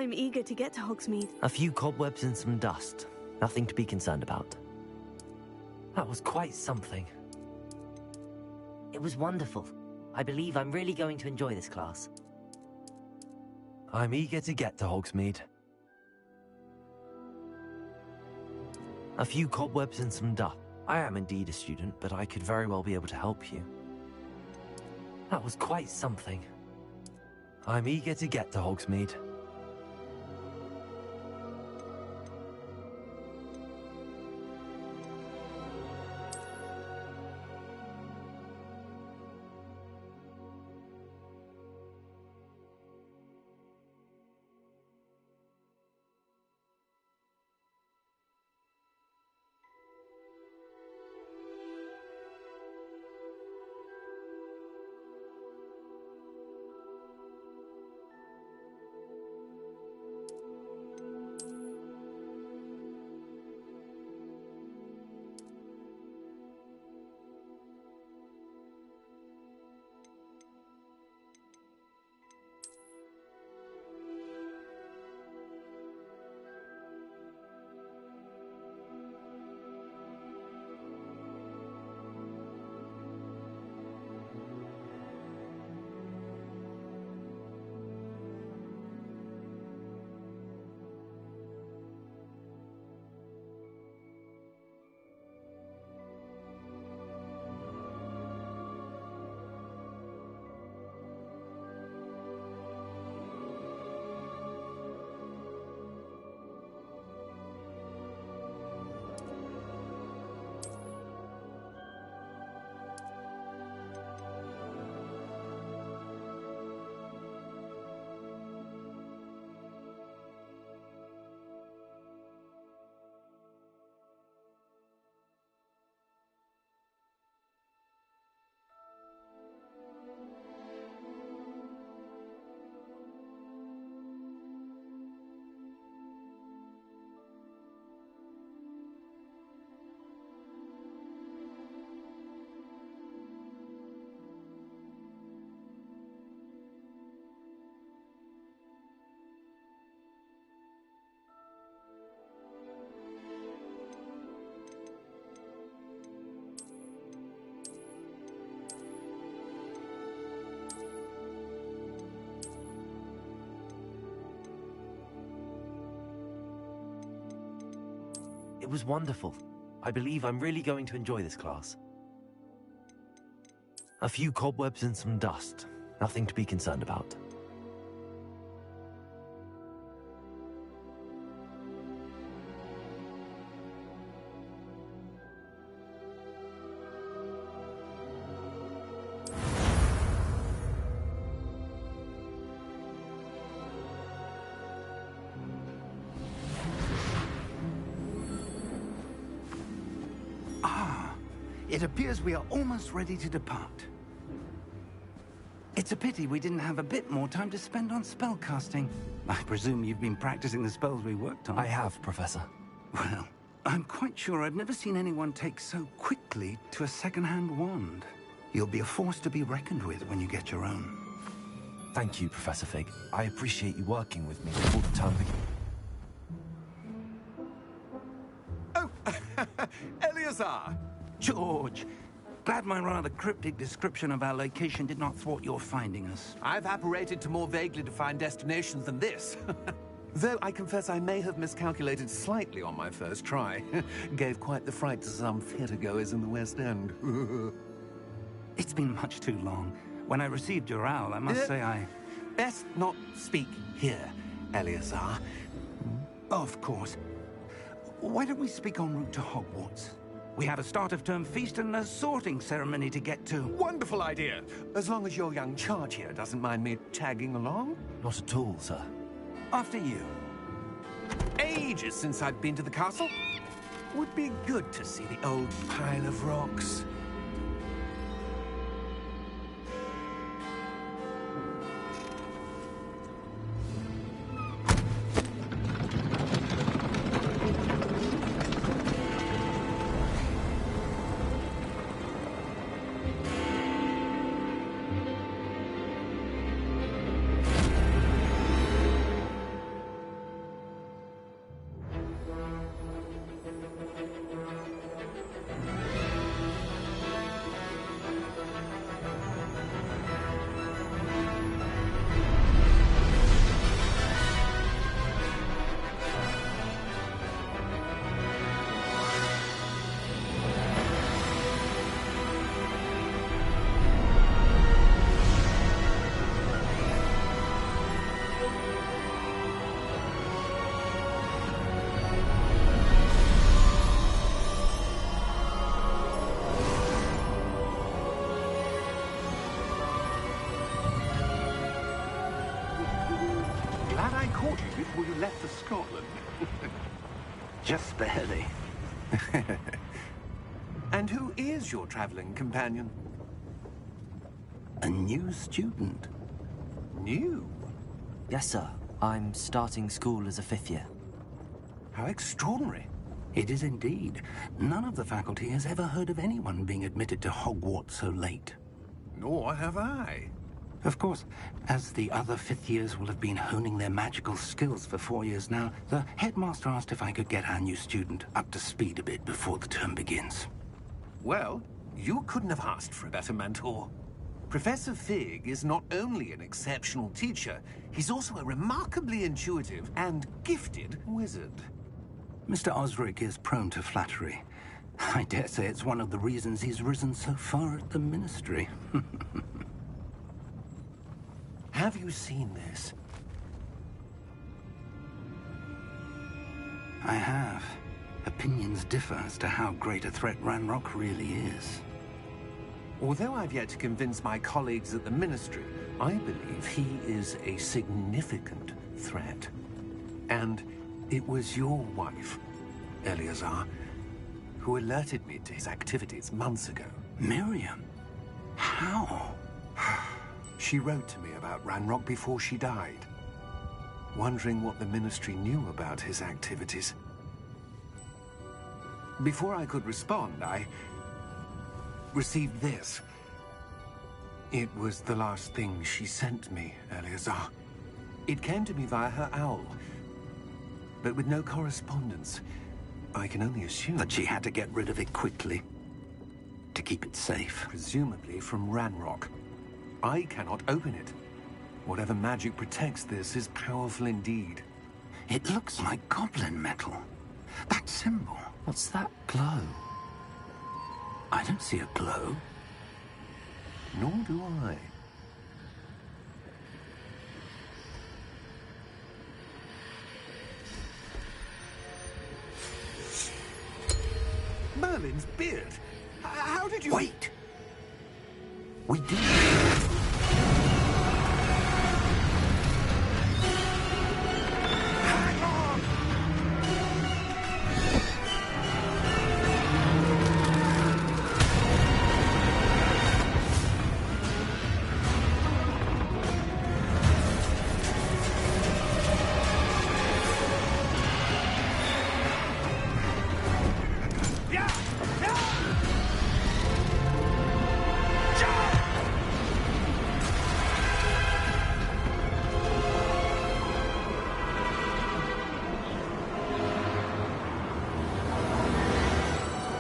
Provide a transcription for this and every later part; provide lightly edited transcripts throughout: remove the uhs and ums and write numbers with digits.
I'm eager to get to Hogsmeade. A few cobwebs and some dust. Nothing to be concerned about. That was quite something. It was wonderful. I believe I'm really going to enjoy this class. I'm eager to get to Hogsmeade. A few cobwebs and some dust. I am indeed a student, but I could very well be able to help you. That was quite something. I'm eager to get to Hogsmeade. It was wonderful. I believe I'm really going to enjoy this class. A few cobwebs and some dust. Nothing to be concerned about. It appears we are almost ready to depart. It's a pity we didn't have a bit more time to spend on spellcasting. I presume you've been practicing the spells we worked on. I have, Professor. Well, I'm quite sure I've never seen anyone take so quickly to a second-hand wand. You'll be a force to be reckoned with when you get your own. Thank you, Professor Fig. I appreciate you working with me all the time. Oh, Eleazar! George, glad my rather cryptic description of our location did not thwart your finding us. I've apparated to more vaguely defined destinations than this. Though I confess I may have miscalculated slightly on my first try. Gave quite the fright to some theatre-goers in the West End. It's been much too long. When I received your owl, I must say I... Best not speak here, Eleazar. Of course. Why don't we speak en route to Hogwarts? We have a start-of-term feast and a sorting ceremony to get to. Wonderful idea! As long as your young charge here doesn't mind me tagging along. Not at all, sir. After you. Ages since I've been to the castle. Would be good to see the old pile of rocks. Had I caught you before you left for Scotland? Just barely. And who is your traveling companion? A new student. New? Yes, sir. I'm starting school as a 5th year. How extraordinary. It is indeed. None of the faculty has ever heard of anyone being admitted to Hogwarts so late. Nor have I. Of course, as the other 5th years will have been honing their magical skills for 4 years now, the headmaster asked if I could get our new student up to speed a bit before the term begins. Well, you couldn't have asked for a better mentor. Professor Fig is not only an exceptional teacher, he's also a remarkably intuitive and gifted wizard. Mr. Osric is prone to flattery. I dare say it's one of the reasons he's risen so far at the Ministry. Have you seen this? I have. Opinions differ as to how great a threat Ranrock really is. Although I've yet to convince my colleagues at the Ministry, I believe he is a significant threat. And it was your wife, Eleazar, who alerted me to his activities months ago. Miriam? How? She wrote to me about Ranrock before she died, wondering what the Ministry knew about his activities. Before I could respond, I received this. It was the last thing she sent me, Eleazar. It came to me via her owl, but with no correspondence. I can only assume That she had to get rid of it quickly, to keep it safe. presumably from Ranrock. I cannot open it. Whatever magic protects this is powerful indeed. It looks like goblin metal. That symbol. What's that glow? I don't see a glow. Nor do I. Merlin's beard. How did you... Wait! We did. Hang on! Yeah! Yeah!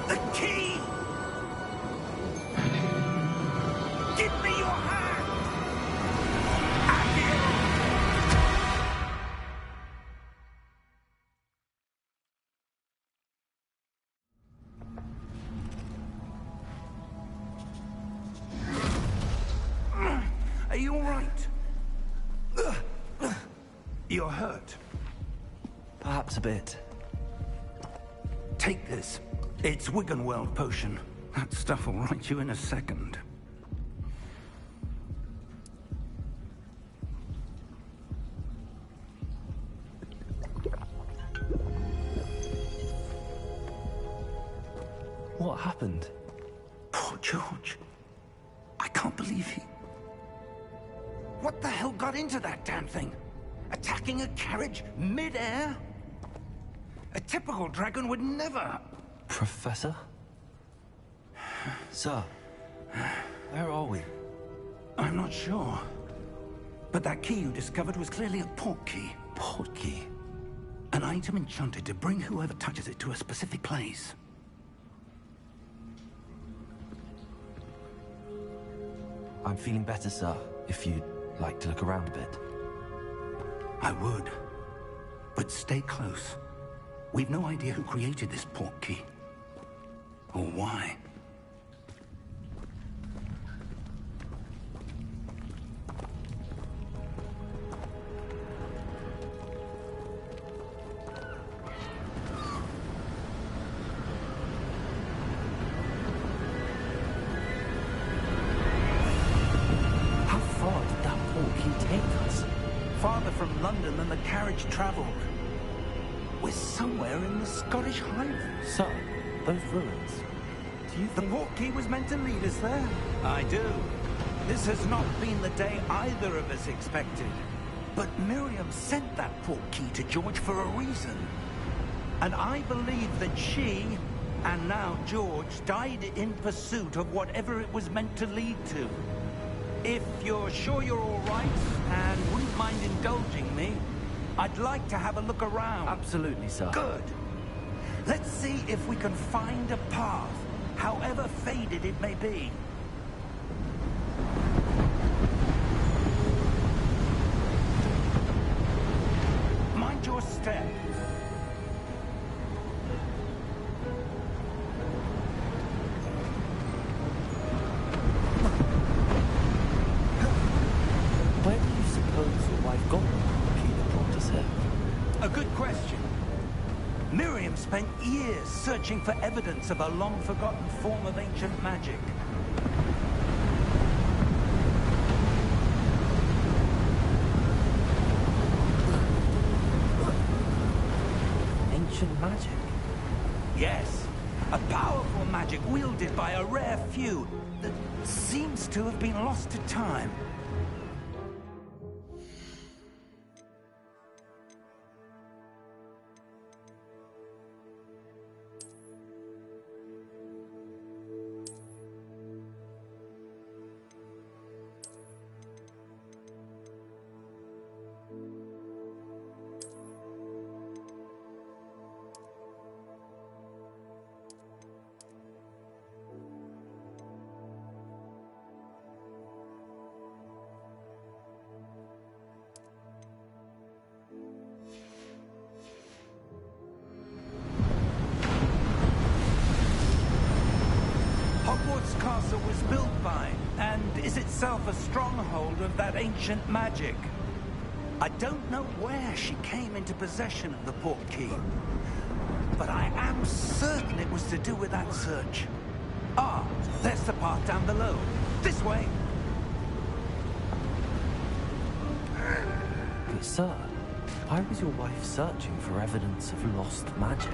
The key! Give me your hand! Are you all right? You're hurt. Perhaps a bit. Take this. It's Wiggenweld potion. That stuff will right you in a second. What happened? Poor George. I can't believe he... What the hell got into that damn thing? Attacking a carriage mid-air? A typical dragon would never... Professor? Sir, where are we? I'm not sure. But that key you discovered was clearly a port key. Port key? An item enchanted to bring whoever touches it to a specific place. I'm feeling better, sir, if you'd like to look around a bit. I would. But stay close. We've no idea who created this port key. Or why. How far did that port key take us? farther from London than the carriage travelled. We're somewhere in the Scottish Highlands. Sir, those ruins. Do you The think... portkey was meant to lead us there? I do. This has not been the day either of us expected. But Miriam sent that portkey to George for a reason. And I believe that she, and now George, died in pursuit of whatever it was meant to lead to. If you're sure you're all right, and wouldn't mind indulging me, I'd like to have a look around. Absolutely, sir. Good. Let's see if we can find a path, however faded it may be. Mind your step. Where do you suppose your wife got the key that brought us here? A good question. Miriam spent years searching for evidence of a long-forgotten form of ancient magic. Ancient magic? Yes, a powerful magic wielded by a rare few that seems to have been lost to time. Hogwarts Castle was built by, and is itself a stronghold of that ancient magic. I don't know where she came into possession of the portkey, but I am certain it was to do with that search. Ah, there's the path down below. This way. But sir, why was your wife searching for evidence of lost magic?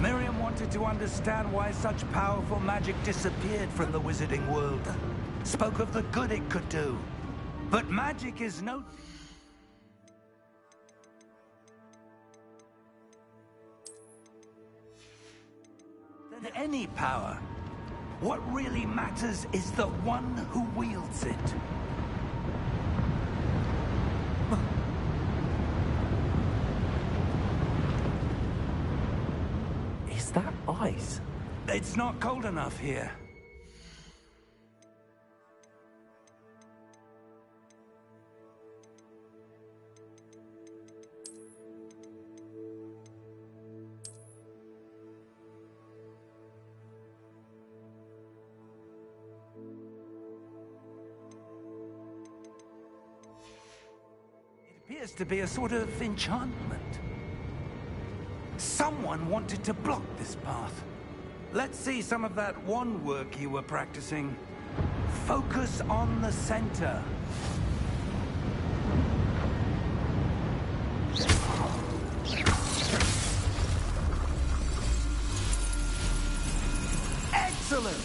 Miriam wanted to understand why such powerful magic disappeared from the wizarding world. Spoke of the good it could do. But magic is no... than any power. What really matters is the one who wields it. Is that ice? It's not cold enough here. It appears to be a sort of enchantment. Someone wanted to block this path. Let's see some of that wand work you were practicing. Focus on the center. Excellent!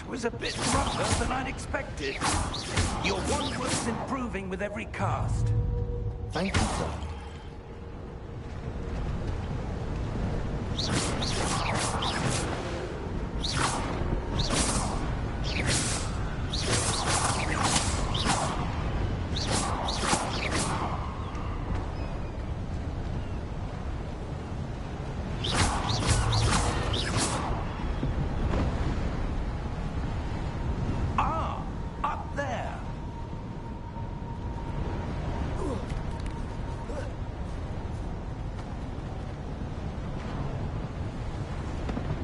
Was a bit rougher than I'd expected. Your wand work's improving with every cast. Thank you, sir.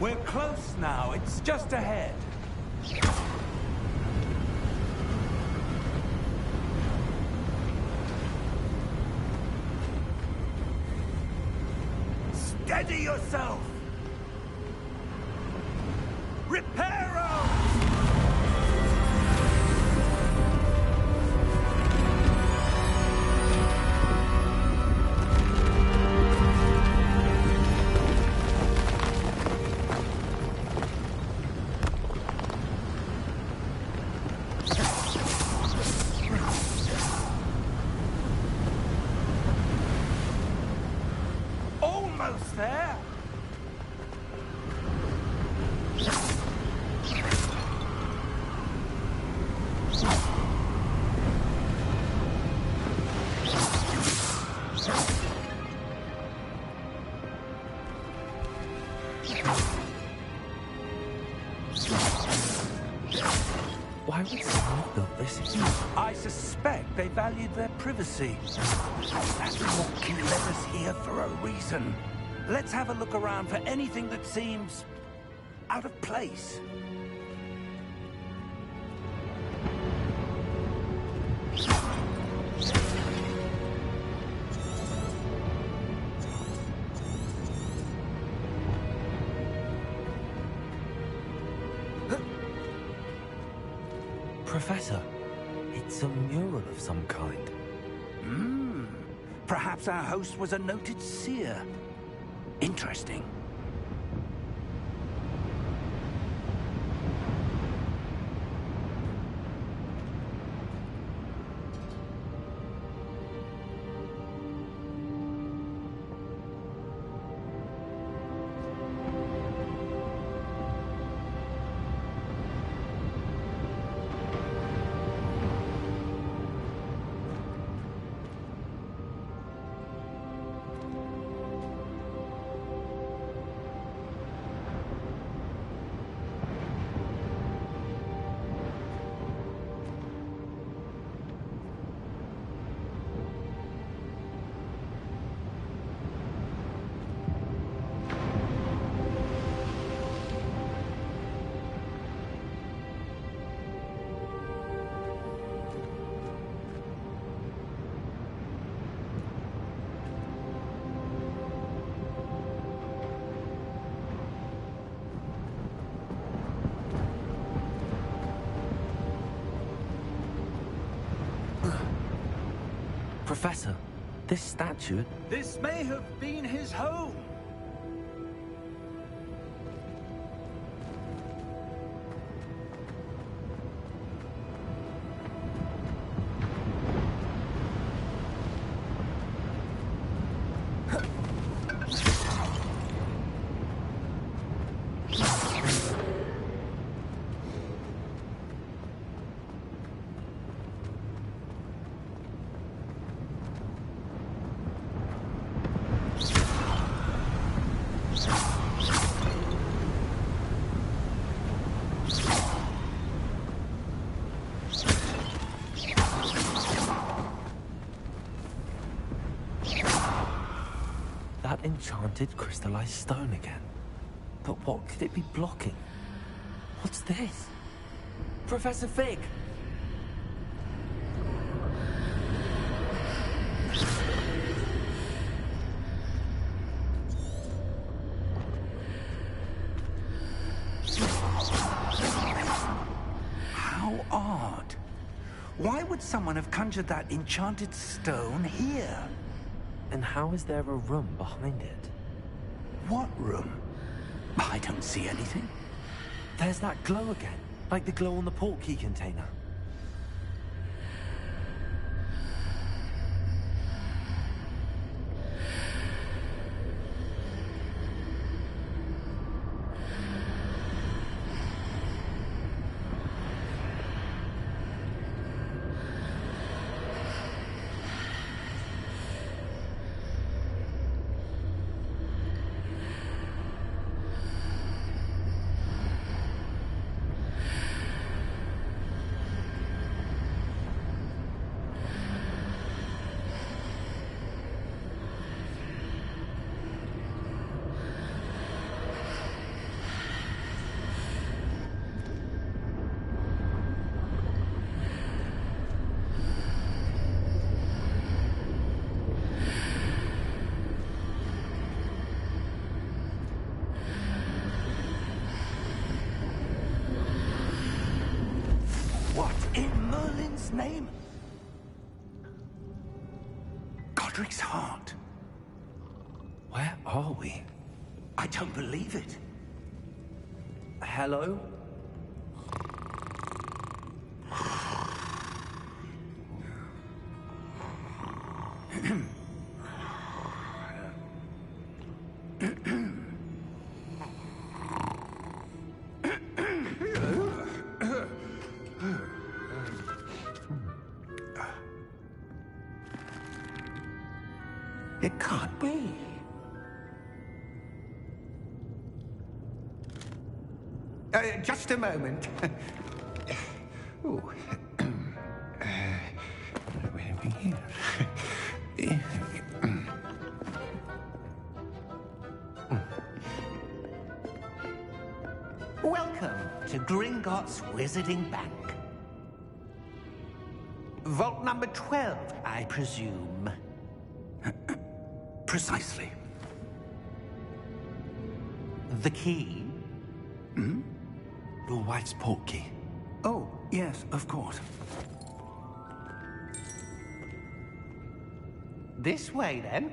We're close now. It's just ahead. Steady yourself! Reparo! Almost there! Why would someone have built this here? I suspect they valued their privacy. That's what can let us here for a reason. Let's have a look around for anything that seems out of place. Professor, it's a mural of some kind. Perhaps our host was a noted seer. Interesting. Professor, this statue... This may have been his home. That enchanted crystallized stone again. But what could it be blocking? What's this? Professor Fig! How odd. Why would someone have conjured that enchanted stone here? And how is there a room behind it? What room? I don't see anything. There's that glow again, like the glow on the portkey container. name? Godric's heart. Where are we? I don't believe it. Hello? It can't be. Just a moment. Ooh. Where are we here? Welcome to Gringotts Wizarding Bank. Vault number 12, I presume. Precisely. The key? Hmm? Your wife's portkey. Oh, yes, of course. This way, then.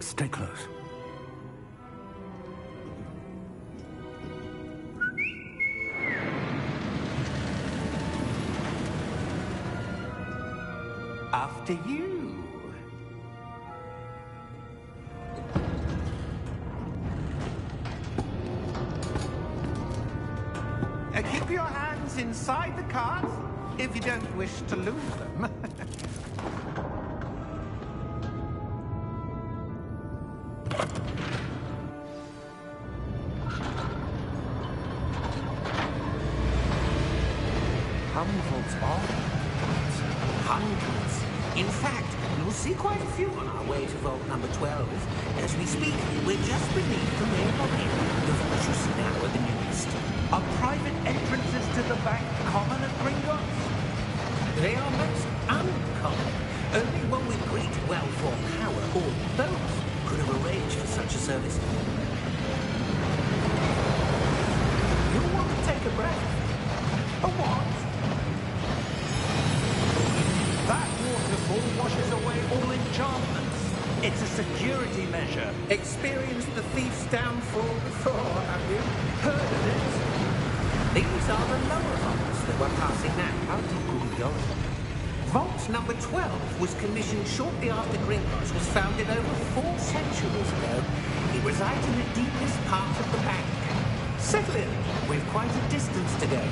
Stay close. After you. Keep your hands inside the cards if you don't wish to lose them. How many vaults are there? Hundreds. In fact, you'll see quite a few on our way to vault number 12. As we speak, we're just beneath the main lobby. The vault you see now at the newest. Are private entrances to the bank common at Gringotts? They are most uncommon. Only one with great well-formed power, or both, could have arranged for such a service. You'll want to take a breath. A what? That waterfall washes away all enchantments. It's a security measure. Experienced the thief's downfall before, have you? Heard of it? These are the lower vaults that we're passing now. How deep are we going? Vault number 12 was commissioned shortly after Gringotts was founded over 4 centuries ago. It resides in the deepest part of the bank. Settle in. We've quite a distance to go.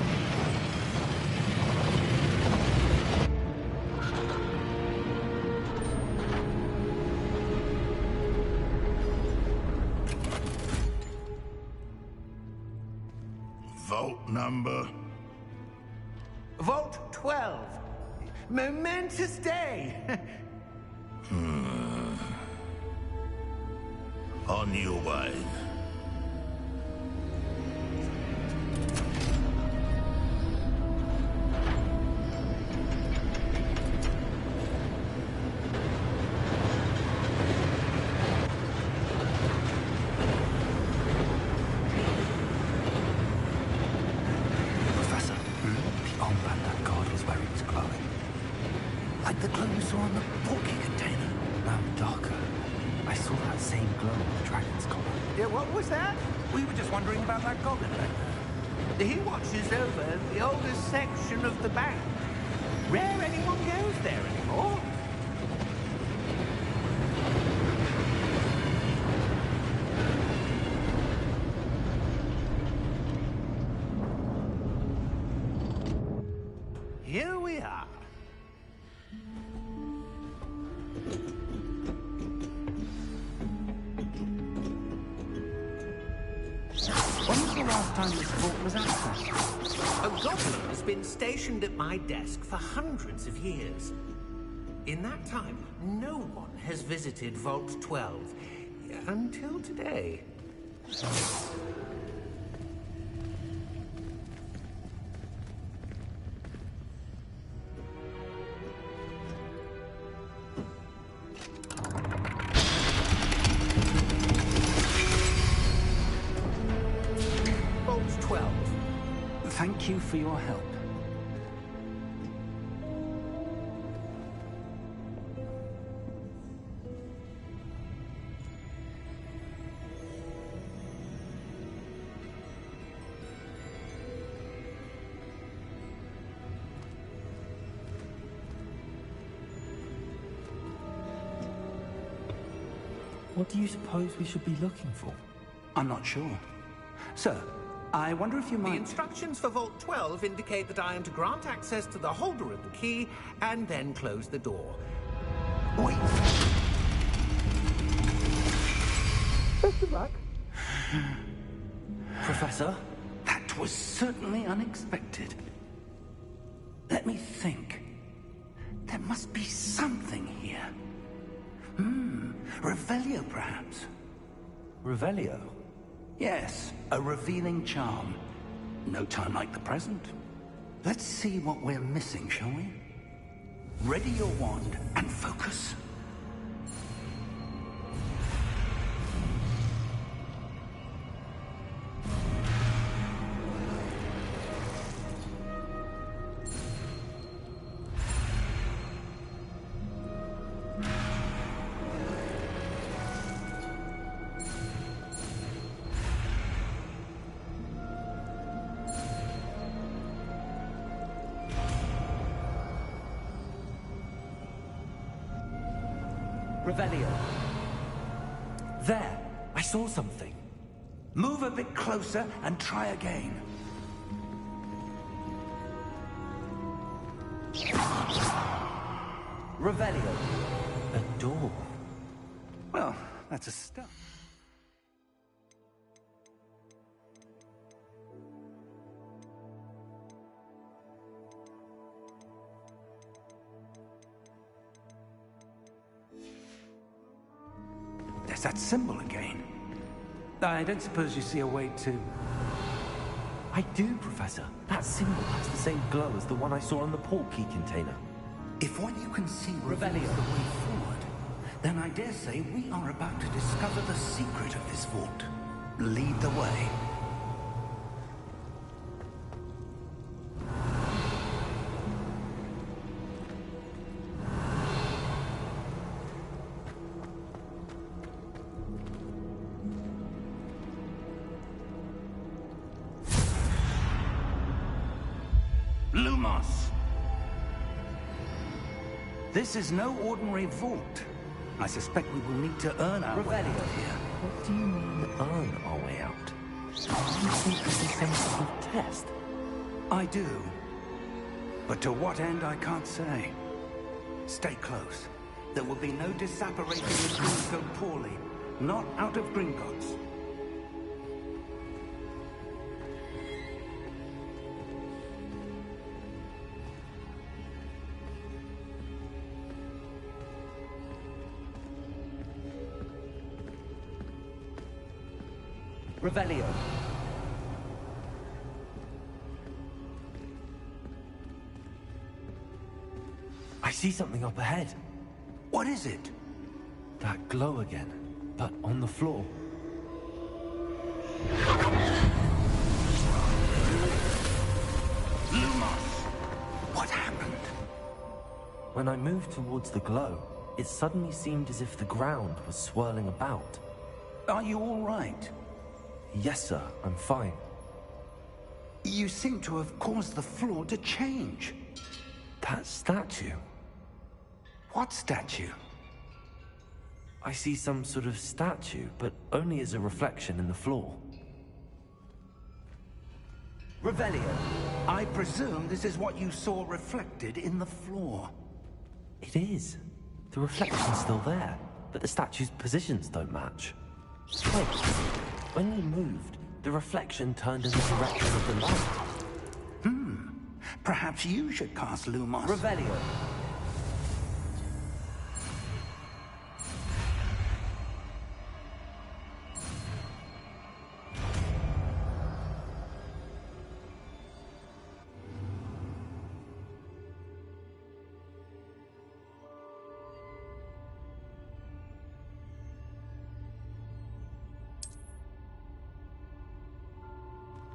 Vault number? Vault 12. Momentous day. On your way. Professor, the armband that guard was wearing is glowing. Like the glow you saw on the portkey container. Now darker. I saw that same glow on the dragon's collar. Yeah, what was that? We were just wondering about that goblin back there. He watches over the oldest section of the bank. Rare anyone goes there anymore. Here we are. When was the last time this vault was accessed? A goblin has been stationed at my desk for hundreds of years. In that time, no one has visited Vault 12 until today. Thank you for your help. What do you suppose we should be looking for? I'm not sure. Sir, I wonder if you The might... instructions for Vault 12 indicate that I am to grant access to the holder of the key and then close the door. Wait! Best of luck. Professor? That was certainly unexpected. Let me think. There must be something here. Revelio, perhaps? Revelio? Yes, a revealing charm. No time like the present. Let's see what we're missing, shall we? Ready your wand and focus. Revelio. There! I saw something. Move a bit closer and try again. Revelio. A door. Well, that's a start. There's that symbol again. I don't suppose you see a way to... I do, Professor. That symbol has the same glow as the one I saw on the port key container. If what you can see reveals the way forward, then I dare say we are about to discover the secret of this vault. Lead the way. Lumos! This is no ordinary vault. I suspect we will need to earn our way out here. What do you mean, earn our way out? Do you think this is some sort of test? I do. But to what end, I can't say. Stay close. There will be no disapparating if things go poorly. Not out of Gringotts. Revelio. I see something up ahead. What is it? That glow again, but on the floor. Lumos! What happened? When I moved towards the glow, it suddenly seemed as if the ground was swirling about. Are you all right? Yes, sir, I'm fine. You seem to have caused the floor to change. That statue. What statue? I see some sort of statue, but only as a reflection in the floor. Revelio, I presume this is what you saw reflected in the floor. It is. The reflection's still there, but the statue's positions don't match. Wait, when you moved, the reflection turned in the direction of the light. Perhaps you should cast Lumos. Revelio.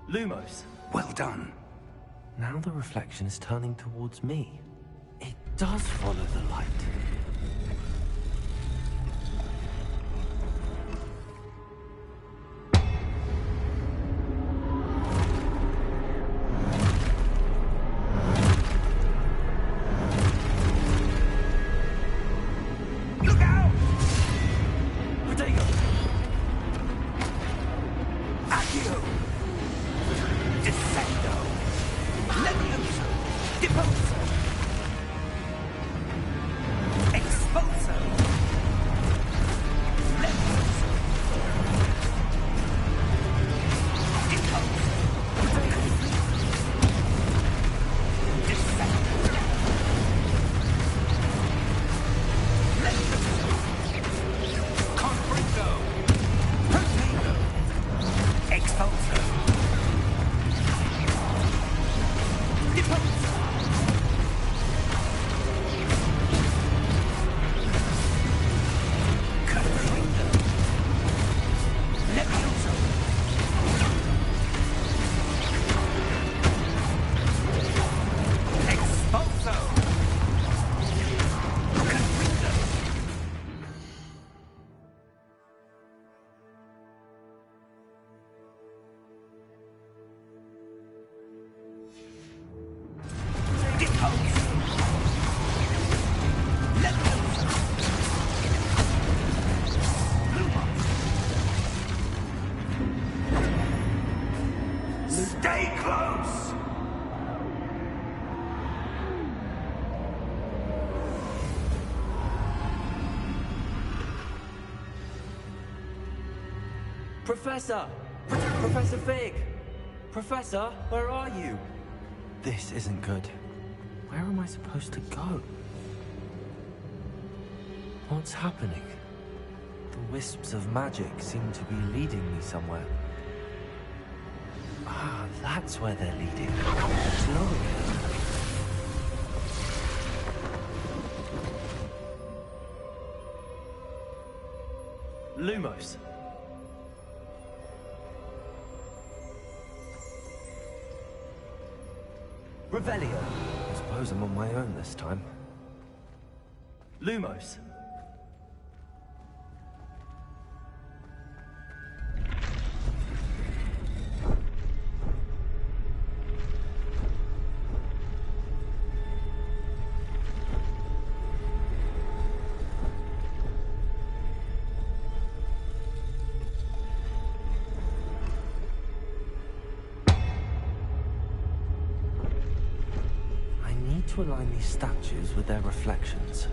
Lumos. Well done. Now the reflection is turning towards me. It does follow the light. Stay close! Professor! Professor Fig! Professor, where are you? This isn't good. Where am I supposed to go? What's happening? The wisps of magic seem to be leading me somewhere. Ah, that's where they're leading. Glowing. Lumos. Revelio. I suppose I'm on my own this time. Lumos. To align these statues with their reflections.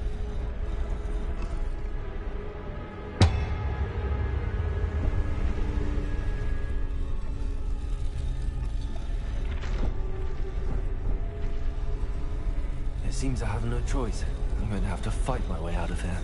It seems I have no choice. I'm going to have to fight my way out of here.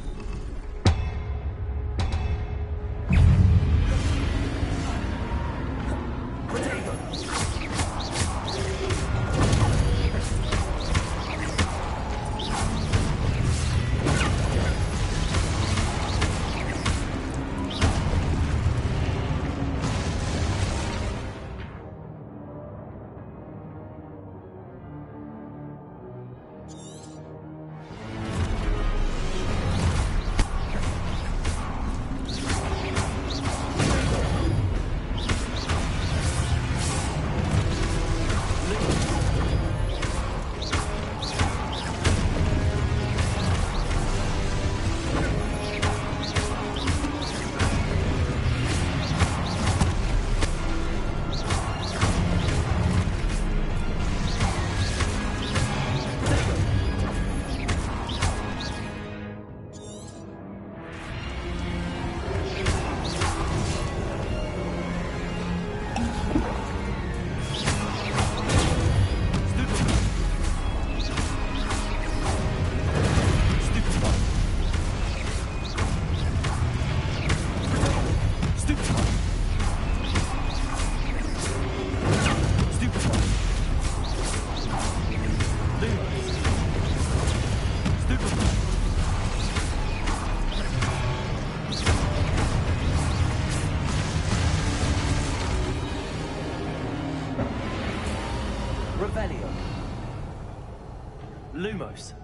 Revelio. Lumos.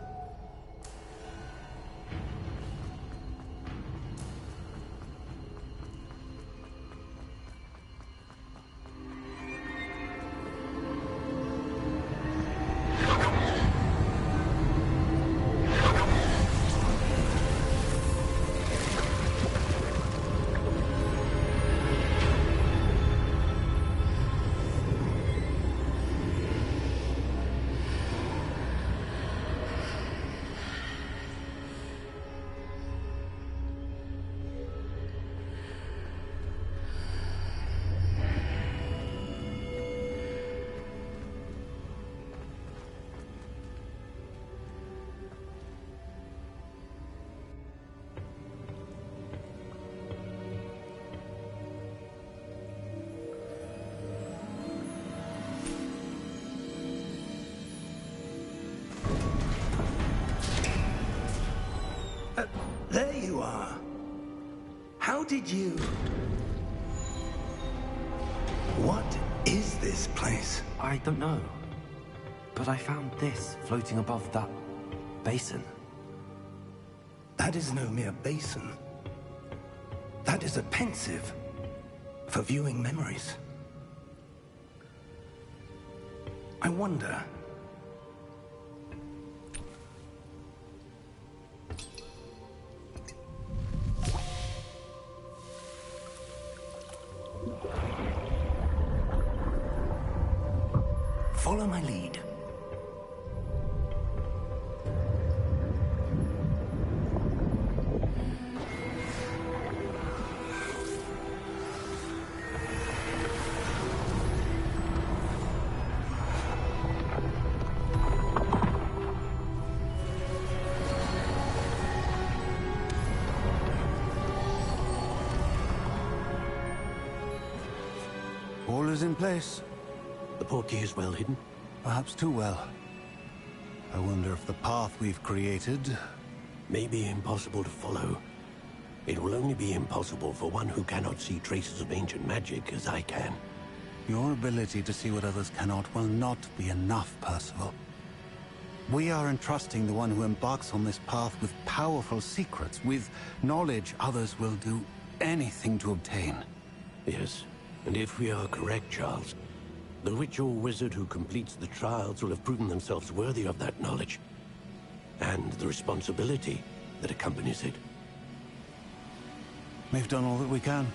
There you are. How did you... What is this place? I don't know. But I found this floating above that basin. That is no mere basin. That is a pensive for viewing memories. I wonder... Follow my lead. All is in place. The portkey is well hidden. Perhaps too well. I wonder if the path we've created... May be impossible to follow. It will only be impossible for one who cannot see traces of ancient magic as I can. Your ability to see what others cannot will not be enough, Percival. We are entrusting the one who embarks on this path with powerful secrets, with knowledge others will do anything to obtain. Yes, and if we are correct, Charles, the witch or wizard who completes the trials will have proven themselves worthy of that knowledge, and the responsibility that accompanies it. We've done all that we can.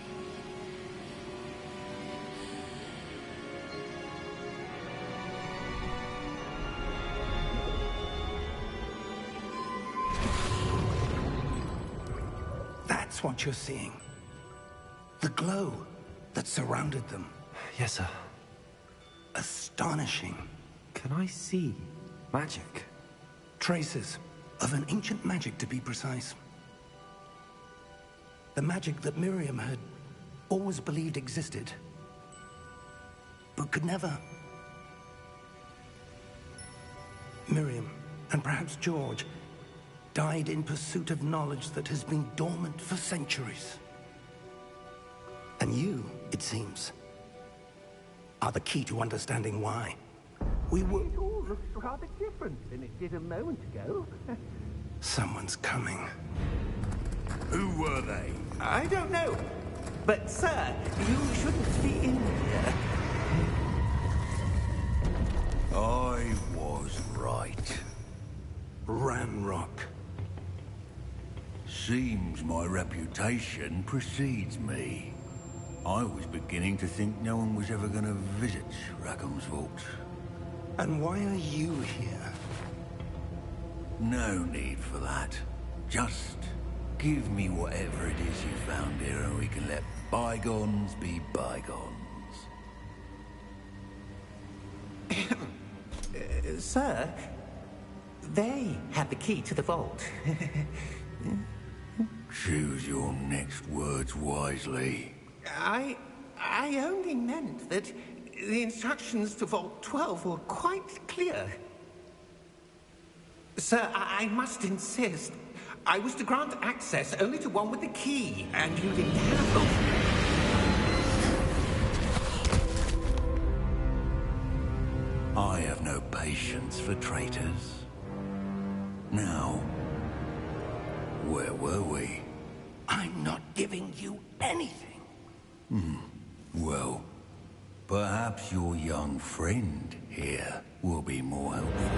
That's what you're seeing. The glow that surrounded them. Yes, sir. Astonishing. Can I see magic? Traces of an ancient magic, to be precise. The magic that Miriam had always believed existed, but could never. Miriam, and perhaps George, died in pursuit of knowledge that has been dormant for centuries. And you, it seems, are the key to understanding why. We were... It all looks rather different than it did a moment ago. Someone's coming. Who were they? I don't know. But, sir, you shouldn't be in here. I was right. Ranrock. Seems my reputation precedes me. I was beginning to think no one was ever going to visit Rackham's vault. And why are you here? No need for that. Just give me whatever it is you found here and we can let bygones be bygones. Sir, they had the key to the vault. Choose your next words wisely. I only meant that the instructions to Vault 12 were quite clear. Sir, I must insist. I was to grant access only to one with the key, and you didn't have them. I have no patience for traitors. Now, where were we? I'm not giving you anything. Well, perhaps your young friend here will be more helpful.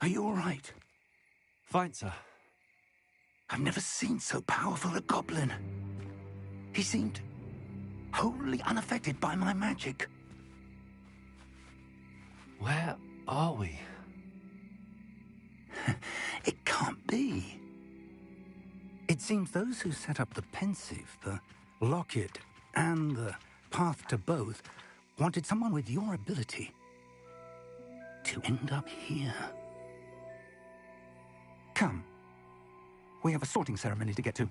Are you all right? Fine, sir. I've never seen so powerful a goblin. He seemed wholly unaffected by my magic. Where are we? It can't be. It seems those who set up the pensive, the locket, and the path to both wanted someone with your ability to end up here. Come. We have a sorting ceremony to get to.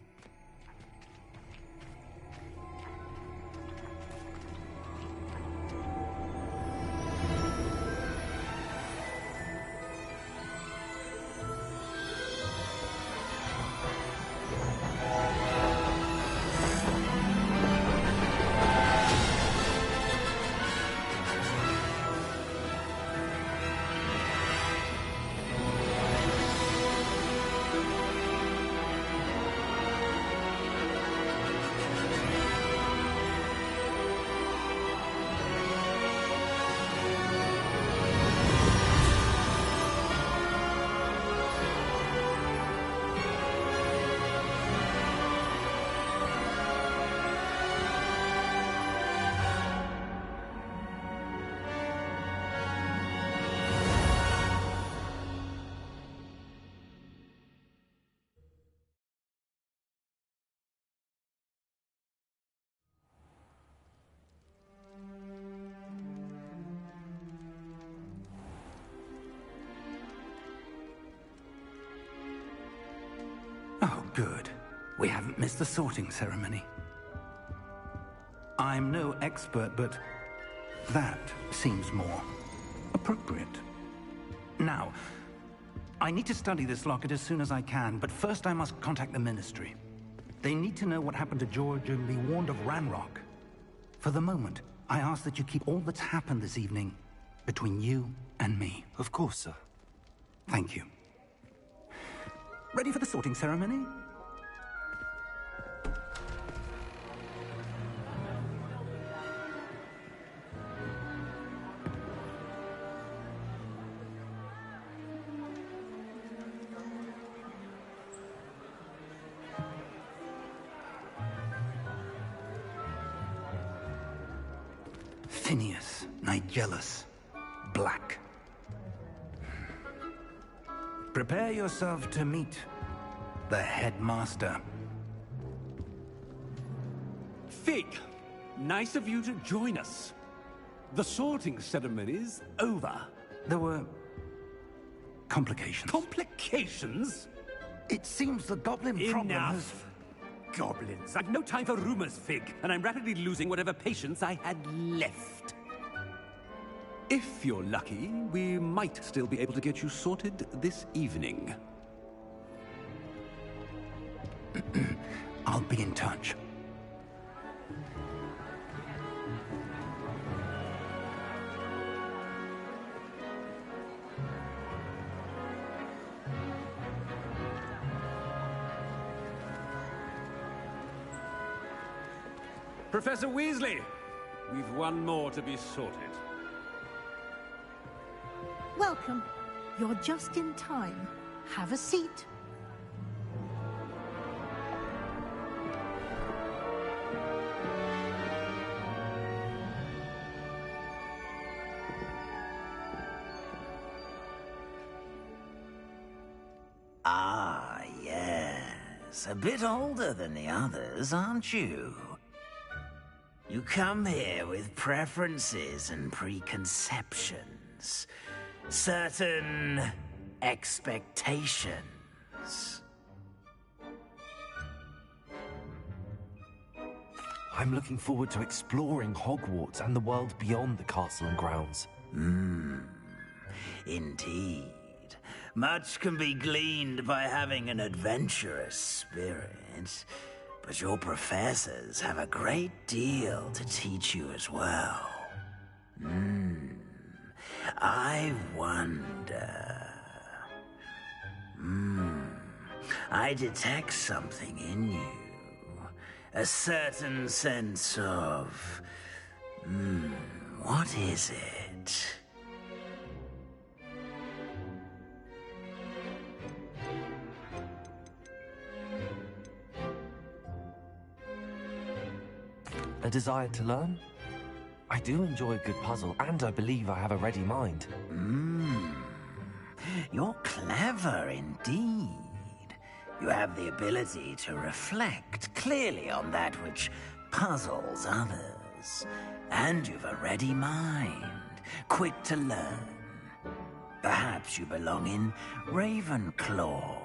Oh, good. We haven't missed the sorting ceremony. I'm no expert, but that seems more appropriate. Now, I need to study this locket as soon as I can, but first I must contact the Ministry. They need to know what happened to George and be warned of Ranrock. For the moment, I ask that you keep all that's happened this evening between you and me. Of course, sir. Thank you. Ready for the sorting ceremony? Phineas, Nigellus, Black. Prepare yourself to meet the headmaster. Fig, nice of you to join us. The sorting ceremony's over. There were complications. Complications? It seems the goblin problem has... Enough! Goblins. I've no time for rumors, Fig, and I'm rapidly losing whatever patience I had left. If you're lucky, we might still be able to get you sorted this evening. I'll be in touch. Professor Weasley, we've one more to be sorted. Welcome. You're just in time. Have a seat. Ah, yes. A bit older than the others, aren't you? You come here with preferences and preconceptions. Certain expectations. I'm looking forward to exploring Hogwarts and the world beyond the castle and grounds. Indeed. Much can be gleaned by having an adventurous spirit, but your professors have a great deal to teach you as well. I wonder... I detect something in you. A certain sense of... what is it? A desire to learn? I do enjoy a good puzzle, and I believe I have a ready mind. You're clever indeed. You have the ability to reflect clearly on that which puzzles others. And you've a ready mind, quick to learn. Perhaps you belong in Ravenclaw.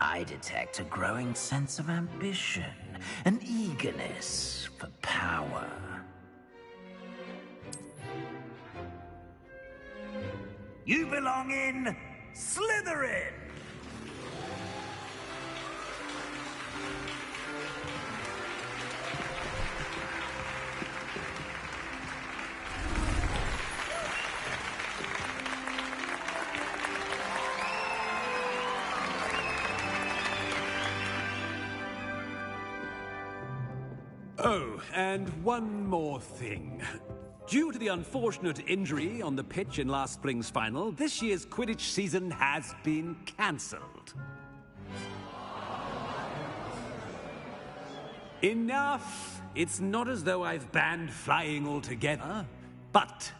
I detect a growing sense of ambition, an eagerness for power. You belong in Slytherin! Oh, and one more thing. Due to the unfortunate injury on the pitch in last spring's final, this year's Quidditch season has been cancelled. Enough! It's not as though I've banned flying altogether. But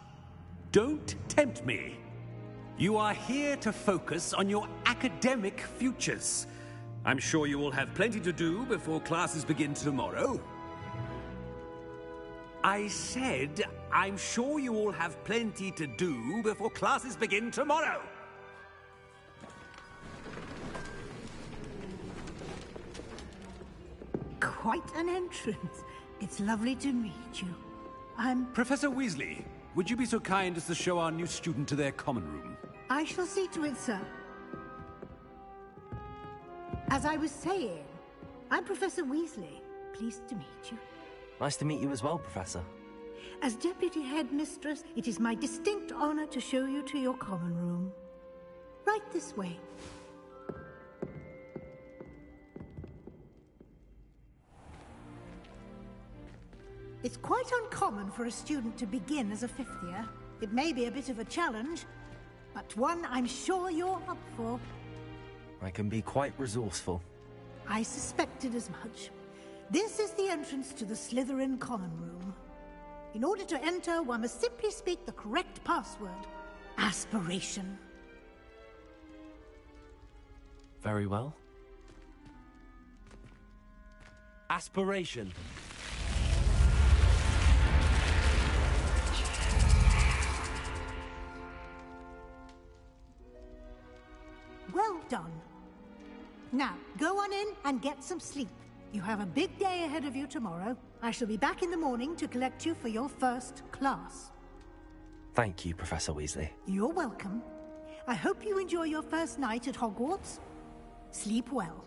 don't tempt me. You are here to focus on your academic futures. I'm sure you will have plenty to do before classes begin tomorrow. I said, I'm sure you all have plenty to do before classes begin tomorrow. Quite an entrance. It's lovely to meet you. I'm... Professor Weasley, would you be so kind as to show our new student to their common room? I shall see to it, sir. As I was saying, I'm Professor Weasley. Pleased to meet you. Nice to meet you as well, Professor. As Deputy Headmistress, it is my distinct honor to show you to your common room. Right this way. It's quite uncommon for a student to begin as a fifth year. It may be a bit of a challenge, but one I'm sure you're up for. I can be quite resourceful. I suspected as much. This is the entrance to the Slytherin common room. In order to enter, one must simply speak the correct password. Aspiration. Very well. Aspiration. Well done. Now, go on in and get some sleep. You have a big day ahead of you tomorrow. I shall be back in the morning to collect you for your first class. Thank you, Professor Weasley. You're welcome. I hope you enjoy your first night at Hogwarts. Sleep well.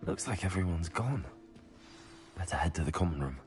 Looks like everyone's gone. Better head to the common room.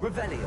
Revelio.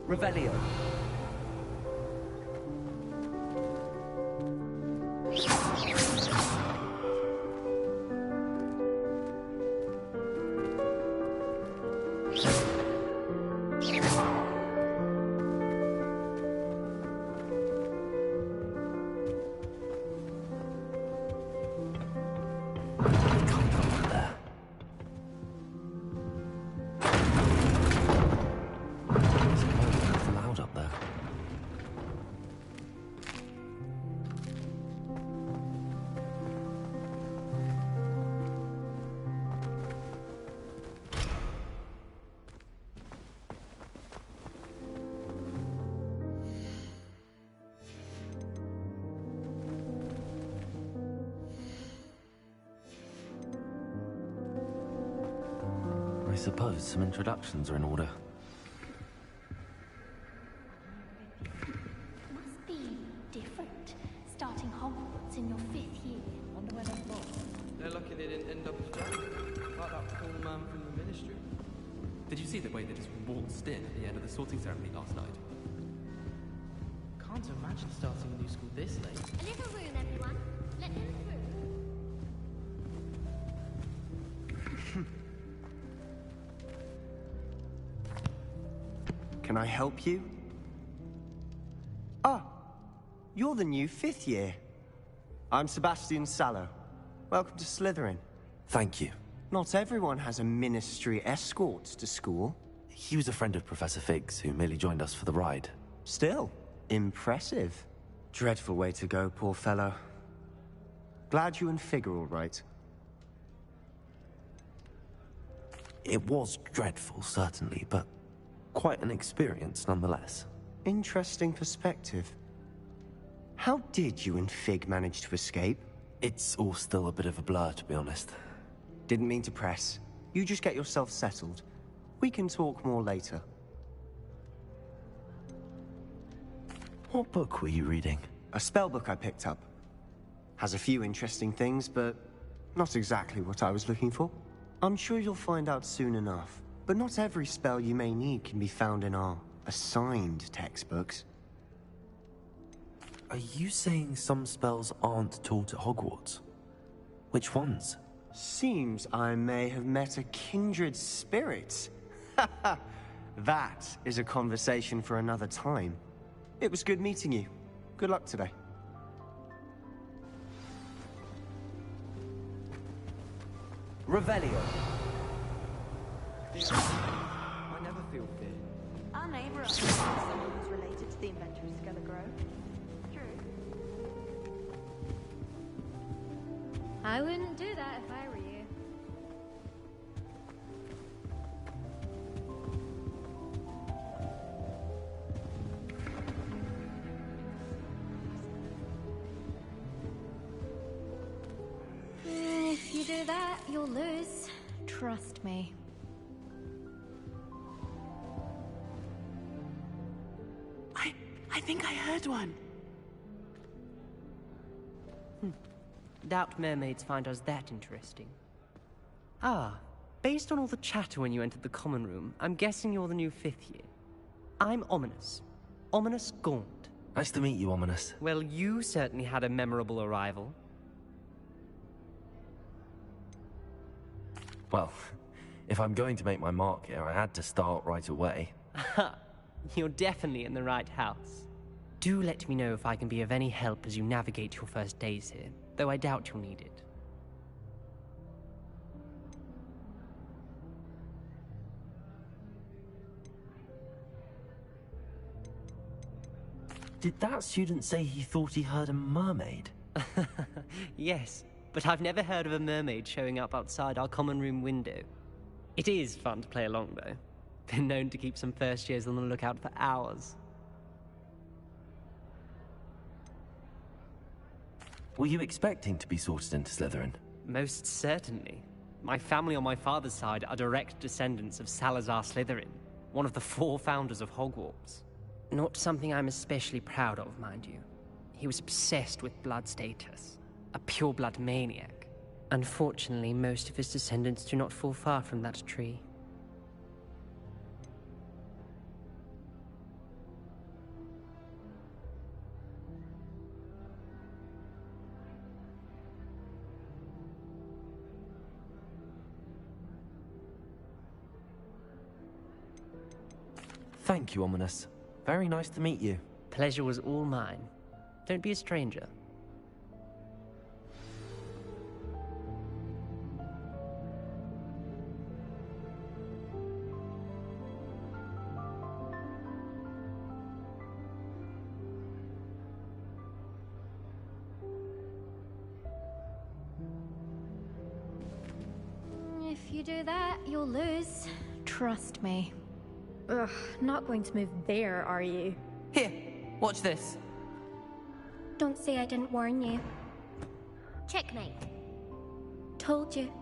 Revelio. I suppose some introductions are in order. Must be different, starting Hogwarts in your 5th year. Wonder where they've gone. They're lucky they didn't end up as Jack, like that poor man from the Ministry. Did you see the way they just waltzed in at the end of the sorting ceremony last night? Can't imagine starting a new school this late. A little room, everyone. Let them through. Can I help you? Ah, you're the new 5th year. I'm Sebastian Sallow. Welcome to Slytherin. Thank you. Not everyone has a ministry escort to school. He was a friend of Professor Fig's, who merely joined us for the ride. Still, impressive. Dreadful way to go, poor fellow. Glad you and Fig are all right. It was dreadful, certainly, but quite an experience nonetheless. Interesting perspective. How did you and Fig manage to escape? It's all still a bit of a blur, to be honest. Didn't mean to press. You just get yourself settled. We can talk more later. What book were you reading? A spell book I picked up. Has a few interesting things, but not exactly what I was looking for. I'm sure you'll find out soon enough. But not every spell you may need can be found in our assigned textbooks. Are you saying some spells aren't taught at Hogwarts? Which ones? Seems I may have met a kindred spirit. That is a conversation for another time. It was good meeting you. Good luck today. Revelio. I never feel fear. Our neighbor up there is someone who's related to the inventor of Skelligrew. True. I wouldn't do that if I were you. If you do that, you'll lose. Trust me. I think I heard one. Doubt mermaids find us that interesting. Ah, based on all the chatter when you entered the common room, I'm guessing you're the new 5th year. I'm Ominous. Ominous Gaunt. Nice to meet you, Ominous. Well, you certainly had a memorable arrival. Well, if I'm going to make my mark here, I had to start right away. Ha! You're definitely in the right house. Do let me know if I can be of any help as you navigate your first days here, though I doubt you'll need it. Did that student say he thought he heard a mermaid? Yes, but I've never heard of a mermaid showing up outside our common room window. It is fun to play along, though. Been known to keep some first years on the lookout for hours. Were you expecting to be sorted into Slytherin? Most certainly. My family on my father's side are direct descendants of Salazar Slytherin, one of the 4 founders of Hogwarts. Not something I'm especially proud of, mind you. He was obsessed with blood status, a pure-blood maniac. Unfortunately, most of his descendants do not fall far from that tree. Thank you, Ominous. Very nice to meet you. Pleasure was all mine. Don't be a stranger. If you do that, you'll lose. Trust me. Ugh, not going to move there, are you? Here, watch this. Don't say I didn't warn you. Checkmate. Told you.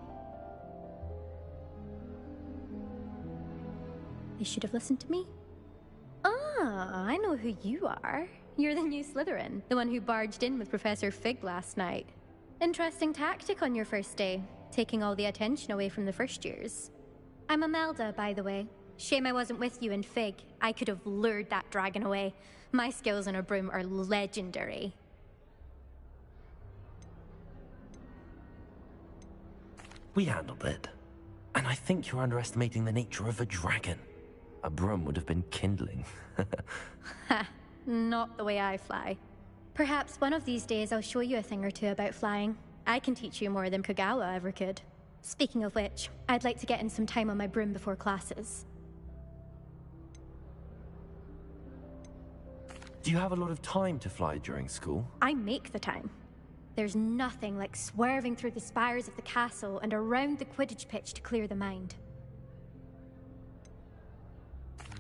You should have listened to me. Ah, I know who you are. You're the new Slytherin, the one who barged in with Professor Fig last night. Interesting tactic on your first day, taking all the attention away from the first years. I'm Imelda, by the way. Shame I wasn't with you in Fig. I could have lured that dragon away. My skills on a broom are legendary. We handled it. And I think you're underestimating the nature of a dragon. A broom would have been kindling. Ha, not the way I fly. Perhaps one of these days I'll show you a thing or two about flying. I can teach you more than Kagawa ever could. Speaking of which, I'd like to get in some time on my broom before classes. Do you have a lot of time to fly during school? I make the time. There's nothing like swerving through the spires of the castle and around the Quidditch pitch to clear the mind.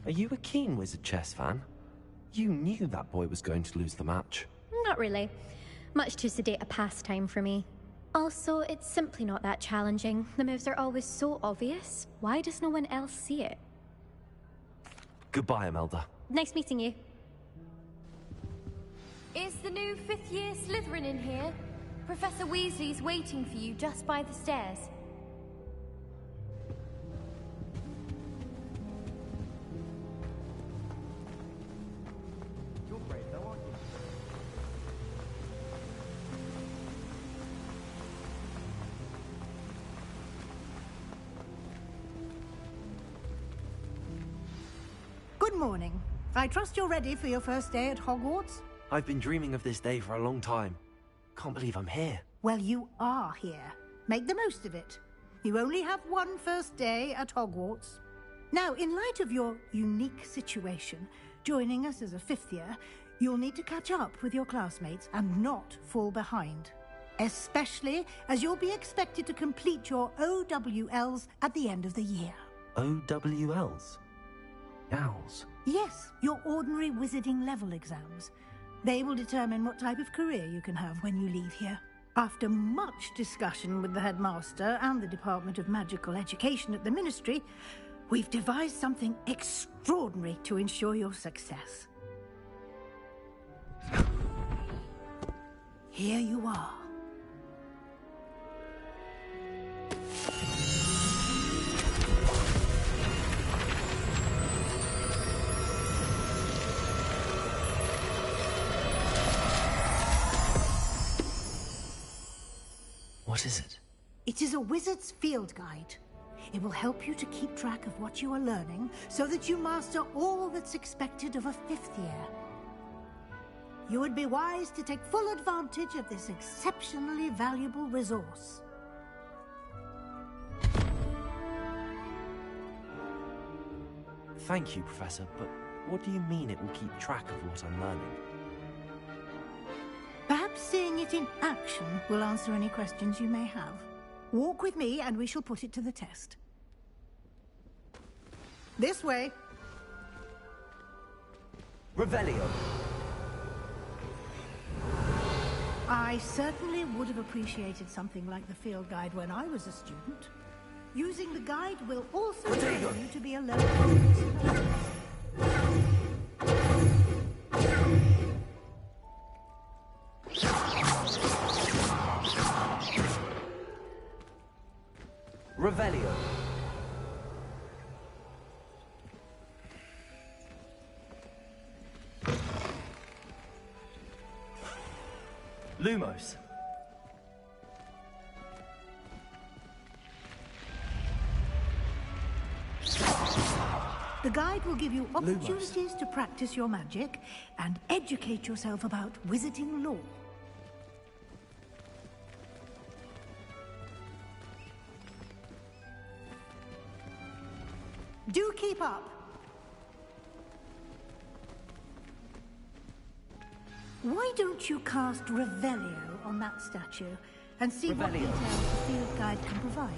Are you a keen Wizard chess fan? You knew that boy was going to lose the match. Not really. Much too sedate a pastime for me. Also, it's simply not that challenging. The moves are always so obvious. Why does no one else see it? Goodbye, Imelda. Nice meeting you. Is the new fifth-year Slytherin in here? Professor Weasley's waiting for you just by the stairs. You're brave though, aren't you? Good morning. I trust you're ready for your first day at Hogwarts? I've been dreaming of this day for a long time. Can't believe I'm here. Well, you are here. Make the most of it. You only have one first day at Hogwarts. Now, in light of your unique situation, joining us as a fifth year, you'll need to catch up with your classmates and not fall behind. Especially as you'll be expected to complete your OWLs at the end of the year. OWLs? Owls? Yes, your ordinary wizarding level exams. They will determine what type of career you can have when you leave here. After much discussion with the headmaster and the Department of Magical Education at the Ministry, we've devised something extraordinary to ensure your success. Here you are. What is it? It is a wizard's field guide. It will help you to keep track of what you are learning so that you master all that's expected of a fifth year. You would be wise to take full advantage of this exceptionally valuable resource. Thank you, Professor, but what do you mean it will keep track of what I'm learning? Perhaps seeing it in action will answer any questions you may have. Walk with me and we shall put it to the test. This way. Revelio. I certainly would have appreciated something like the field guide when I was a student. Using the guide will also enable you to be a local. Revelio. Lumos. The guide will give you opportunities to practice your magic and educate yourself about wizarding lore. Do keep up. Why don't you cast Revelio on that statue and see what details the field guide can provide?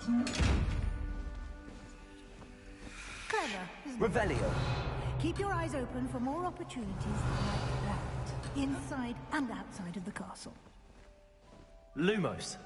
Clever, isn't it? Revelio. Keep your eyes open for more opportunities like that, inside and outside of the castle. Lumos.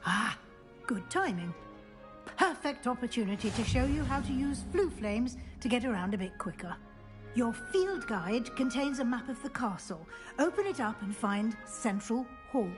Ah, good timing. Perfect opportunity to show you how to use flue flames to get around a bit quicker. Your field guide contains a map of the castle. Open it up and find Central Hall.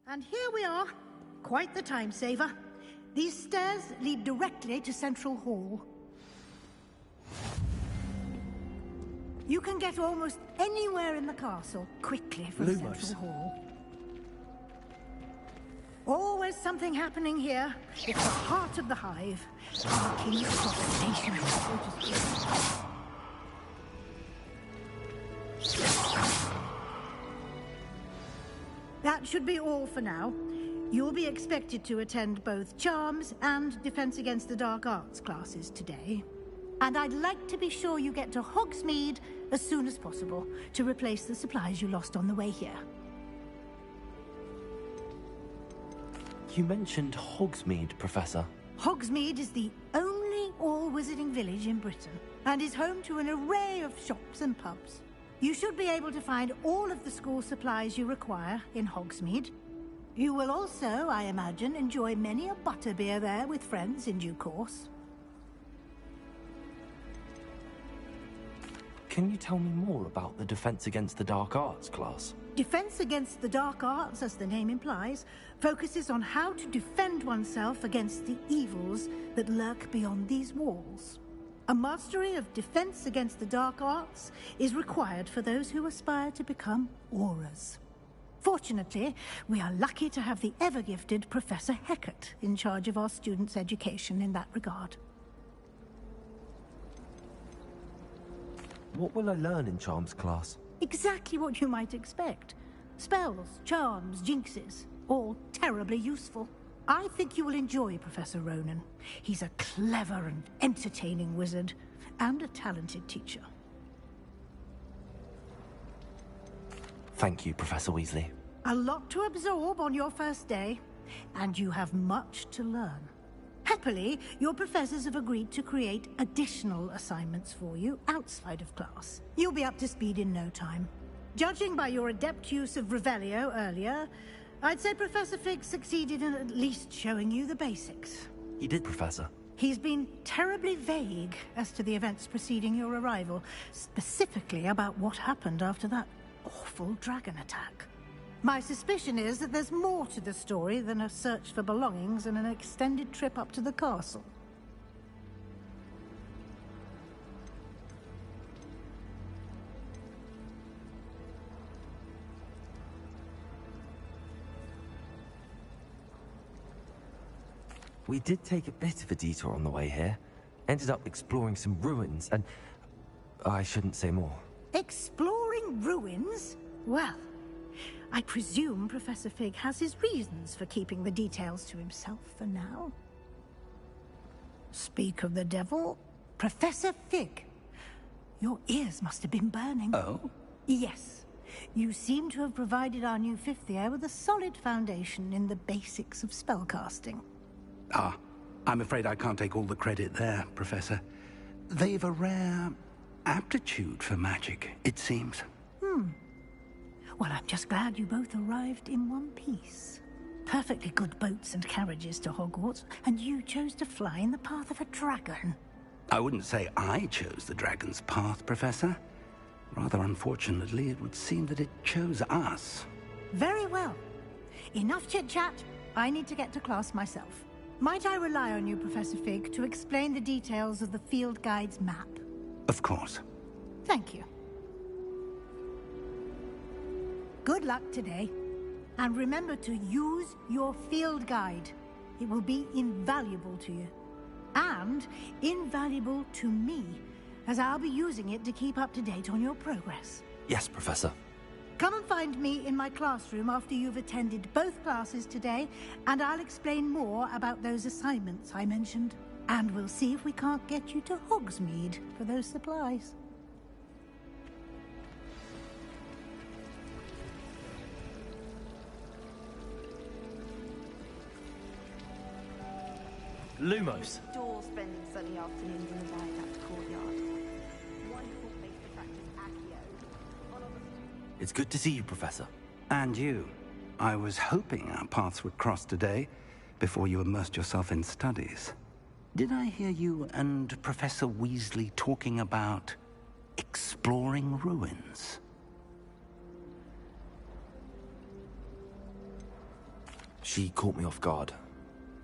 And here we are. Quite the time saver. These stairs lead directly to Central Hall. You can get almost anywhere in the castle quickly from Lumos. Central Hall. Always something happening here. It's the heart of the hive. The king's proclamation, so to speak. That should be all for now. You'll be expected to attend both Charms and Defense Against the Dark Arts classes today. And I'd like to be sure you get to Hogsmeade as soon as possible to replace the supplies you lost on the way here. You mentioned Hogsmeade, Professor. Hogsmeade is the only all-wizarding village in Britain and is home to an array of shops and pubs. You should be able to find all of the school supplies you require in Hogsmeade. You will also, I imagine, enjoy many a butterbeer there with friends in due course. Can you tell me more about the Defense Against the Dark Arts class? Defense Against the Dark Arts, as the name implies, focuses on how to defend oneself against the evils that lurk beyond these walls. A mastery of Defense Against the Dark Arts is required for those who aspire to become Aurors. Fortunately, we are lucky to have the ever-gifted Professor Hecat in charge of our students' education in that regard. What will I learn in Charms class? Exactly what you might expect. Spells, charms, jinxes, all terribly useful. I think you will enjoy Professor Ronan. He's a clever and entertaining wizard, and a talented teacher. Thank you, Professor Weasley. A lot to absorb on your first day, and you have much to learn. Happily, your professors have agreed to create additional assignments for you outside of class. You'll be up to speed in no time. Judging by your adept use of Revelio earlier, I'd say Professor Fig succeeded in at least showing you the basics. He did, Professor. He's been terribly vague as to the events preceding your arrival, specifically about what happened after that awful dragon attack. My suspicion is that there's more to the story than a search for belongings and an extended trip up to the castle. We did take a bit of a detour on the way here. Ended up exploring some ruins, and I shouldn't say more. Exploring ruins? Well, I presume Professor Fig has his reasons for keeping the details to himself for now. Speak of the devil, Professor Fig. Your ears must have been burning. Oh? Yes. You seem to have provided our new fifth year with a solid foundation in the basics of spellcasting. Ah, I'm afraid I can't take all the credit there, Professor. They've a rare aptitude for magic, it seems. Well, I'm just glad you both arrived in one piece. Perfectly good boats and carriages to Hogwarts, and you chose to fly in the path of a dragon. I wouldn't say I chose the dragon's path, Professor. Rather unfortunately, it would seem that it chose us. Very well. Enough chit-chat. I need to get to class myself. Might I rely on you, Professor Fig, to explain the details of the field guide's map? Of course. Thank you. Good luck today. And remember to use your field guide. It will be invaluable to you. And invaluable to me, as I'll be using it to keep up to date on your progress. Yes, Professor. Come and find me in my classroom after you've attended both classes today, and I'll explain more about those assignments I mentioned. And we'll see if we can't get you to Hogsmeade for those supplies. Lumos. Adore spending sunny afternoons in the Viaduct courtyard. Wonderful place to practice Accio. It's good to see you, Professor. And you. I was hoping our paths would cross today, before you immersed yourself in studies. Did I hear you and Professor Weasley talking about exploring ruins? She caught me off guard.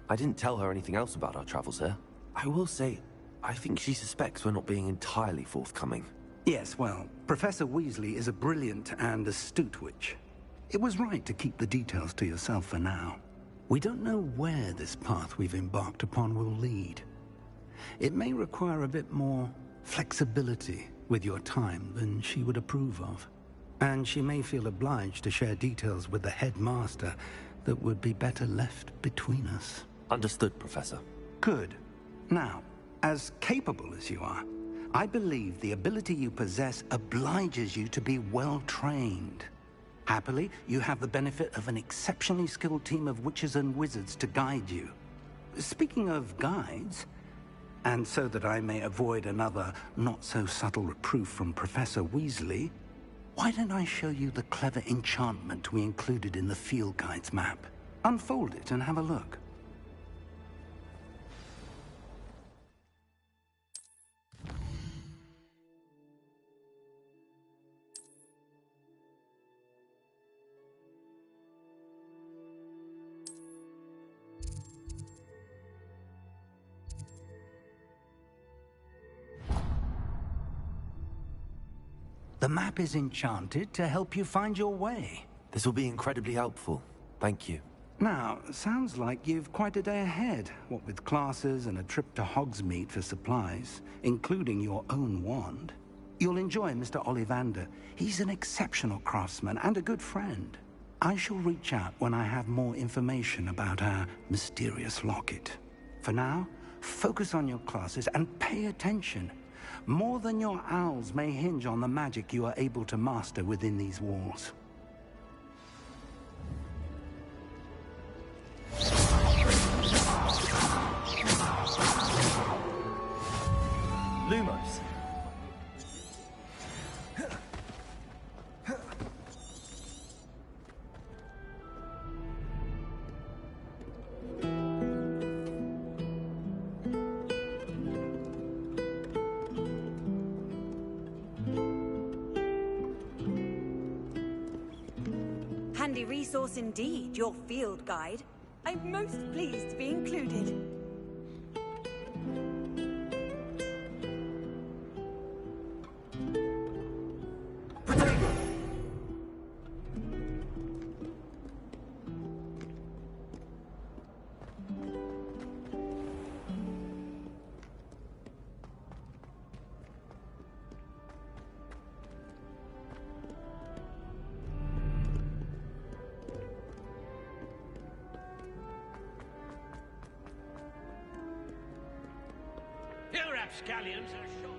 I didn't tell her anything else about our travels here. I will say, I think she suspects we're not being entirely forthcoming. Yes, well, Professor Weasley is a brilliant and astute witch. It was right to keep the details to yourself for now. We don't know where this path we've embarked upon will lead. It may require a bit more flexibility with your time than she would approve of. And she may feel obliged to share details with the headmaster that would be better left between us. Understood, Professor. Good. Now, as capable as you are, I believe the ability you possess obliges you to be well-trained. Happily, you have the benefit of an exceptionally skilled team of witches and wizards to guide you. Speaking of guides, and so that I may avoid another not-so-subtle reproof from Professor Weasley, why don't I show you the clever enchantment we included in the field guide's map? Unfold it and have a look. The map is enchanted to help you find your way. This will be incredibly helpful. Thank you. Now, sounds like you've quite a day ahead, what with classes and a trip to Hogsmeade for supplies, including your own wand. You'll enjoy Mr. Ollivander. He's an exceptional craftsman and a good friend. I shall reach out when I have more information about our mysterious locket. For now, focus on your classes and pay attention. More than your owls may hinge on the magic you are able to master within these walls. Lumos. Handy resource indeed, your field guide. I'm most pleased to be included. rapscallions are shot.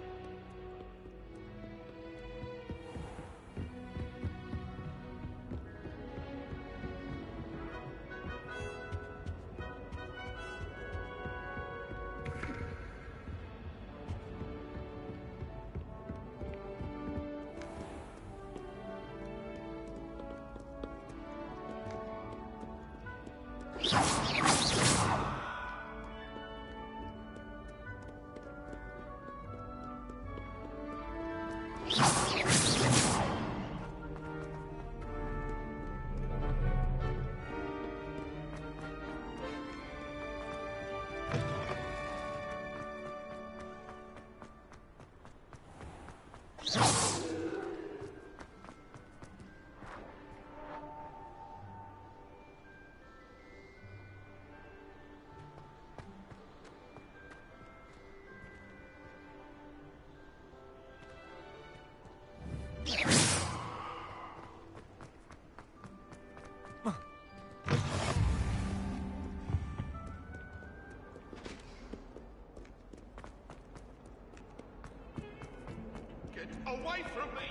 Away from me!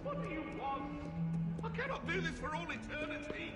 What do you want? I cannot do this for all eternity!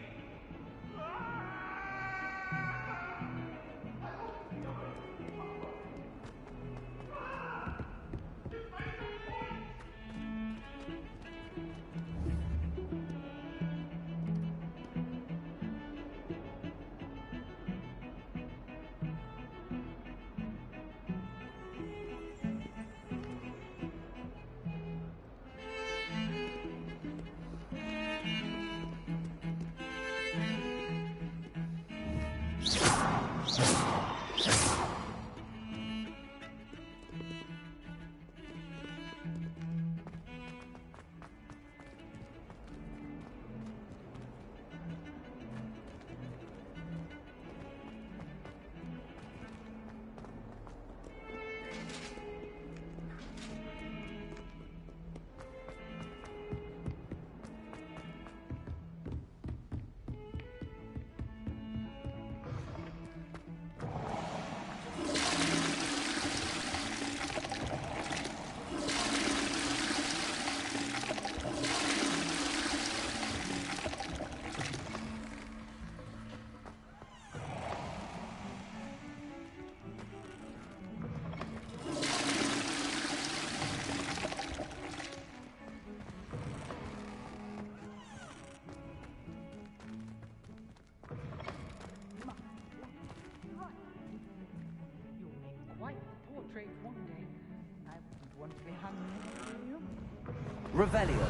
Revelio.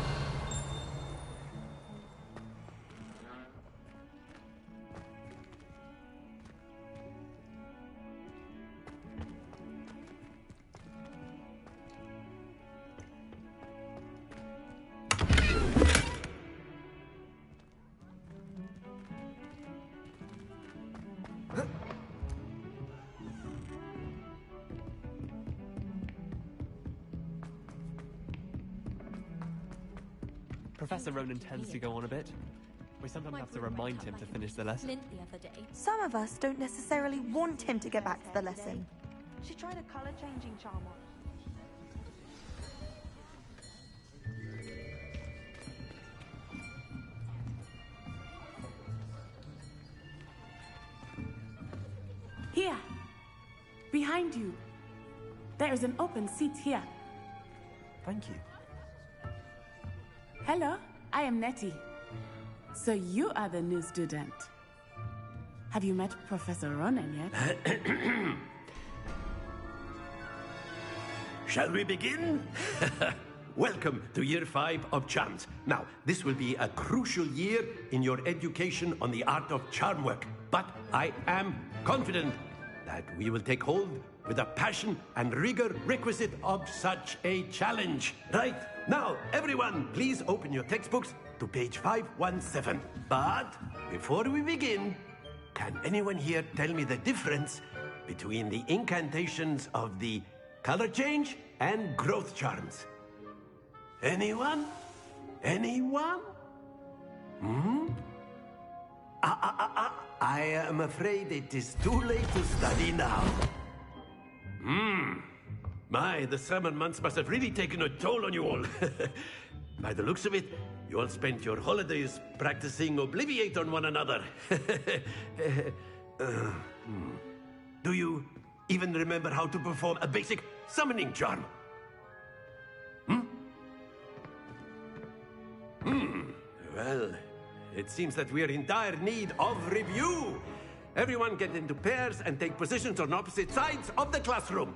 Professor Ronan tends to go on a bit. We sometimes have to remind him to finish the lesson. The other day. Some of us don't necessarily want him to get back to the lesson. She tried a color-changing charm on. Here! Behind you! There is an open seat here. Thank you. Hello, I am Nettie. So you are the new student. Have you met Professor Ronan yet? Shall we begin? Welcome to Year 5 of Charms. Now, this will be a crucial year in your education on the art of charm work. But I am confident that we will take hold with the passion and rigor requisite of such a challenge. Right, now, everyone, please open your textbooks to page 517. But before we begin, can anyone here tell me the difference between the incantations of the color change and growth charms? Anyone? Anyone? I am afraid it is too late to study now. My, the summer months must have really taken a toll on you all. By the looks of it, you all spent your holidays practicing Obliviate on one another. Do you even remember how to perform a basic summoning charm? Well, it seems that we are in dire need of review. Everyone get into pairs and take positions on opposite sides of the classroom.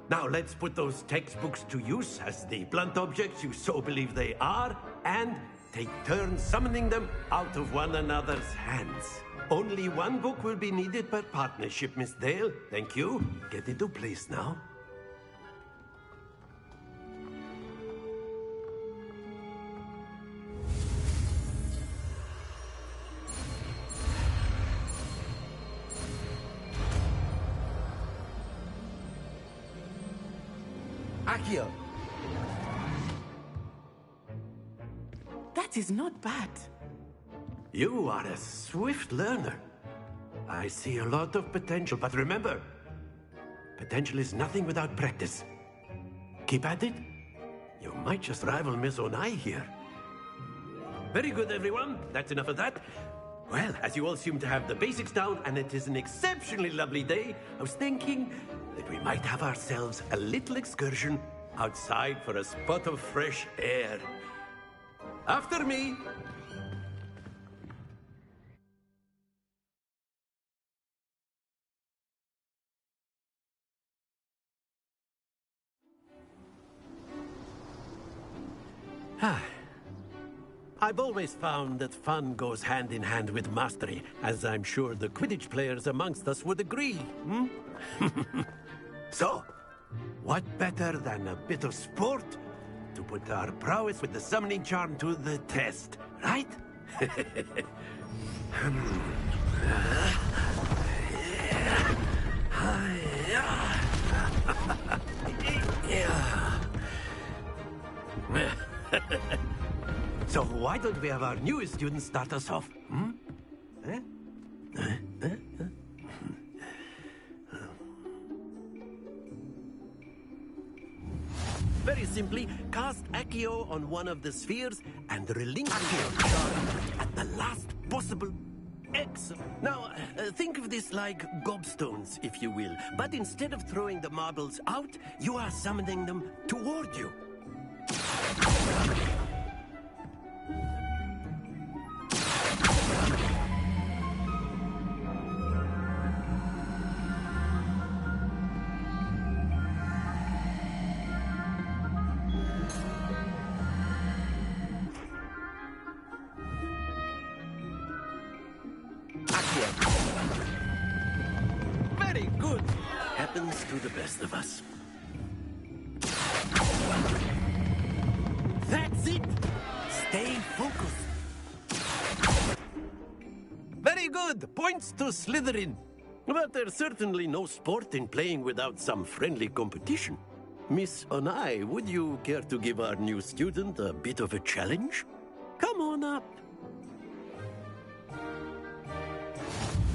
Now let's put those textbooks to use as the blunt objects you so believe they are, and take turns summoning them out of one another's hands. Only one book will be needed per partnership, Miss Dale. Thank you. Get into place now. Accio! That is not bad. You are a swift learner. I see a lot of potential, but remember, potential is nothing without practice. Keep at it. You might just rival Miss Onai here. Very good, everyone. That's enough of that. Well, as you all seem to have the basics down, and it is an exceptionally lovely day, I was thinking that we might have ourselves a little excursion outside for a spot of fresh air. After me. I've always found that fun goes hand in hand with mastery, as I'm sure the Quidditch players amongst us would agree. So, what better than a bit of sport to put our prowess with the summoning charm to the test, right? So why don't we have our newest student start us off? Very simply, cast Accio on one of the spheres and relinquish your charm at the last possible excellent. Now, think of this like gobstones, if you will. But instead of throwing the marbles out, you are summoning them toward you. Very good. Happens to the best of us. That's it. Stay focused. Very good. Points to Slytherin. But there's certainly no sport in playing without some friendly competition. Miss Onai, would you care to give our new student a bit of a challenge? Come on up.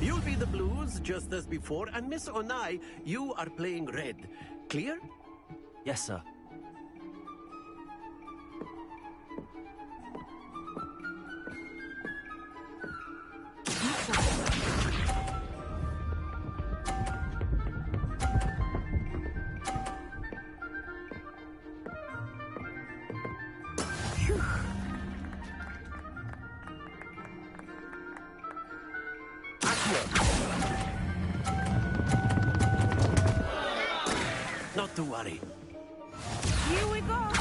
You'll be the blues, just as before, and Miss Onai, you are playing red. Clear? Yes, sir. Not to worry. Here we go.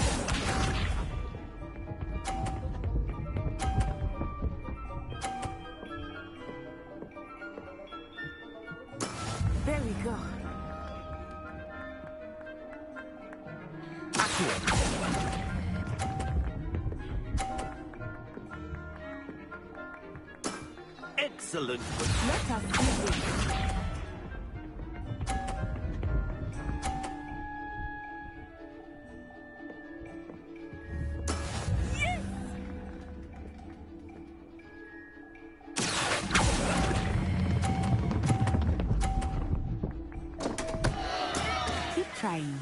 There we go. Excellent. Let us do this. flying.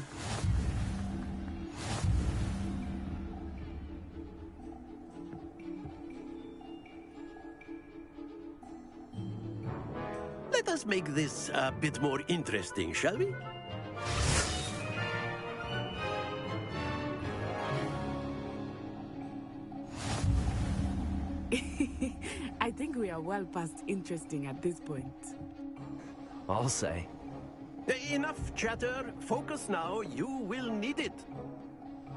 Let us make this a bit more interesting, shall we? I think we are well past interesting at this point. I'll say. Enough chatter. Focus now. You will need it.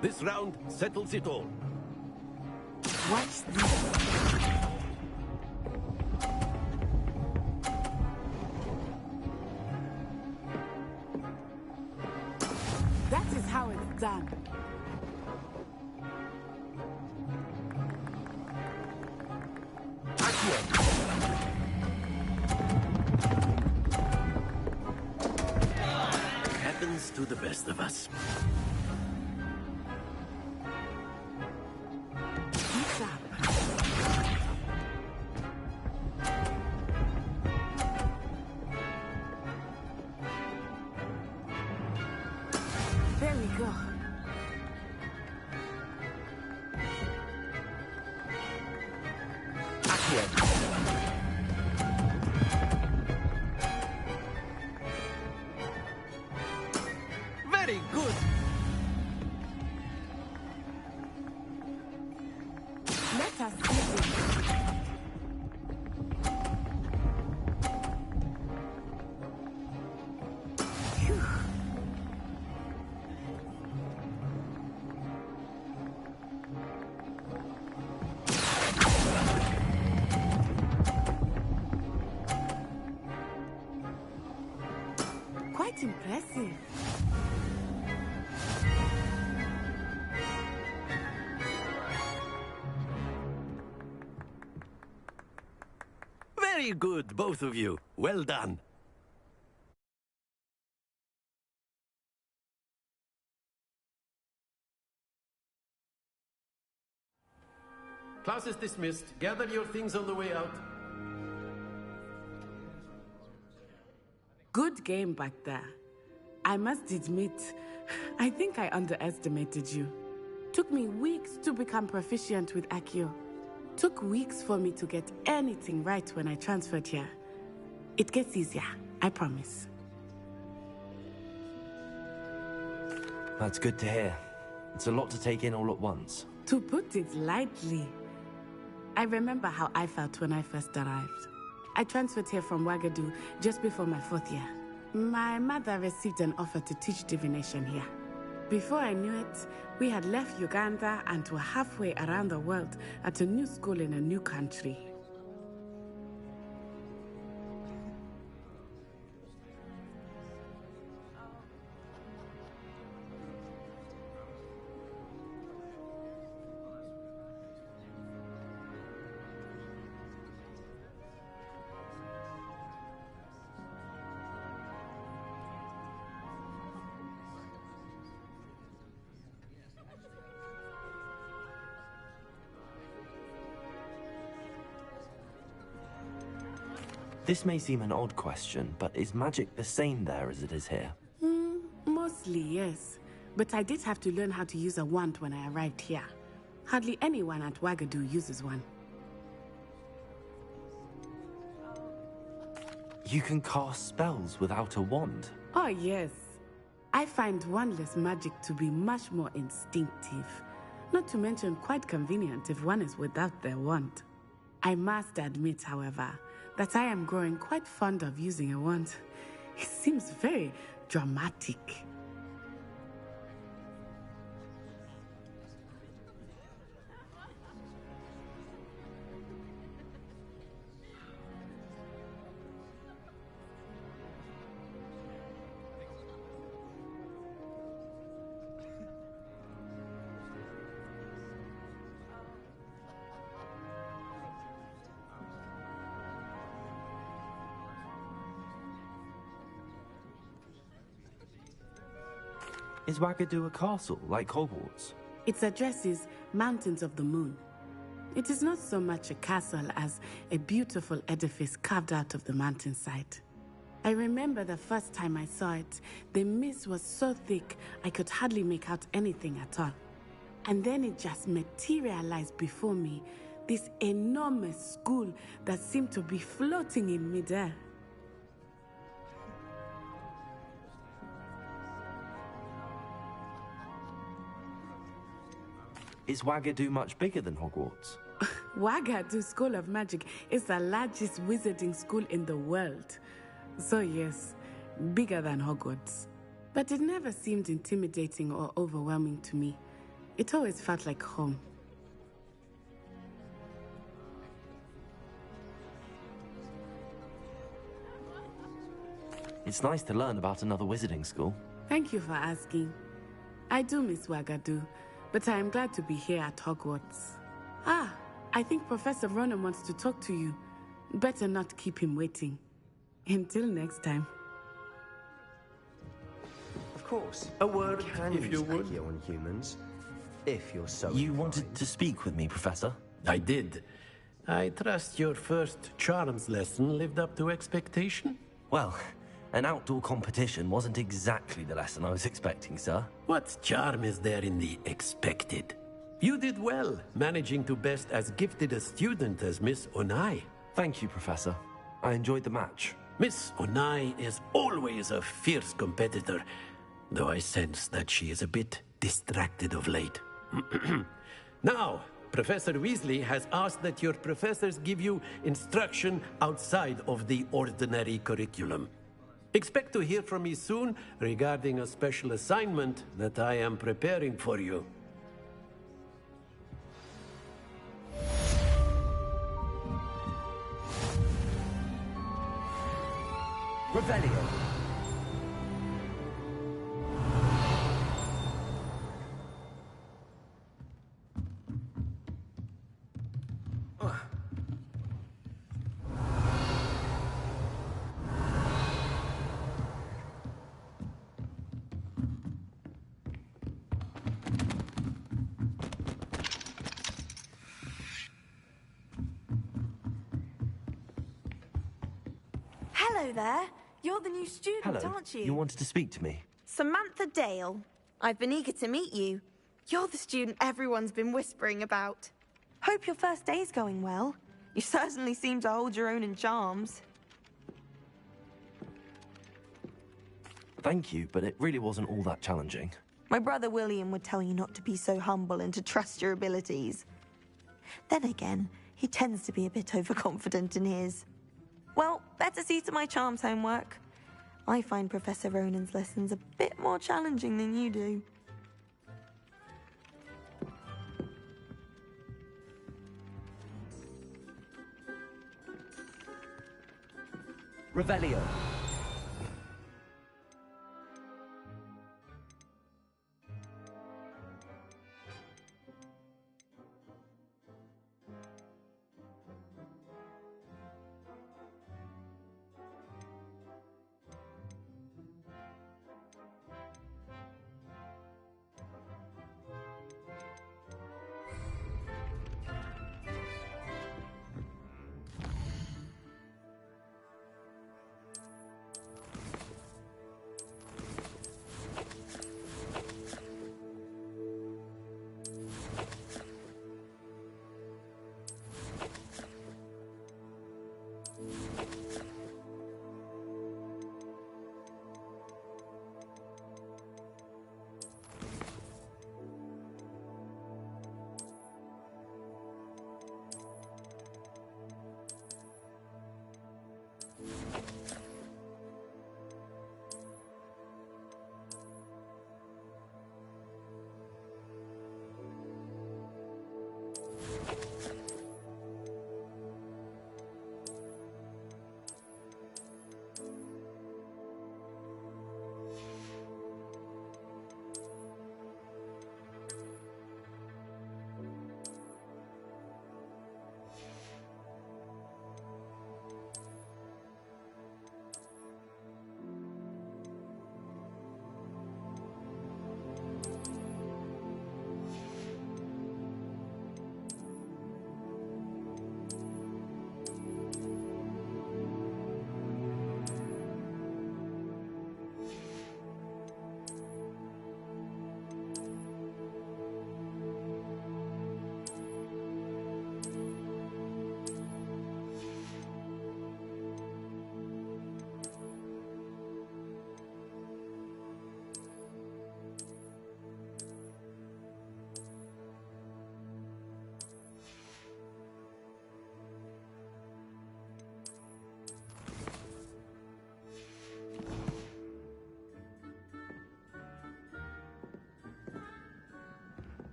This round settles it all. Watch this. That is how it's done. Happens to the best of us. Keep up. There we go. Very good. Let us see this. Phew. Quite impressive. Very good, both of you. Well done. Class is dismissed. Gather your things on the way out. Good game back there. I must admit, I think I underestimated you. Took me weeks to become proficient with Accio. Took weeks for me to get anything right when I transferred here. It gets easier, I promise. That's good to hear. It's a lot to take in all at once. To put it lightly, I remember how I felt when I first arrived. I transferred here from Wagadu just before my 4th year. My mother received an offer to teach divination here. Before I knew it, we had left Uganda and were halfway around the world at a new school in a new country. This may seem an odd question, but is magic the same there as it is here? Mostly, yes. But I did have to learn how to use a wand when I arrived here. Hardly anyone at Wagadu uses one. You can cast spells without a wand? Oh, yes. I find wandless magic to be much more instinctive. Not to mention quite convenient if one is without their wand. I must admit, however, that I am growing quite fond of using a wand. It seems very dramatic. Is Wagadu a castle, like Hogwarts? Its address is Mountains of the Moon. It is not so much a castle as a beautiful edifice carved out of the mountainside. I remember the first time I saw it, the mist was so thick I could hardly make out anything at all. And then it just materialized before me, this enormous school that seemed to be floating in midair. Is Wagadu much bigger than Hogwarts? Wagadu School of Magic is the largest wizarding school in the world. So yes, bigger than Hogwarts. But it never seemed intimidating or overwhelming to me. It always felt like home. It's nice to learn about another wizarding school. Thank you for asking. I do miss Wagadu, but I am glad to be here at Hogwarts. Ah, I think Professor Ronan wants to talk to you. Better not keep him waiting. Until next time. Of course. A word, Can if you use would. Accio on humans, if you're so You wanted to speak with me, Professor? I did. I trust your first charms lesson lived up to expectation? Well, an outdoor competition wasn't exactly the lesson I was expecting, sir. What charm is there in the expected? You did well, managing to best as gifted a student as Miss Onai. Thank you, Professor. I enjoyed the match. Miss Onai is always a fierce competitor, though I sense that she is a bit distracted of late. Now, Professor Weasley has asked that your professors give you instruction outside of the ordinary curriculum. Expect to hear from me soon regarding a special assignment that I am preparing for you. Revelio. Hello there. You're the new student, Hello. aren't you? You wanted to speak to me? Samantha Dale. I've been eager to meet you. You're the student everyone's been whispering about. Hope your first day's going well. You certainly seem to hold your own in charms. Thank you, but it really wasn't all that challenging. My brother William would tell you not to be so humble and to trust your abilities. Then again, he tends to be a bit overconfident in his. Well, better see to my charms homework. I find Professor Ronan's lessons a bit more challenging than you do. Revelio.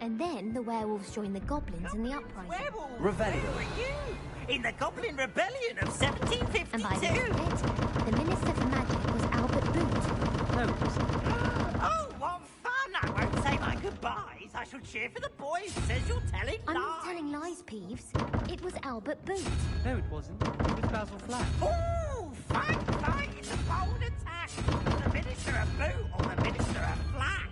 And then the werewolves joined the goblins in the uprising. Werewolves? Revelio. Where were you? In the Goblin Rebellion of 1752? And by the end of it, the Minister for Magic was Albert Boot. No, it wasn't. Oh, what fun! I won't say my goodbyes. I shall cheer for the boy who says you're telling I'm lies. not telling lies, Peeves. It was Albert Boot. No, it wasn't. It was Basil Flack. Ooh, fight! It's a bold attack. The Minister of Boot or the Minister of Flack?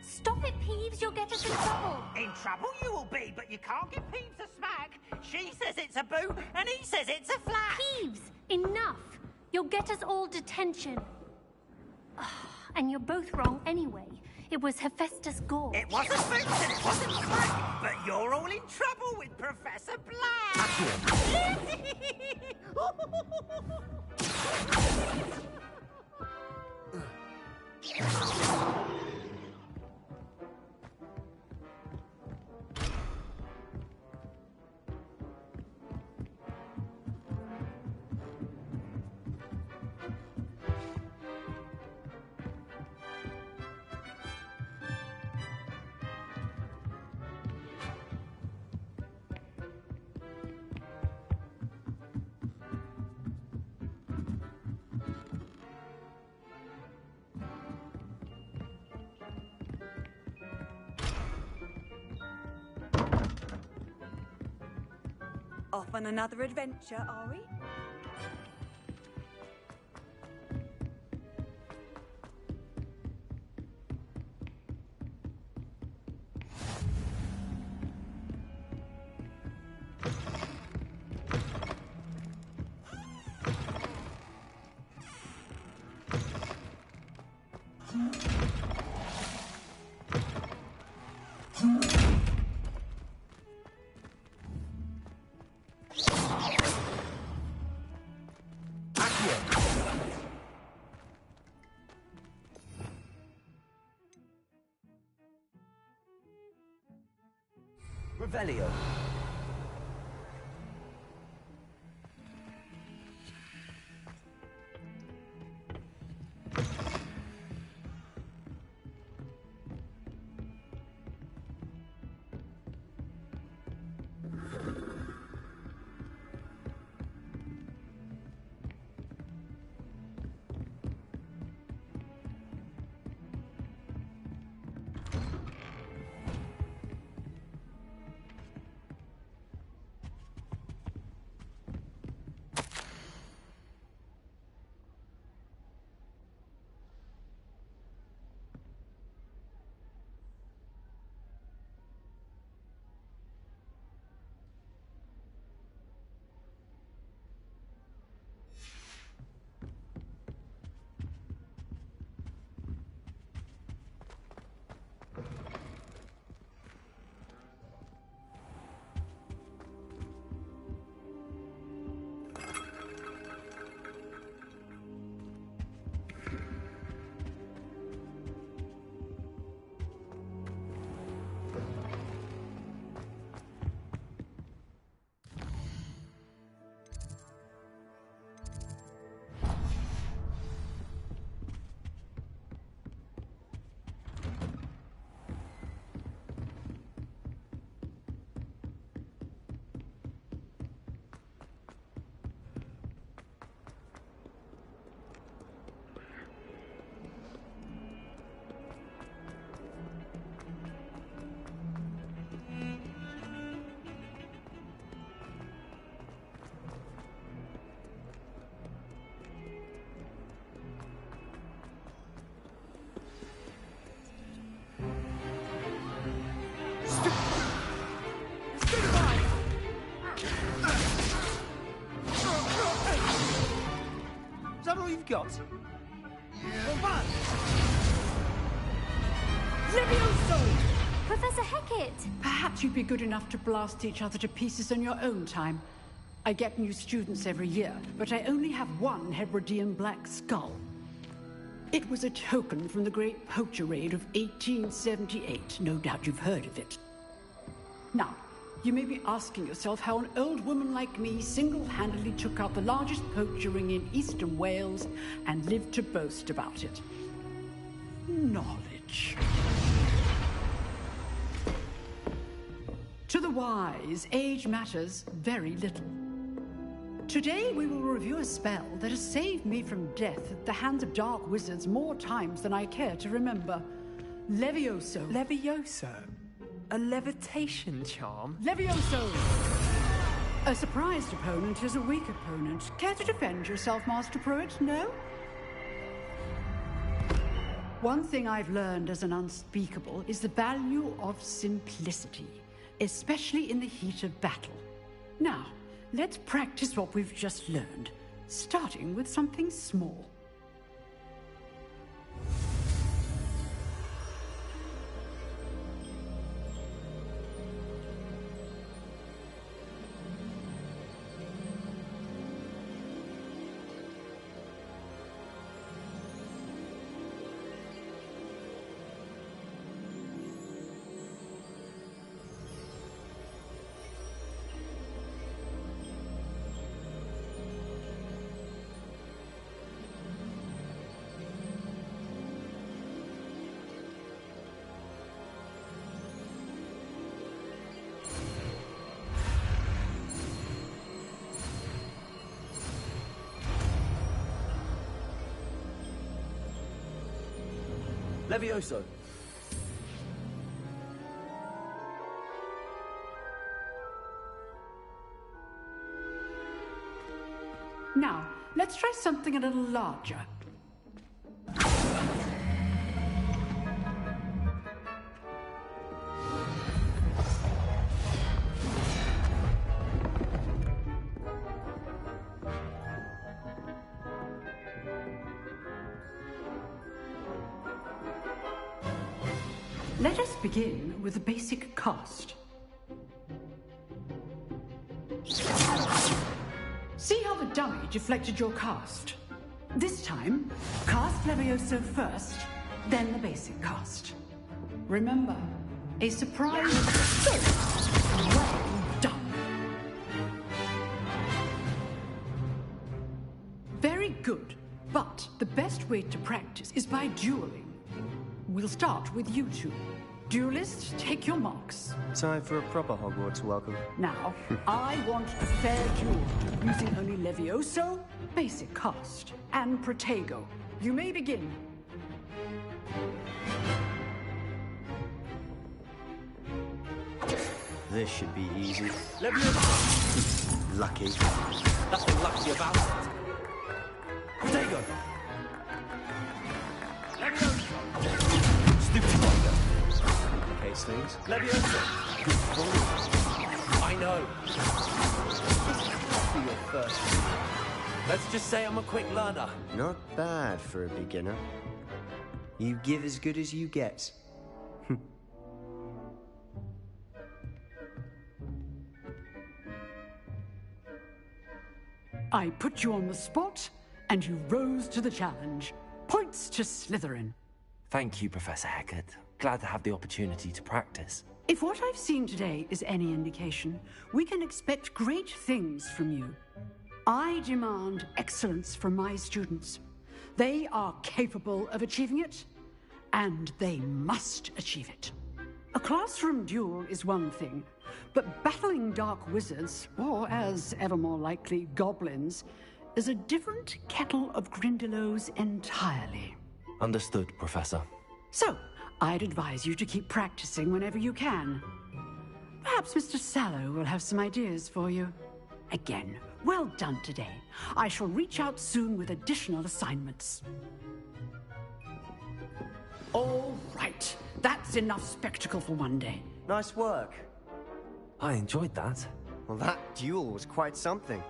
Stop it, Peeves, you'll get us in trouble. In trouble you will be, but you can't give Peeves a smack. She says it's a boot, and he says it's a flack. Peeves, enough. You'll get us all detention. And you're both wrong anyway. It was Hephaestus Gorge. It wasn't Boots and it wasn't Flack, but you're all in trouble with Professor Black. Off on another adventure, are we? Revelio. got? Levioso! Professor Hecat! Perhaps you'd be good enough to blast each other to pieces on your own time. I get new students every year, but I only have one Hebridean black skull. It was a token from the Great Poacher Raid of 1878. No doubt you've heard of it. Now, you may be asking yourself how an old woman like me single-handedly took out the largest poacher ring in eastern Wales and lived to boast about it. Knowledge. wise, age matters very little. Today we will review a spell that has saved me from death at the hands of dark wizards more times than I care to remember. Levioso. Levioso? A levitation charm? Levioso! A surprised opponent is a weak opponent. Care to defend yourself, Master Pruitt? No? One thing I've learned as an unspeakable is the value of simplicity, especially in the heat of battle. Now, let's practice what we've just learned, starting with something small. Levioso. Now, let's try something a little larger. Let us begin with the basic cast. See how the dummy deflected your cast? This time, cast Levioso first, then the basic cast. Remember, a surprise... Well done. Very good, but the best way to practice is by dueling. We'll start with you two. Duelists, take your marks. Time for a proper Hogwarts welcome. Now, I want a fair duel, using only Levioso, basic cast, and Protego. You may begin. This should be easy. Levioso! Lucky. Nothing lucky about it. Protego! Levioso! Stupid wonder. Case things. Levioso! Good ball. I know. Be your first. Let's just say I'm a quick learner. Not bad for a beginner. You give as good as you get. I put you on the spot, and you rose to the challenge. Points to Slytherin. Thank you, Professor Hecat. Glad to have the opportunity to practice. If what I've seen today is any indication, we can expect great things from you. I demand excellence from my students. They are capable of achieving it, and they must achieve it. A classroom duel is one thing, but battling dark wizards, or as ever more likely, goblins, is a different kettle of Grindylows entirely. Understood, Professor. So, I'd advise you to keep practicing whenever you can. Perhaps Mr. Sallow will have some ideas for you. Again, well done today. I shall reach out soon with additional assignments. All right. That's enough spectacle for one day. Nice work. I enjoyed that. Well, that duel was quite something.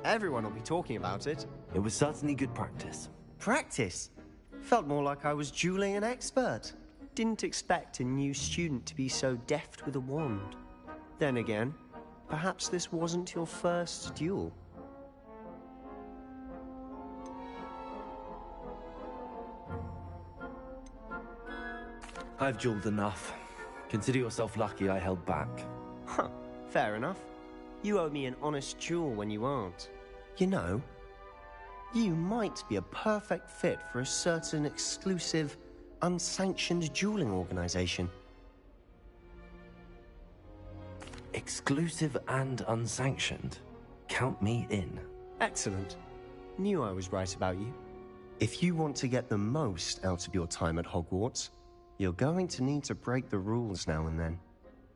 Everyone will be talking about it. It was certainly good practice. Practice? Felt more like I was dueling an expert. Didn't expect a new student to be so deft with a wand. Then again, perhaps this wasn't your first duel. I've dueled enough. Consider yourself lucky I held back. Huh, fair enough. You owe me an honest duel when you aren't. You know, you might be a perfect fit for a certain exclusive, unsanctioned dueling organization. Exclusive and unsanctioned. Count me in. Excellent. Knew I was right about you. If you want to get the most out of your time at Hogwarts, you're going to need to break the rules now and then.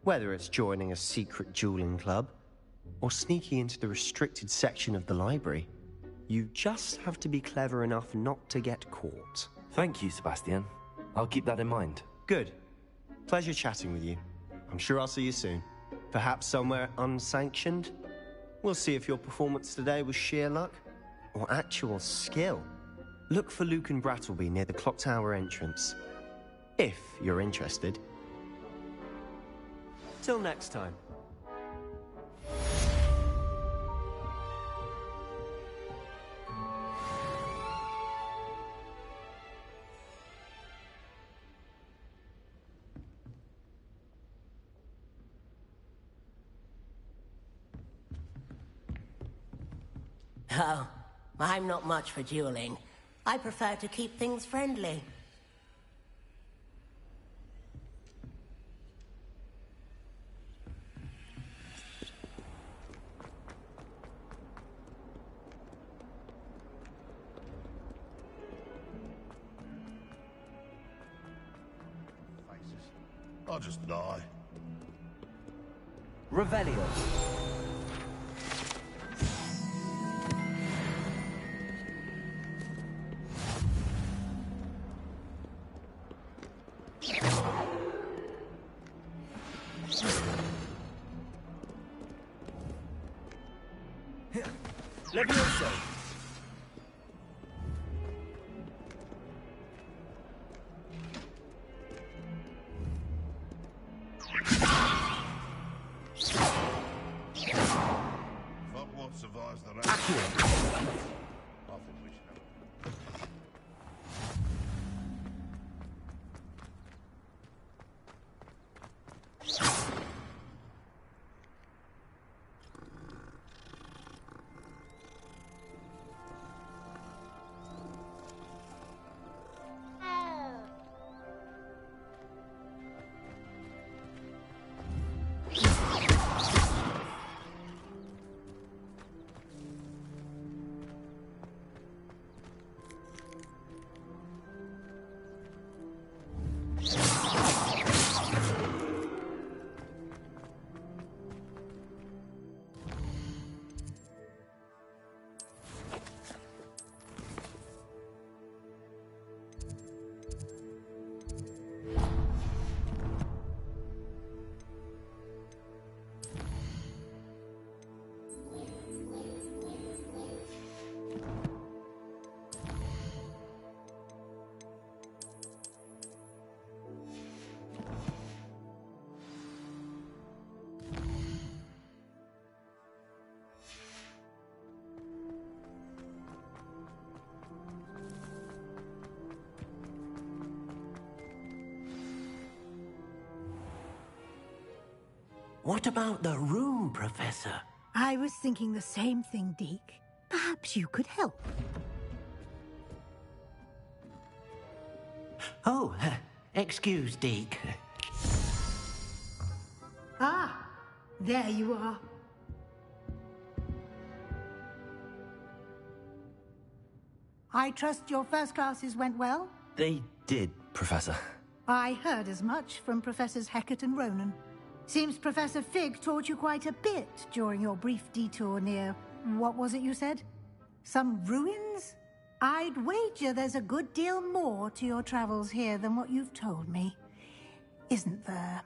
Whether it's joining a secret dueling club, or sneaking into the restricted section of the library, you just have to be clever enough not to get caught. Thank you, Sebastian. I'll keep that in mind. Good. Pleasure chatting with you. I'm sure I'll see you soon. Perhaps somewhere unsanctioned? We'll see if your performance today was sheer luck or actual skill. Look for Luke and Brattleby near the clock tower entrance, if you're interested. Till next time. Oh, I'm not much for dueling. I prefer to keep things friendly. I'll just die. Revelio. Levioso. Hogwarts survives the race. I think we should have. What about the room, Professor? I was thinking the same thing, Deke. Perhaps you could help. Oh, excuse, Deke. Ah, there you are. I trust your first classes went well? They did, Professor. I heard as much from Professors Hecat and Ronan. Seems Professor Fig taught you quite a bit during your brief detour near... what was it you said? Some ruins? I'd wager there's a good deal more to your travels here than what you've told me. Isn't there?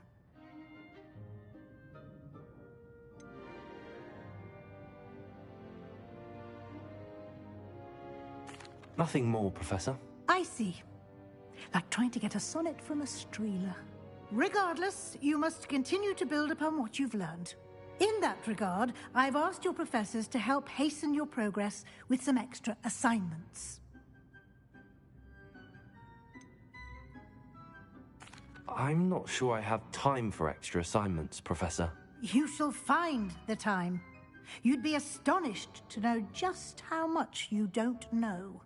Nothing more, Professor. I see. Like trying to get a sonnet from a streeler. Regardless, you must continue to build upon what you've learned. In that regard, I've asked your professors to help hasten your progress with some extra assignments. I'm not sure I have time for extra assignments, Professor. You shall find the time. You'd be astonished to know just how much you don't know.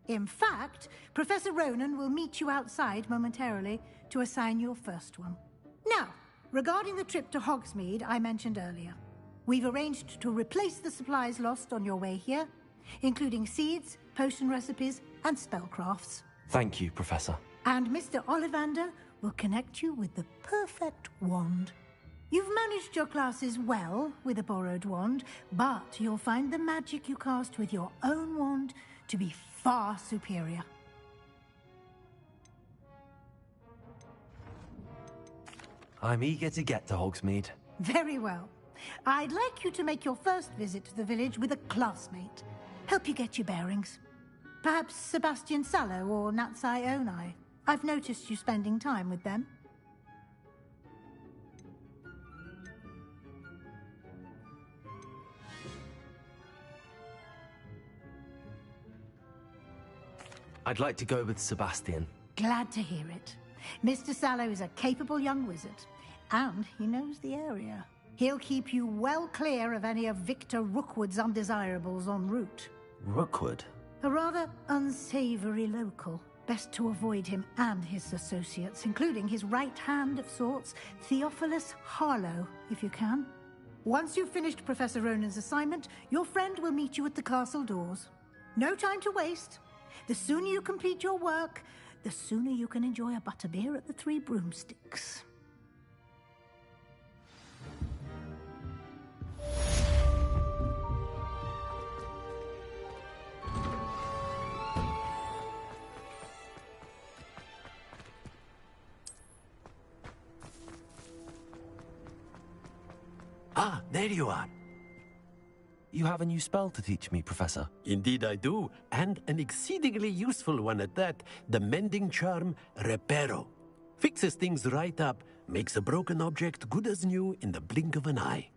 In fact, Professor Ronan will meet you outside momentarily to assign your first one. Now, regarding the trip to Hogsmeade I mentioned earlier, we've arranged to replace the supplies lost on your way here, including seeds, potion recipes, and spellcrafts. Thank you, Professor. And Mr. Ollivander will connect you with the perfect wand. You've managed your classes well with a borrowed wand, but you'll find the magic you cast with your own wand to be far superior. I'm eager to get to Hogsmeade. Very well. I'd like you to make your first visit to the village with a classmate. Help you get your bearings. Perhaps Sebastian Sallow or Natsai Onai. I've noticed you spending time with them. I'd like to go with Sebastian. Glad to hear it. Mr. Sallow is a capable young wizard, and he knows the area. He'll keep you well clear of any of Victor Rookwood's undesirables en route. Rookwood? A rather unsavory local. Best to avoid him and his associates, including his right hand of sorts, Theophilus Harlow, if you can. Once you've finished Professor Ronan's assignment, your friend will meet you at the castle doors. No time to waste. The sooner you complete your work, the sooner you can enjoy a butterbeer at the Three Broomsticks. Ah, there you are. You have a new spell to teach me, Professor. Indeed I do, and an exceedingly useful one at that. The mending charm, Reparo. Fixes things right up, makes a broken object good as new in the blink of an eye.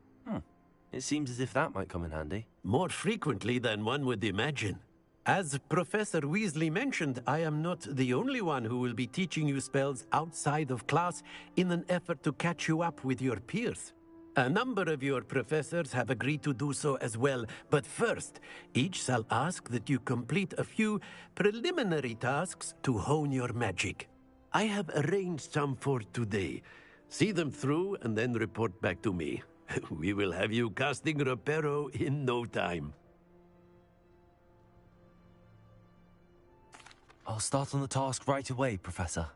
It seems as if that might come in handy. More frequently than one would imagine. As Professor Weasley mentioned, I am not the only one who will be teaching you spells outside of class in an effort to catch you up with your peers. A number of your professors have agreed to do so as well, but first, each shall ask that you complete a few preliminary tasks to hone your magic. I have arranged some for today. See them through and then report back to me. We will have you casting Reparo in no time. I'll start on the task right away, Professor.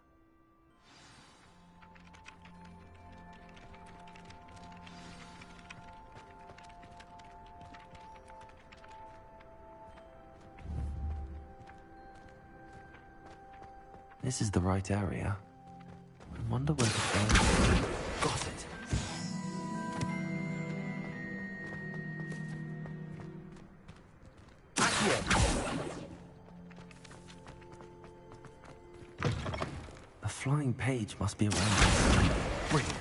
This is the right area. I wonder where the bell... Got it! A flying page must be around this. Brilliant.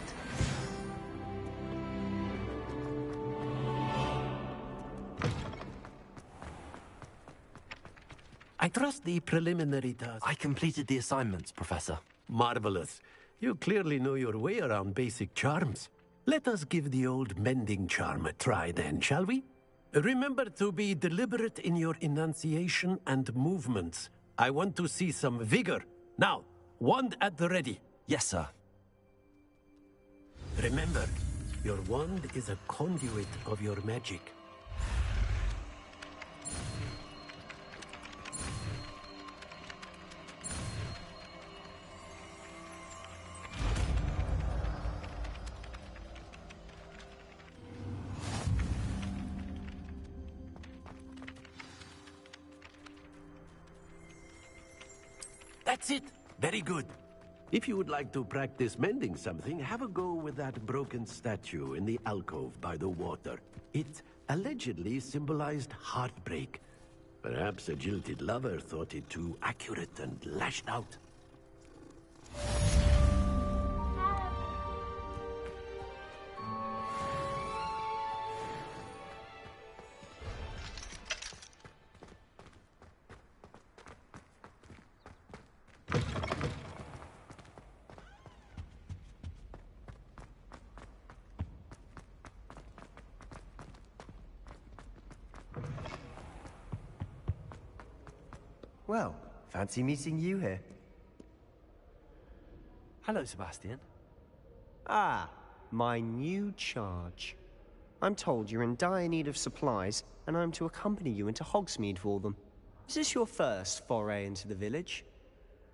I trust the preliminary task. I completed the assignments, Professor. Marvelous. You clearly know your way around basic charms. Let us give the old mending charm a try then, shall we? Remember to be deliberate in your enunciation and movements. I want to see some vigor. Now, wand at the ready. Yes, sir. Remember, your wand is a conduit of your magic. That's it. Very good. If you would like to practice mending something, have a go with that broken statue in the alcove by the water. It allegedly symbolized heartbreak. Perhaps a jilted lover thought it too accurate and lashed out. Well, fancy meeting you here. Hello, Sebastian. Ah, My new charge. I'm told you're in dire need of supplies, and I'm to accompany you into Hogsmeade for them. Is this your first foray into the village?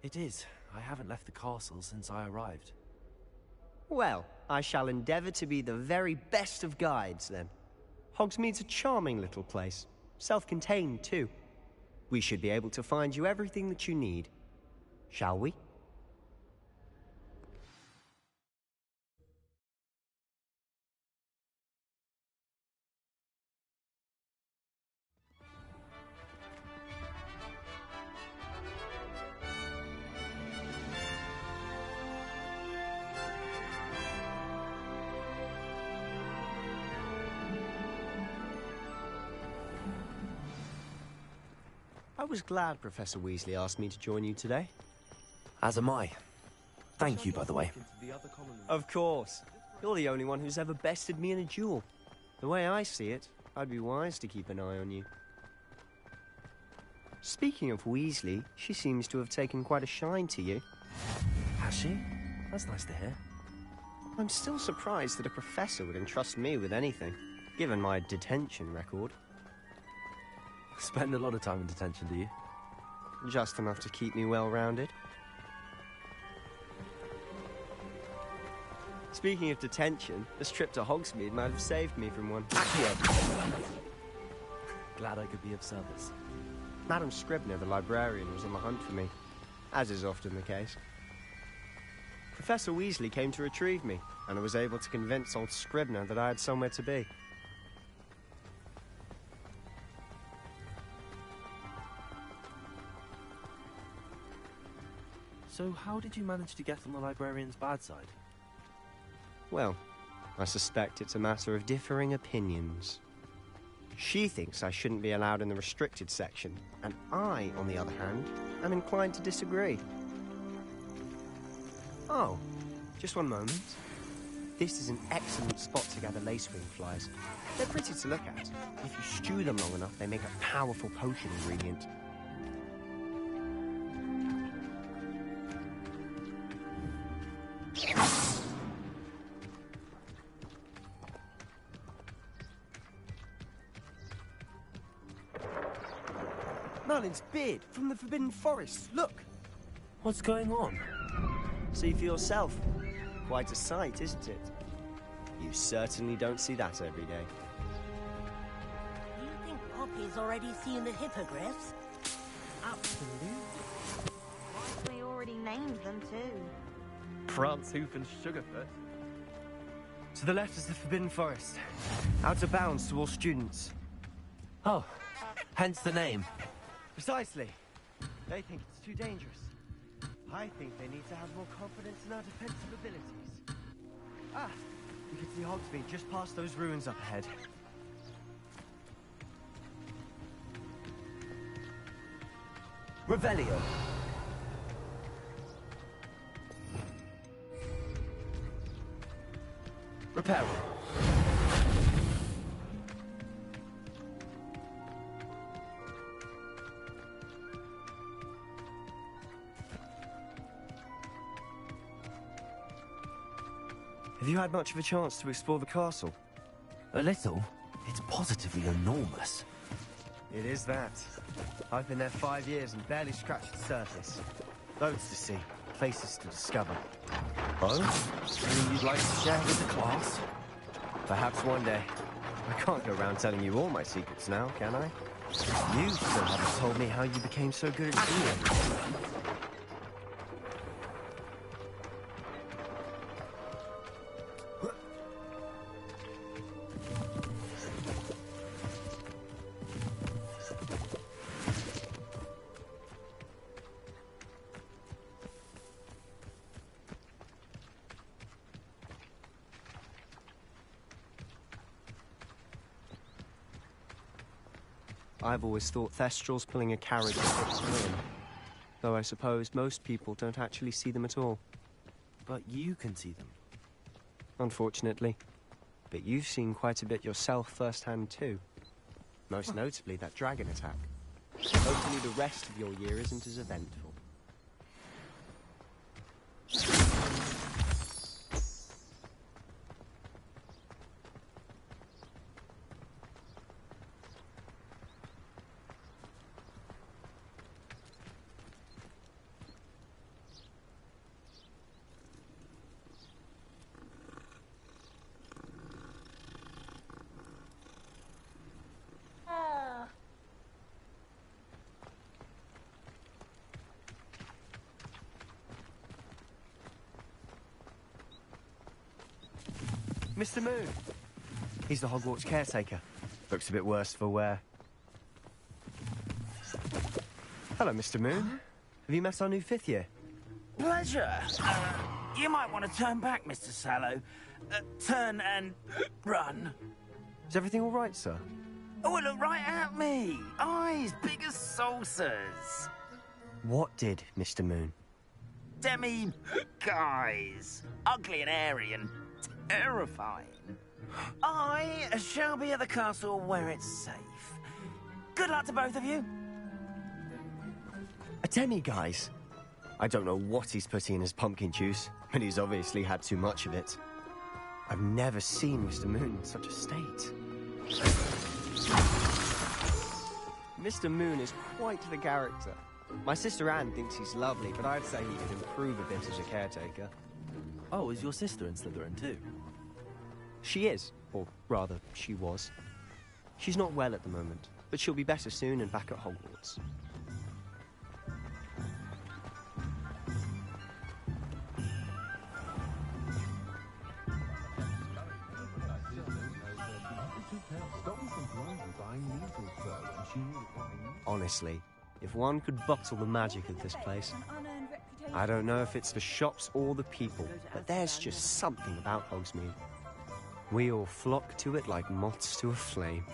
It is. I haven't left the castle since I arrived. Well, I shall endeavor to be the very best of guides, then. Hogsmeade's a charming little place. Self-contained, too. We should be able to find you everything that you need. Shall we? I was glad Professor Weasley asked me to join you today. As am I. Thank you, by the way. Of course. You're the only one who's ever bested me in a duel. The way I see it, I'd be wise to keep an eye on you. Speaking of Weasley, she seems to have taken quite a shine to you. Has she? That's nice to hear. I'm still surprised that a professor would entrust me with anything, given my detention record. Spend a lot of time in detention, do you? Just enough to keep me well-rounded. Speaking of detention, this trip to Hogsmeade might have saved me from one. Accio! Glad I could be of service. Madam Scribner, the librarian, was on the hunt for me, as is often the case. Professor Weasley came to retrieve me, and I was able to convince old Scribner that I had somewhere to be. So how did you manage to get on the librarian's bad side? Well, I suspect it's a matter of differing opinions. She thinks I shouldn't be allowed in the restricted section, and I, on the other hand, am inclined to disagree. Oh, just one moment. This is an excellent spot to gather lacewing flies. They're pretty to look at. If you stew them long enough, they make a powerful potion ingredient. Merlin's beard from the Forbidden Forest. Look! What's going on? See for yourself. Quite a sight, isn't it? You certainly don't see that every day. Do you think Poppy's already seen the hippogriffs? Absolutely. Likely already named them too. Prance, Hoof, and Sugarfoot. To the left is the Forbidden Forest. Out of bounds to all students. Oh, hence the name. Precisely. They think it's too dangerous. I think they need to have more confidence in our defensive abilities. Ah, you can see Hogsmeade just past those ruins up ahead. Revelio. Reparo. Have you had much of a chance to explore the castle? A little. It's positively enormous. It is that. I've been there 5 years and barely scratched the surface. Loads to see, places to discover. Oh? Anything you'd like to share with the class? Perhaps one day. I can't go around telling you all my secrets now, can I? You still haven't told me how you became so good at dueling. I've always thought Thestrals pulling a carriage was thrilling, though I suppose most people don't actually see them at all. But you can see them. Unfortunately. But you've seen quite a bit yourself firsthand too. Most notably that dragon attack. Hopefully the rest of your year isn't as eventful. Mr. Moon. He's the Hogwarts caretaker. Looks a bit worse for wear. Hello, Mr. Moon. Have you met our new 5th year? Pleasure. You might want to turn back, Mr. Sallow. Turn and run. Is everything all right, sir? Oh, look right at me. Eyes big as saucers. What did, Mr. Moon? Guys. Ugly and airy and terrifying. I shall be at the castle where it's safe. Good luck to both of you. A demi-guise? I don't know what he's putting in his pumpkin juice, but he's obviously had too much of it. I've never seen Mr. Moon in such a state. Mr. Moon is quite the character. My sister Anne thinks he's lovely, but I'd say he could improve a bit as a caretaker. Oh, is your sister in Slytherin too? She is, or rather, she was. She's not well at the moment, but she'll be better soon and back at Hogwarts. Honestly, if one could bottle the magic of this place. I don't know if it's the shops or the people, but there's just something about Hogsmeade. We all flock to it like moths to a flame.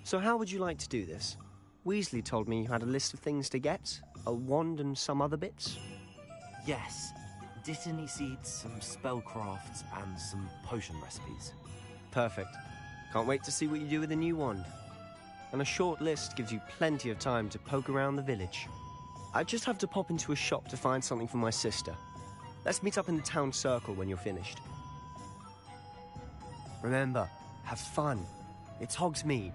So how would you like to do this? Weasley told me you had a list of things to get, a wand and some other bits. Yes. Dittany seeds, some spellcrafts, and some potion recipes. Perfect. Can't wait to see what you do with the new wand. And a short list gives you plenty of time to poke around the village. I just have to pop into a shop to find something for my sister. Let's meet up in the town circle when you're finished. Remember, have fun. It's Hogsmeade.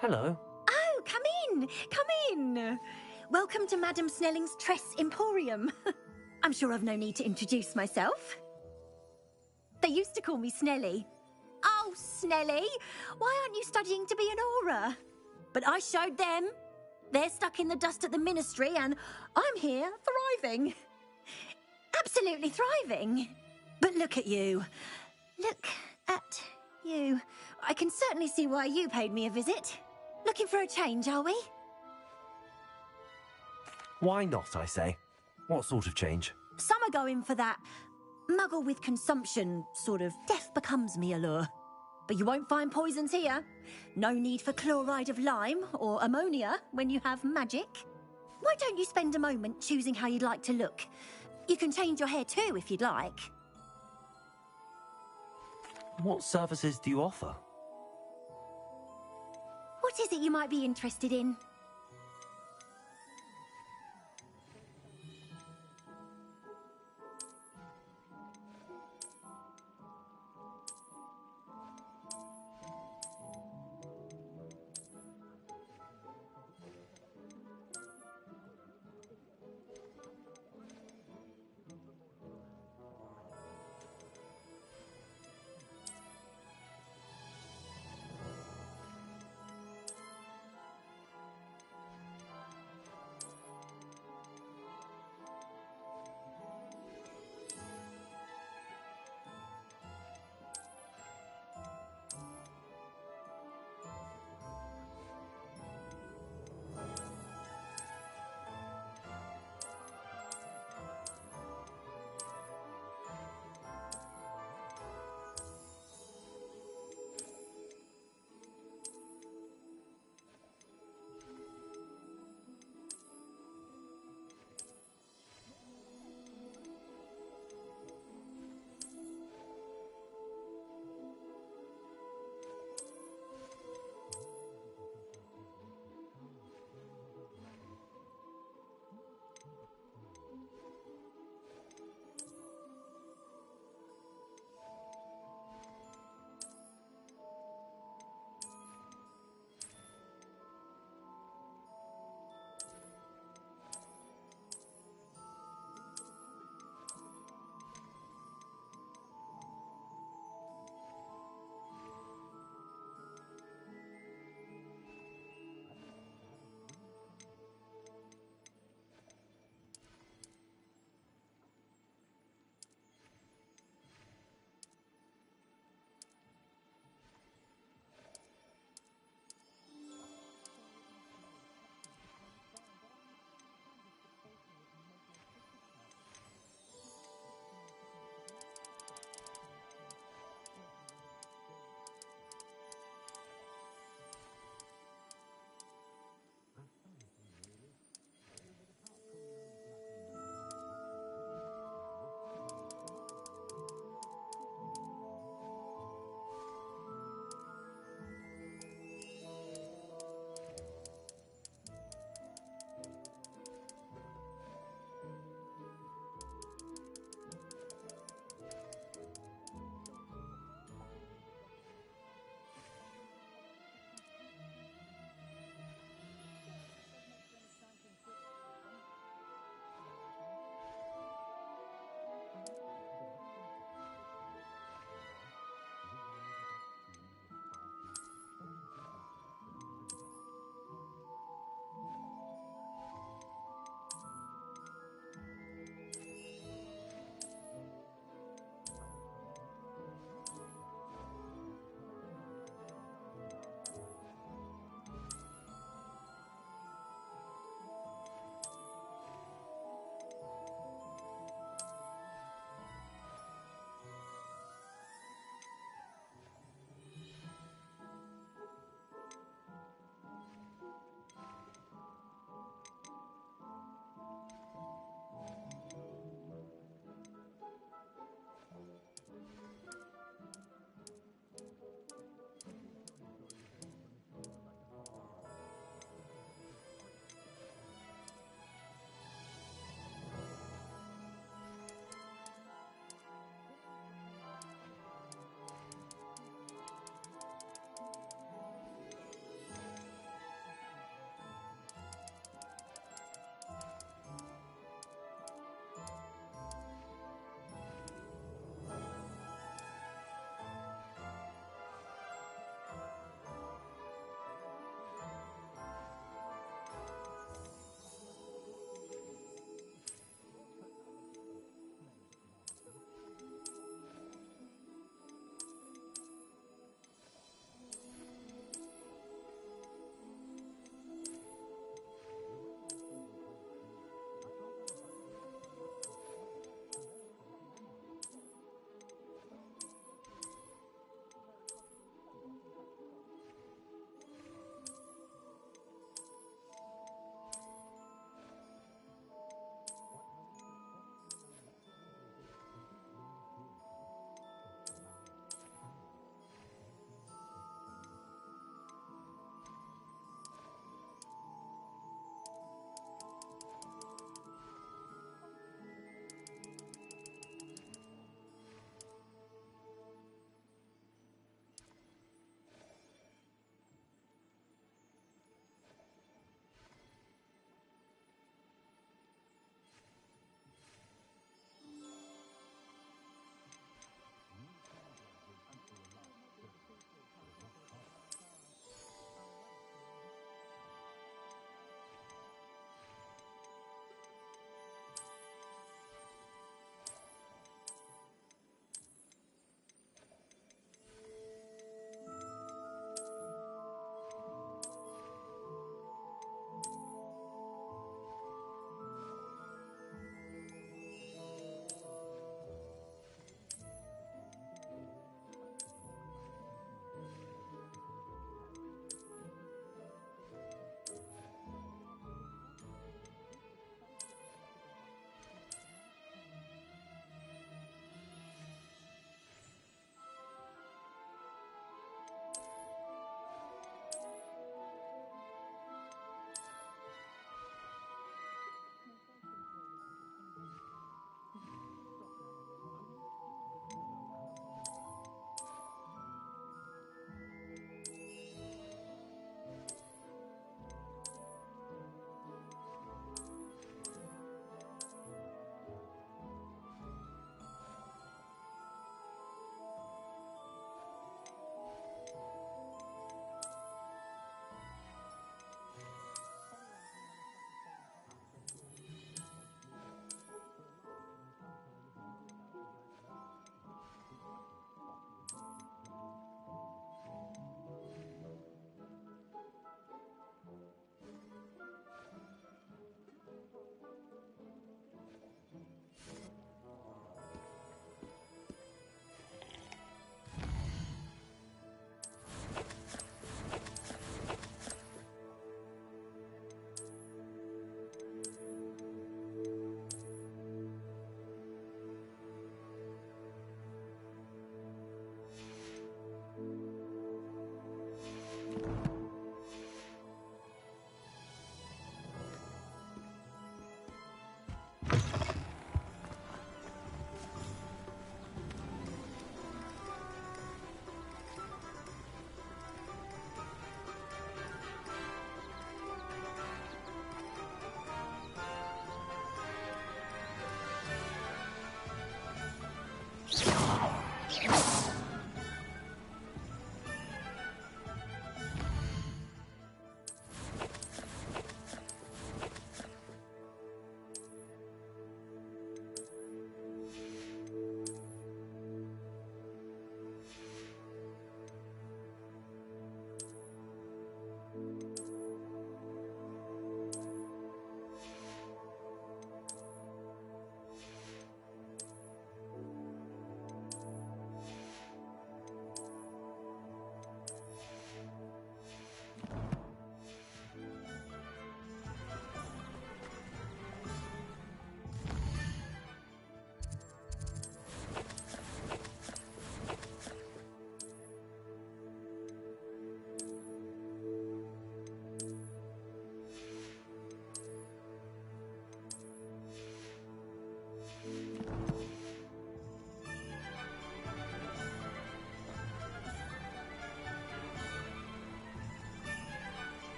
Hello. Oh, come in! Come in! Welcome to Madame Snelling's Tress Emporium. I'm sure I've no need to introduce myself. They used to call me Snelly. Oh, Snelly! Why aren't you studying to be an Auror? But I showed them. They're stuck in the dust at the Ministry, and I'm here, thriving. Absolutely thriving. But look at you. Look at you. I can certainly see why you paid me a visit. Looking for a change, are we? Why not, I say? What sort of change? Some are going for that muggle with consumption, sort of death becomes me allure. But you won't find poisons here. No need for chloride of lime or ammonia when you have magic. Why don't you spend a moment choosing how you'd like to look? You can change your hair too if you'd like. What services do you offer? What is it you might be interested in?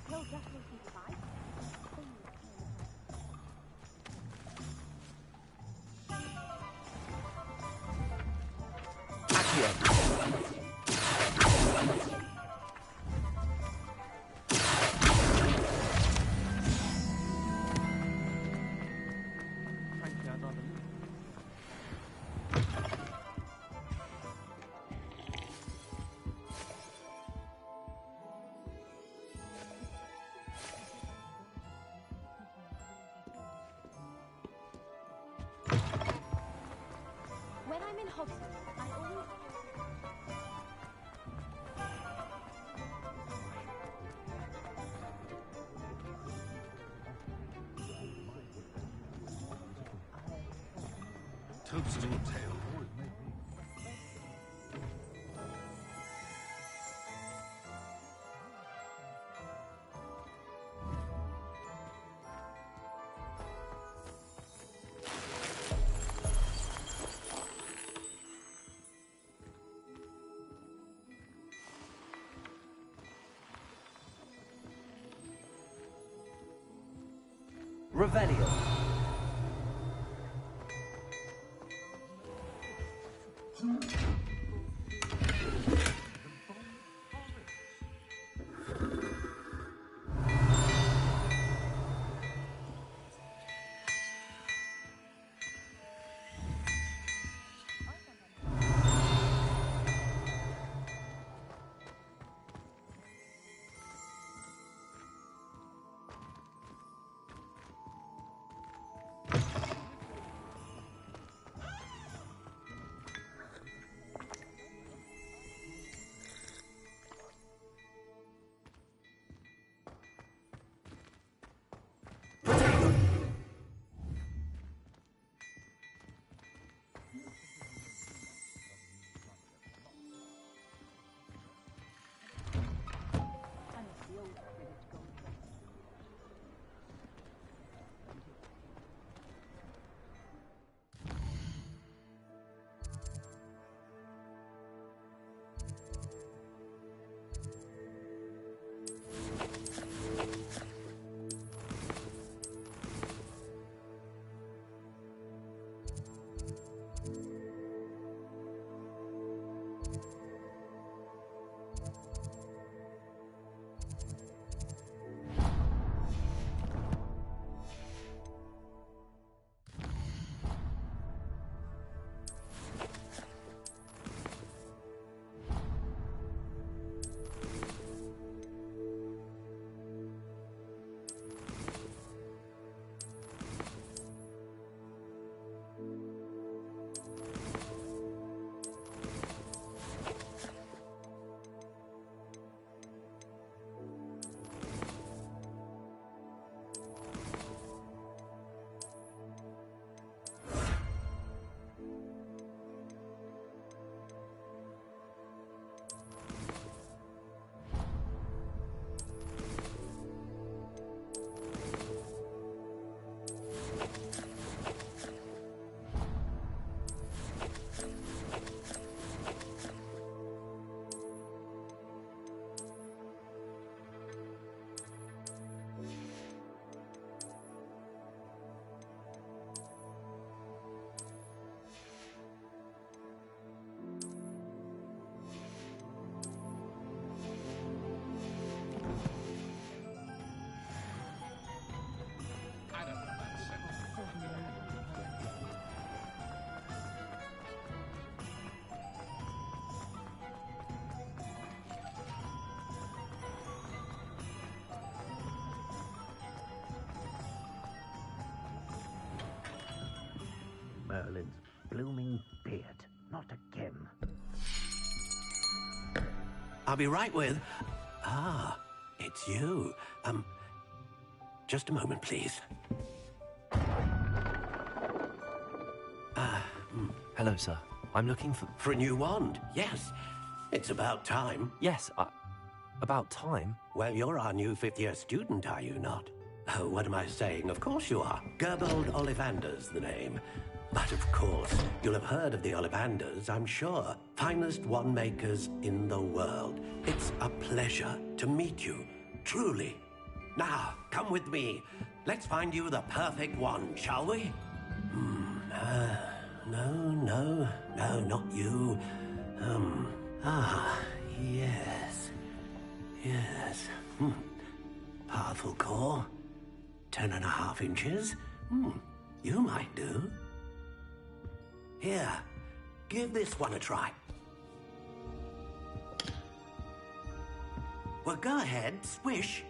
He'll definitely be fine. Frankly, I'd rather When I'm in Hogwarts, I always... Toadstool tail. Revelio. Merlin's blooming beard. Not again. I'll be right with... Ah, it's you. Just a moment, please. Hello, sir. I'm looking for... For a new wand, yes. It's about time. Yes, about time? Well, you're our new fifth-year student, are you not? Oh, what am I saying? Of course you are. Gerbold Ollivander's the name. But of course, you'll have heard of the Ollivanders, I'm sure. Finest wand makers in the world. It's a pleasure to meet you. Truly. Now, come with me. Let's find you the perfect one, shall we? No, not you. Yes. Yes. Powerful core. 10.5 inches. You might do. Here, give this one a try. Well, go ahead, swish.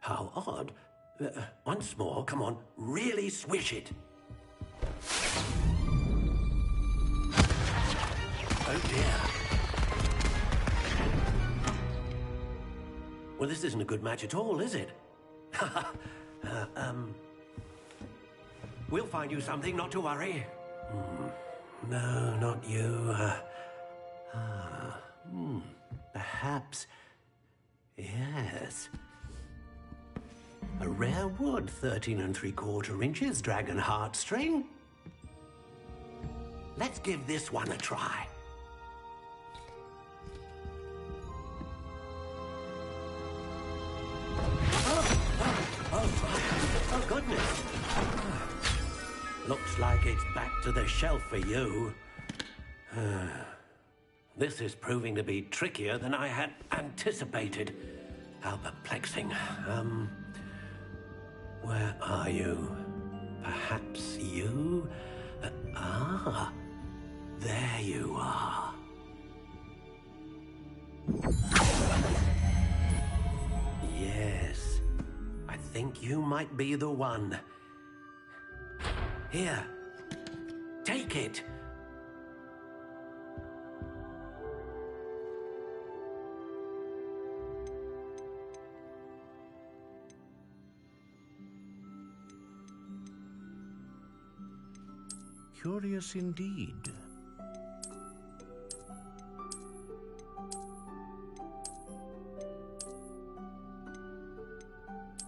How odd. Once more, come on, really swish it. Oh dear. Well, this isn't a good match at all, is it? We'll find you something, not to worry. No, not you. Perhaps. Yes. A rare wood, 13 3/4 inches, dragon heartstring. Let's give this one a try. Oh, goodness. Looks like it's back to the shelf for you. This is proving to be trickier than I had anticipated. How perplexing. Where are you? Perhaps you? There you are. Yes, I think you might be the one. Here, take it. Curious indeed.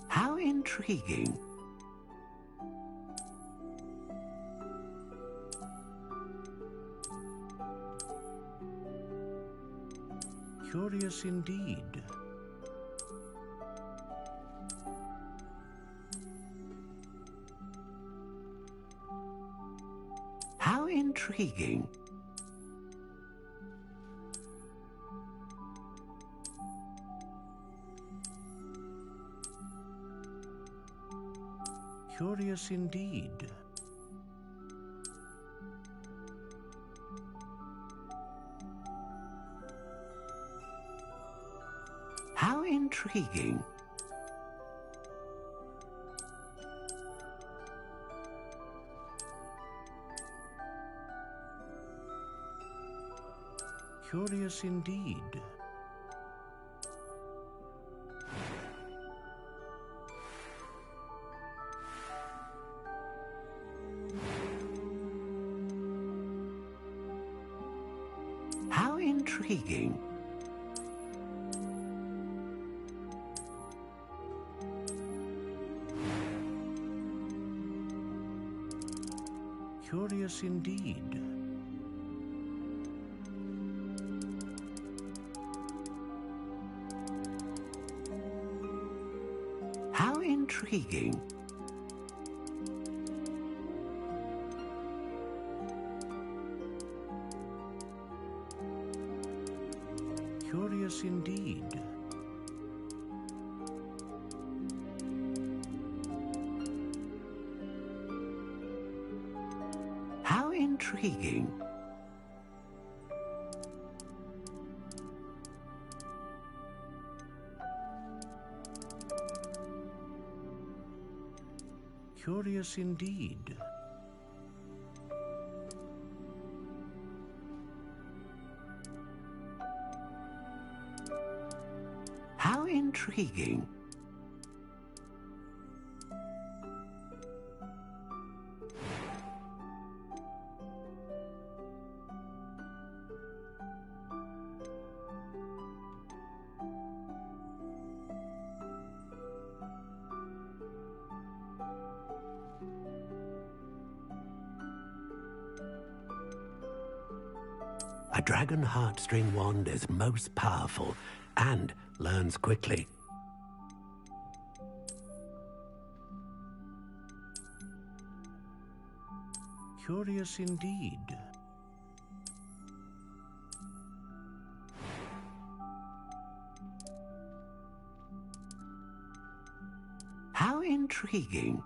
How intriguing. Curious indeed. How intriguing. Curious indeed. How intriguing. Curious indeed. How intriguing. Curious indeed. How intriguing. Curious indeed. How intriguing. Curious indeed. How intriguing. A dragon heartstring wand is most powerful and learns quickly. Curious indeed. How intriguing.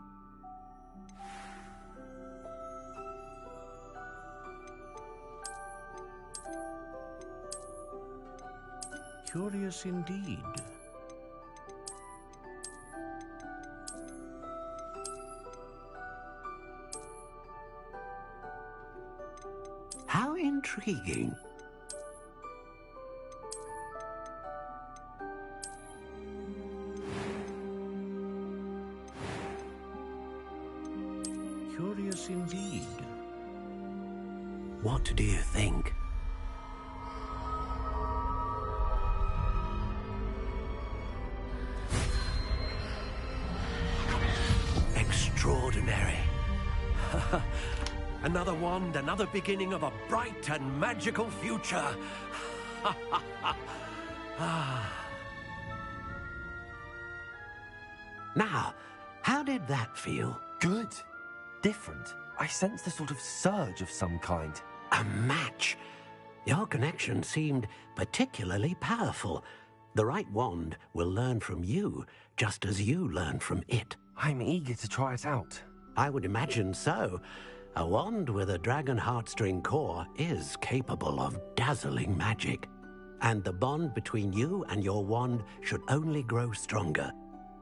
Curious indeed. How intriguing. Curious indeed. What do you think? Extraordinary. Another wand, another beginning of a bright and magical future. Now, how did that feel? Good. Different. I sensed a sort of surge of some kind. A match. Your connection seemed particularly powerful. The right wand will learn from you, just as you learn from it. I'm eager to try it out. I would imagine so. A wand with a dragon heartstring core is capable of dazzling magic. And the bond between you and your wand should only grow stronger.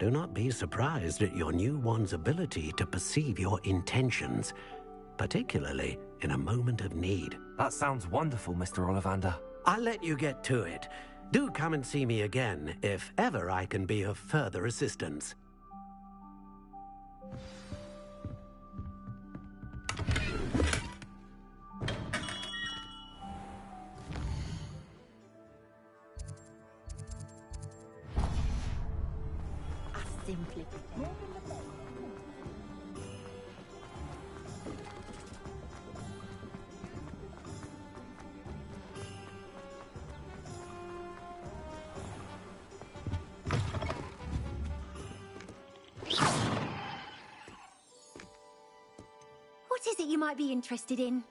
Do not be surprised at your new wand's ability to perceive your intentions, particularly in a moment of need. That sounds wonderful, Mr. Ollivander. I'll let you get to it. Do come and see me again if ever I can be of further assistance. Simply What is it you might be interested in?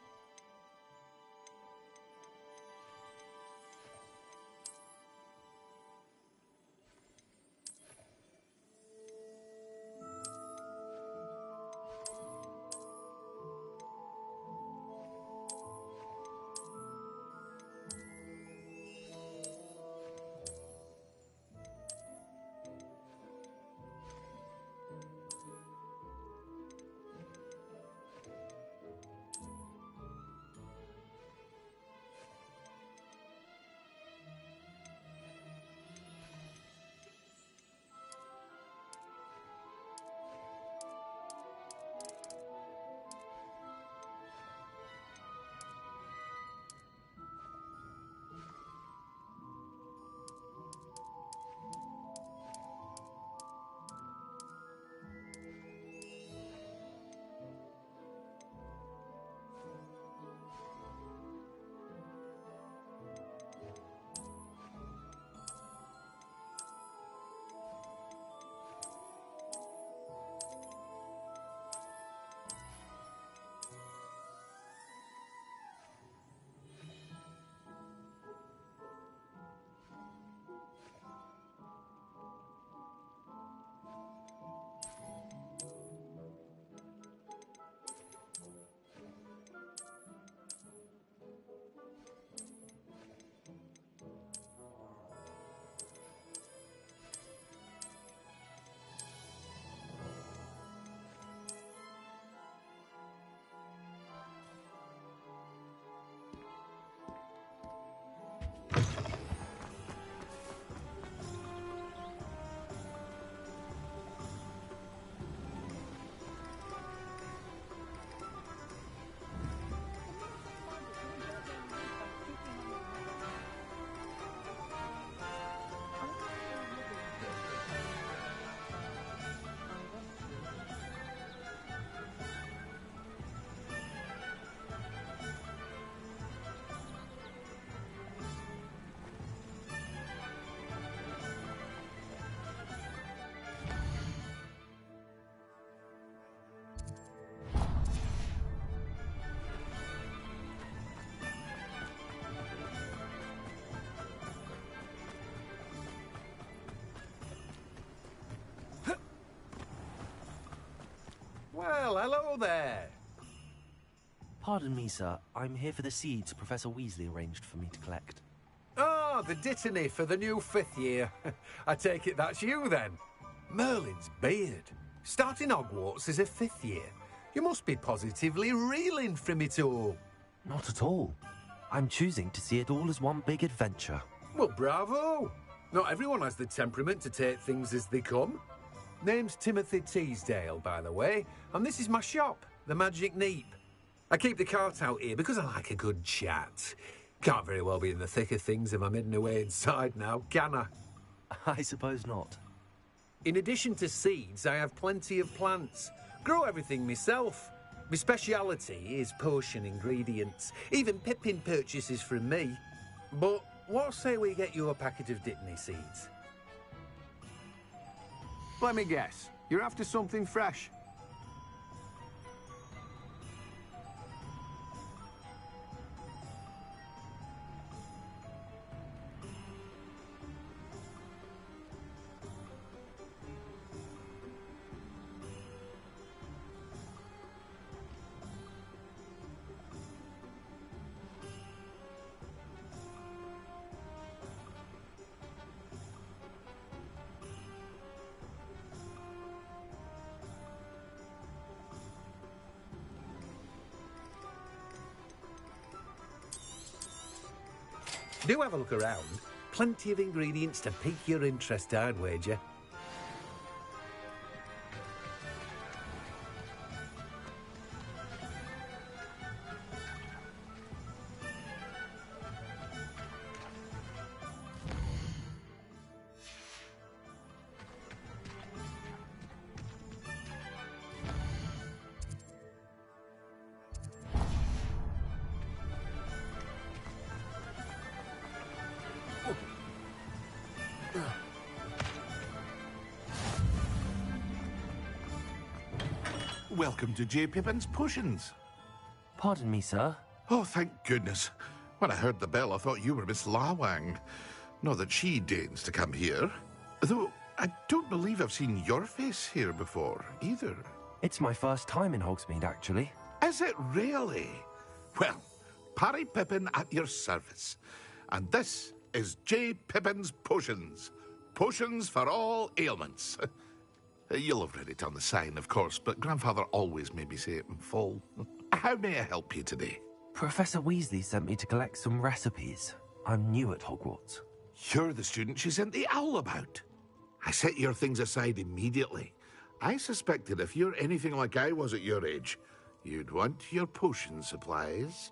there! Pardon me, sir. I'm here for the seeds Professor Weasley arranged for me to collect. Ah, the dittany for the new 5th year. I take it that's you, then. Merlin's beard. Starting Hogwarts as a 5th year. You must be positively reeling from it all. Not at all. I'm choosing to see it all as one big adventure. Well, bravo! Not everyone has the temperament to take things as they come. Name's Timothy Teasdale, by the way, and this is my shop, the Magic Neep. I keep the cart out here because I like a good chat. Can't very well be in the thick of things if I'm hidden away inside now, can I? I suppose not. In addition to seeds, I have plenty of plants. Grow everything myself. My speciality is potion ingredients. Even Pippin purchases from me. But what say we get you a packet of Dittany seeds? Let me guess. You're after something fresh. Do have a look around. Plenty of ingredients to pique your interest, I'd wager. Welcome to J. Pippin's Potions. Pardon me, sir. Oh, thank goodness. When I heard the bell, I thought you were Miss Lawang. Not that she deigns to come here. Though, I don't believe I've seen your face here before, either. It's my first time in Hogsmeade, actually. Is it really? Well, Parry Pippin at your service. And this is J. Pippin's Potions. Potions for all ailments. You'll have read it on the sign, of course, but Grandfather always made me say it in full. How may I help you today? Professor Weasley sent me to collect some recipes. I'm new at Hogwarts. You're the student she sent the owl about. I set your things aside immediately. I suspected if you're anything like I was at your age, you'd want your potion supplies.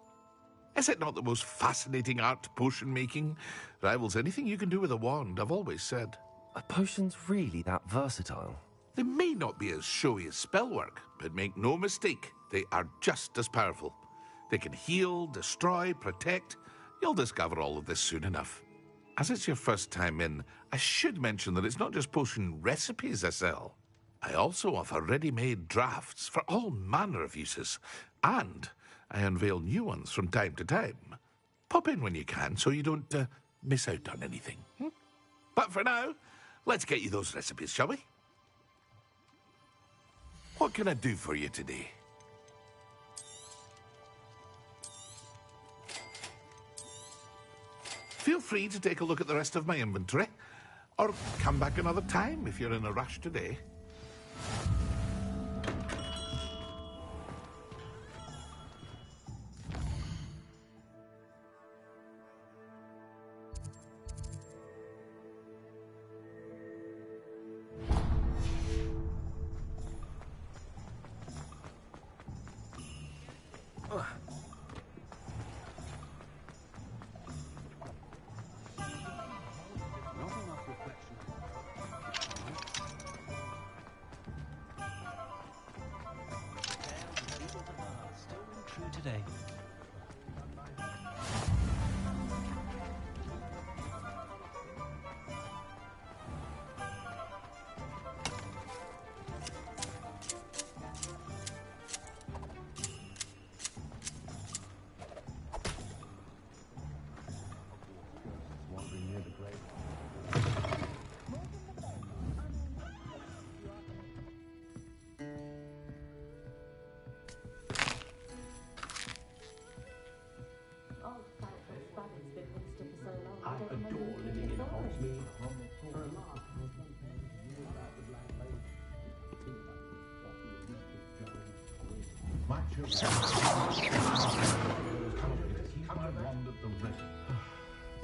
Is it not the most fascinating art, potion making? Rivals anything you can do with a wand, I've always said. Are potions really that versatile? They may not be as showy as spellwork, but make no mistake, they are just as powerful. They can heal, destroy, protect. You'll discover all of this soon enough. As it's your first time in, I should mention that it's not just potion recipes I sell. I also offer ready-made drafts for all manner of uses, and I unveil new ones from time to time. Pop in when you can so you don't miss out on anything. But for now, let's get you those recipes, shall we? What can I do for you today? Feel free to take a look at the rest of my inventory, or come back another time if you're in a rush today. Today.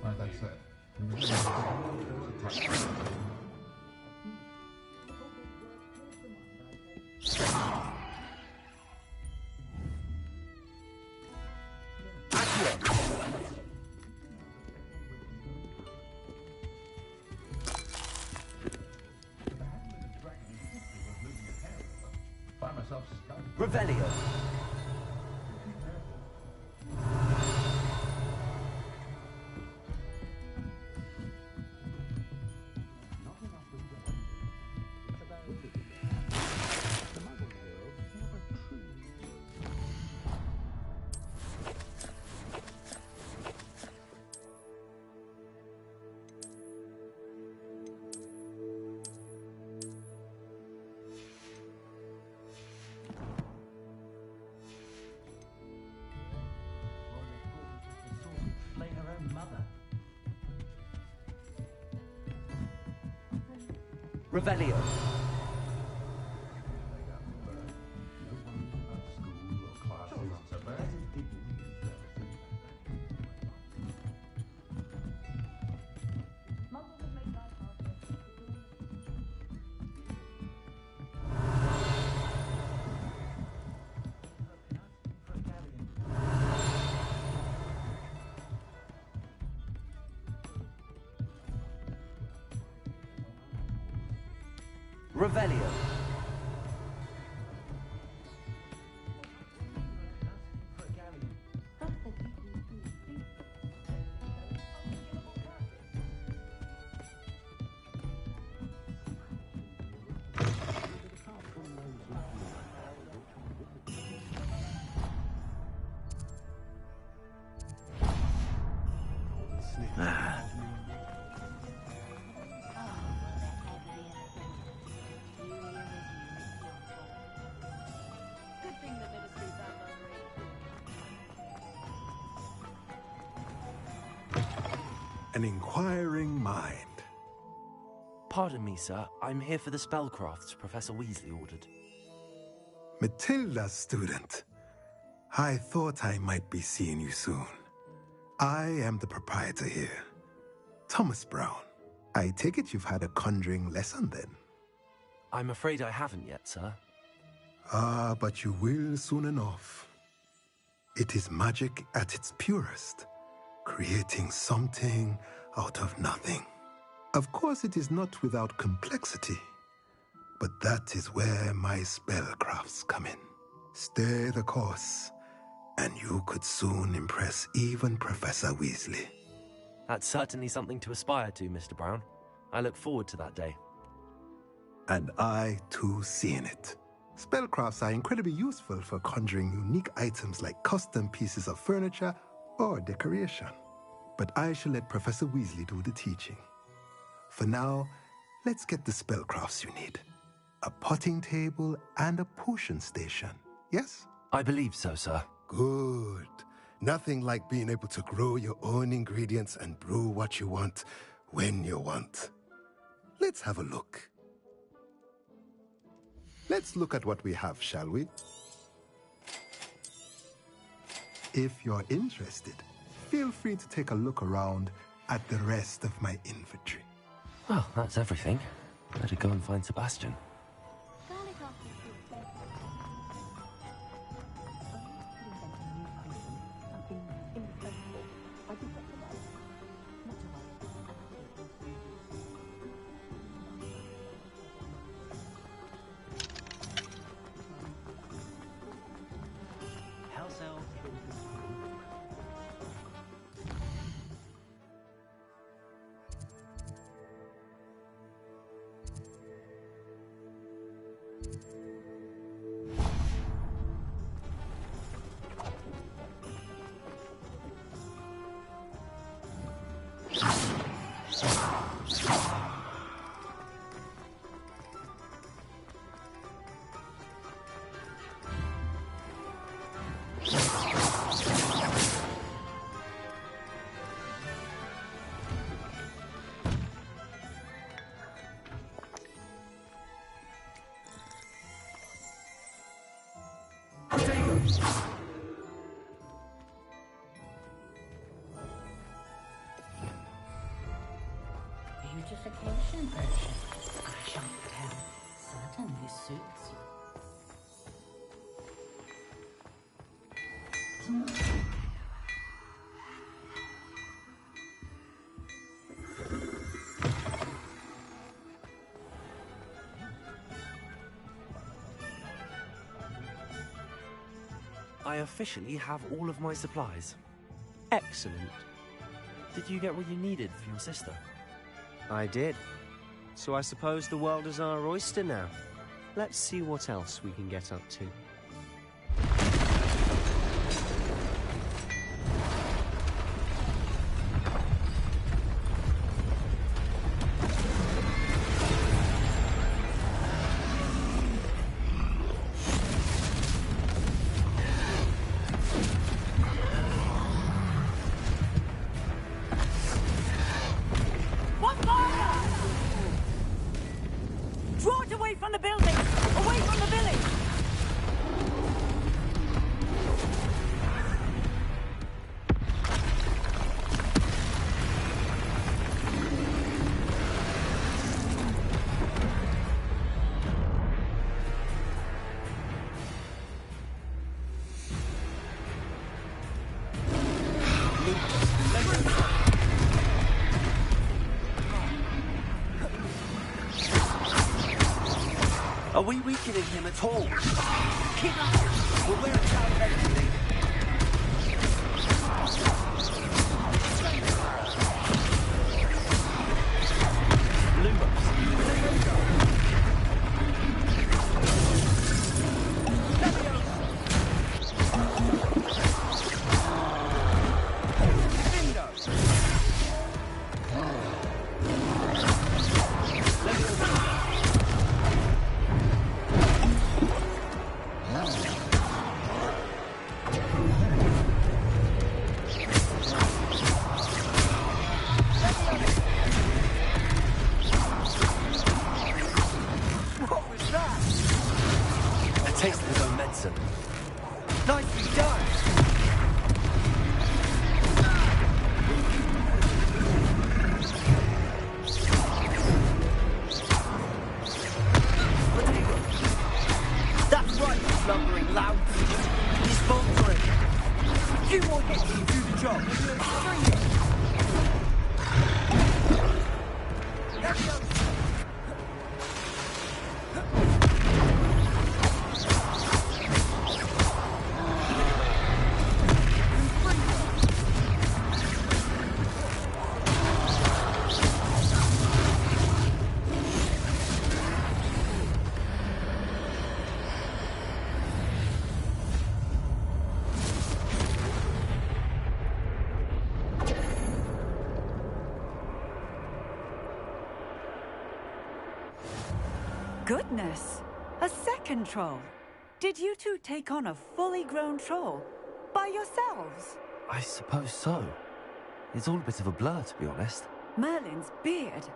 Like I said. Revelio. Revelio. Revelio. An inquiring mind. Pardon me, sir. I'm here for the spellcrafts Professor Weasley ordered. Matilda, student. I thought I might be seeing you soon. I am the proprietor here, Thomas Brown. I take it you've had a conjuring lesson then? I'm afraid I haven't yet, sir. Ah, but you will soon enough. It is magic at its purest, creating something out of nothing. Of course, it is not without complexity, but that is where my spellcrafts come in. Stay the course, and you could soon impress even Professor Weasley. That's certainly something to aspire to, Mr. Brown. I look forward to that day. And I, too, seeing it. Spellcrafts are incredibly useful for conjuring unique items like custom pieces of furniture or decoration. But I shall let Professor Weasley do the teaching. For now, let's get the spellcrafts you need. A potting table and a potion station, yes? I believe so, sir. Good. Nothing like being able to grow your own ingredients and brew what you want when you want. Let's have a look. Let's look at what we have, shall we? If you're interested, feel free to take a look around at the rest of my inventory. Well, that's everything. Better go and find Sebastian. Beautification potion. I shan't tell. Certainly suits you. I officially have all of my supplies. Excellent. Did you get what you needed for your sister? I did. So I suppose the world is our oyster now. Let's see what else we can get up to. Draw it away from the building! Away from the village! Are we weakening him at all? Keep up! We'll wear it down eventually. What was that? A taste of his own medicine. Nicely done! That's right, you lumbering loud. He's faltering. You want him to do the job. Bring it. Goodness! A second troll! Did you two take on a fully grown troll? By yourselves? I suppose so. It's all a bit of a blur, to be honest. Merlin's beard.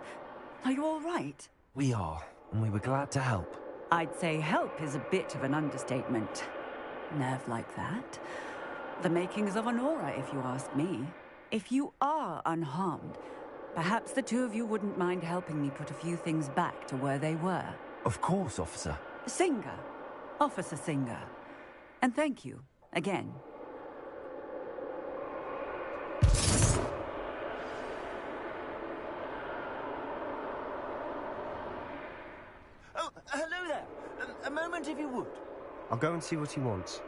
Are you all right? We are, and we were glad to help. I'd say help is a bit of an understatement. Nerve like that. The makings of an aura, if you ask me. If you are unharmed, perhaps the two of you wouldn't mind helping me put a few things back to where they were. Of course, officer. Singer. Officer Singer. And thank you, again. Oh, hello there. A moment if you would. I'll go and see what he wants.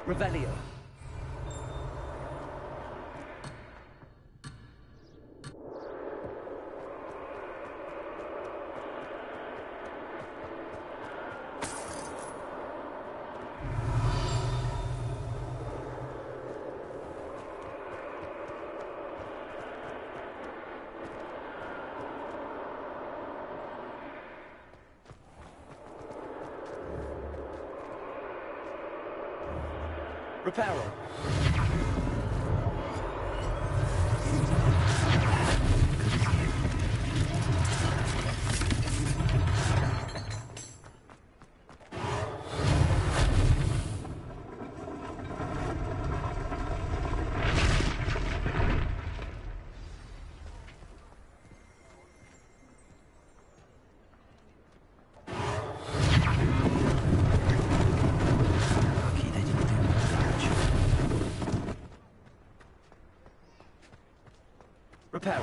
Revelio. Reparo. Reparo.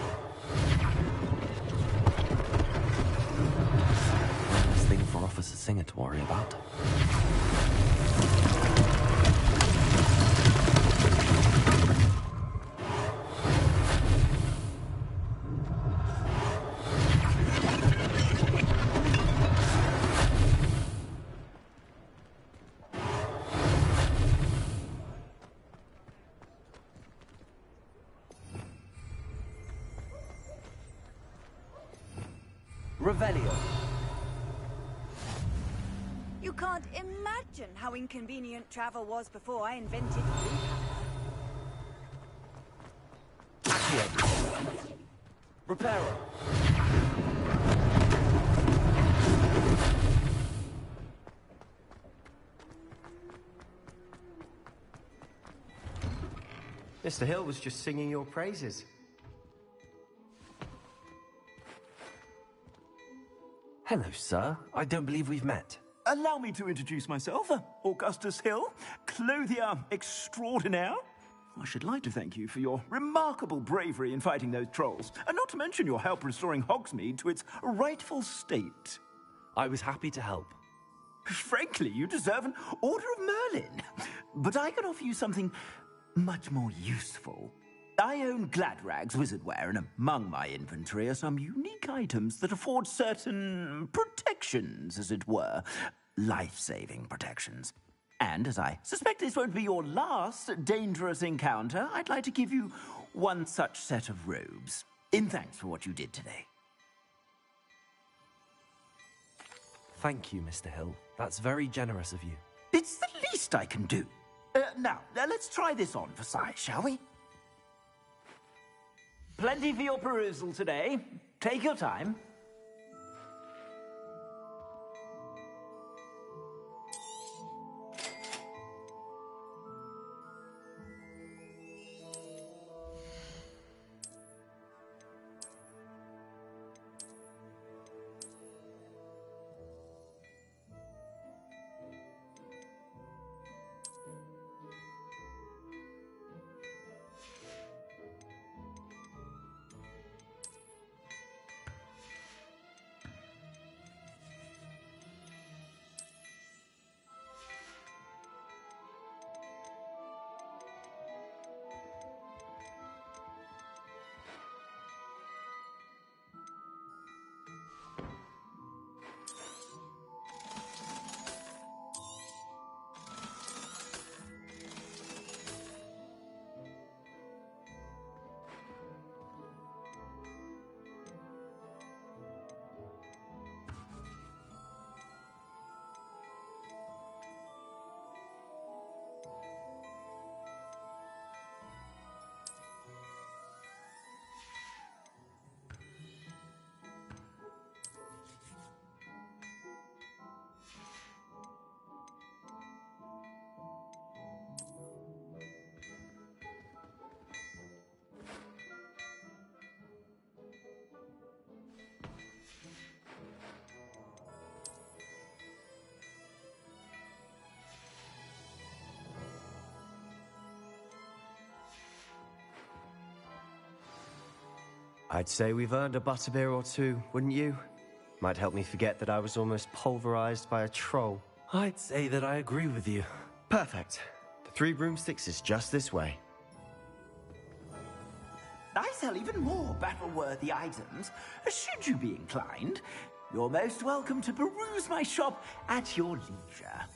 One less thing for Officer Singer to worry about. Revelio. You can't imagine how inconvenient travel was before I invented blue power. Accio. Reparo. Mr. Hill was just singing your praises. Hello, sir. I don't believe we've met. Allow me to introduce myself, Augustus Hill, clothier extraordinaire. I should like to thank you for your remarkable bravery in fighting those trolls, and not to mention your help restoring Hogsmeade to its rightful state. I was happy to help. Frankly, you deserve an Order of Merlin. But I can offer you something much more useful. I own Gladrag's wizardware, and among my inventory are some unique items that afford certain protections, as it were. Life-saving protections. And as I suspect this won't be your last dangerous encounter, I'd like to give you one such set of robes, in thanks for what you did today. Thank you, Mr. Hill. That's very generous of you. It's the least I can do. Now, let's try this on for size, shall we? Plenty for your perusal today. Take your time. I'd say we've earned a butterbeer or two, wouldn't you? Might help me forget that I was almost pulverized by a troll. I'd say that I agree with you. Perfect. The Three Broomsticks is just this way. I sell even more battle-worthy items. Should you be inclined, you're most welcome to peruse my shop at your leisure.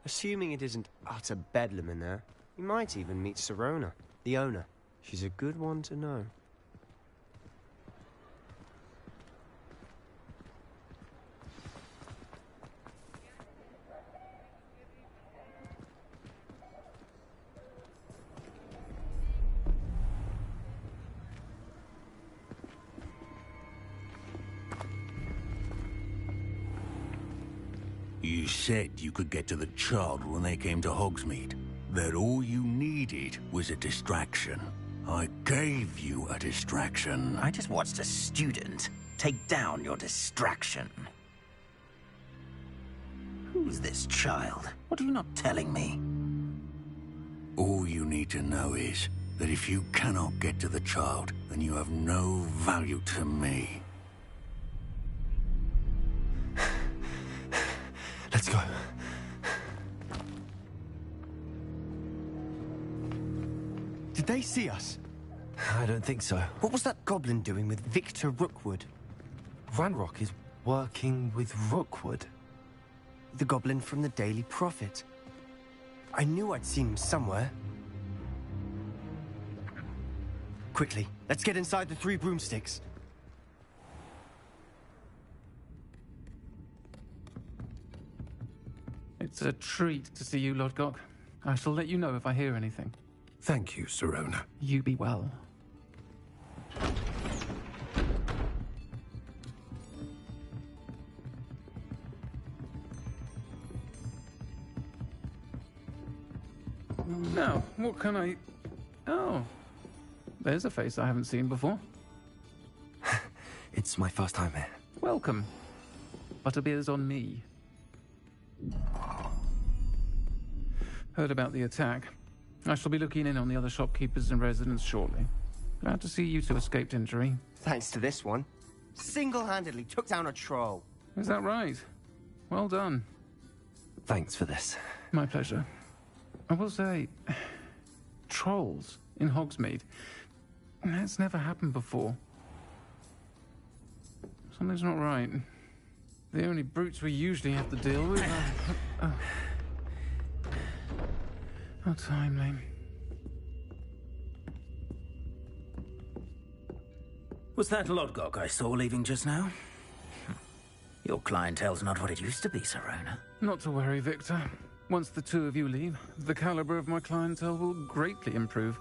Assuming it isn't utter bedlam in there, you might even meet Sirona, the owner. She's a good one to know. You said you could get to the child when they came to Hogsmeade. That all you needed was a distraction. I gave you a distraction. I just watched a student take down your distraction. Who's this child? What are you not telling me? All you need to know is that if you cannot get to the child, then you have no value to me. Let's go. Did they see us? I don't think so. What was that goblin doing with Victor Rookwood? Ranrock is working with Rookwood. The goblin from the Daily Prophet. I knew I'd seen him somewhere. Quickly, let's get inside the Three Broomsticks. It's a treat to see you, Lodgok. I shall let you know if I hear anything. Thank you, Sirona. You be well. Now, what can I... Oh, there's a face I haven't seen before. It's my first time here. Welcome. Butterbeer's on me. Heard about the attack. I shall be looking in on the other shopkeepers and residents shortly. Glad to see you two escaped injury. Thanks to this one. Single-handedly took down a troll. Is that right? Well done. Thanks for this. My pleasure. I will say, trolls in Hogsmeade. That's never happened before. Something's not right. The only brutes we usually have to deal with are... How timely. Was that Lodgok I saw leaving just now? Your clientele's not what it used to be, Sirona. Not to worry, Victor. Once the two of you leave, the caliber of my clientele will greatly improve.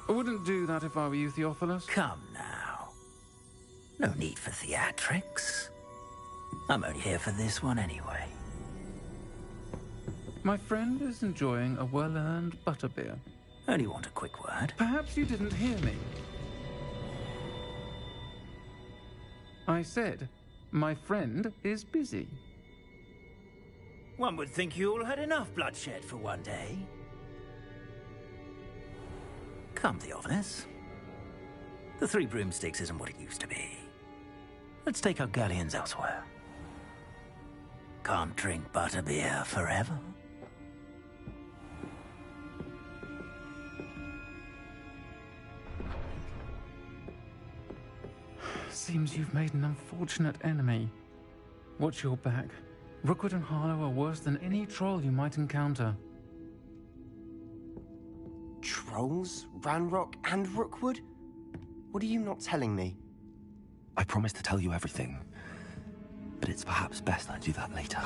I wouldn't do that if I were you, Theophilus. Come now. No need for theatrics. I'm only here for this one anyway. My friend is enjoying a well-earned butterbeer. Only want a quick word. Perhaps you didn't hear me. I said, my friend is busy. One would think you all had enough bloodshed for one day. Come, Theophilus. The Three Broomsticks isn't what it used to be. Let's take our galleons elsewhere. Can't drink butterbeer forever. Seems you've made an unfortunate enemy. Watch your back. Rookwood and Harlow are worse than any troll you might encounter. Trolls? Ranrock and Rookwood? What are you not telling me? I promise to tell you everything, but it's perhaps best I do that later.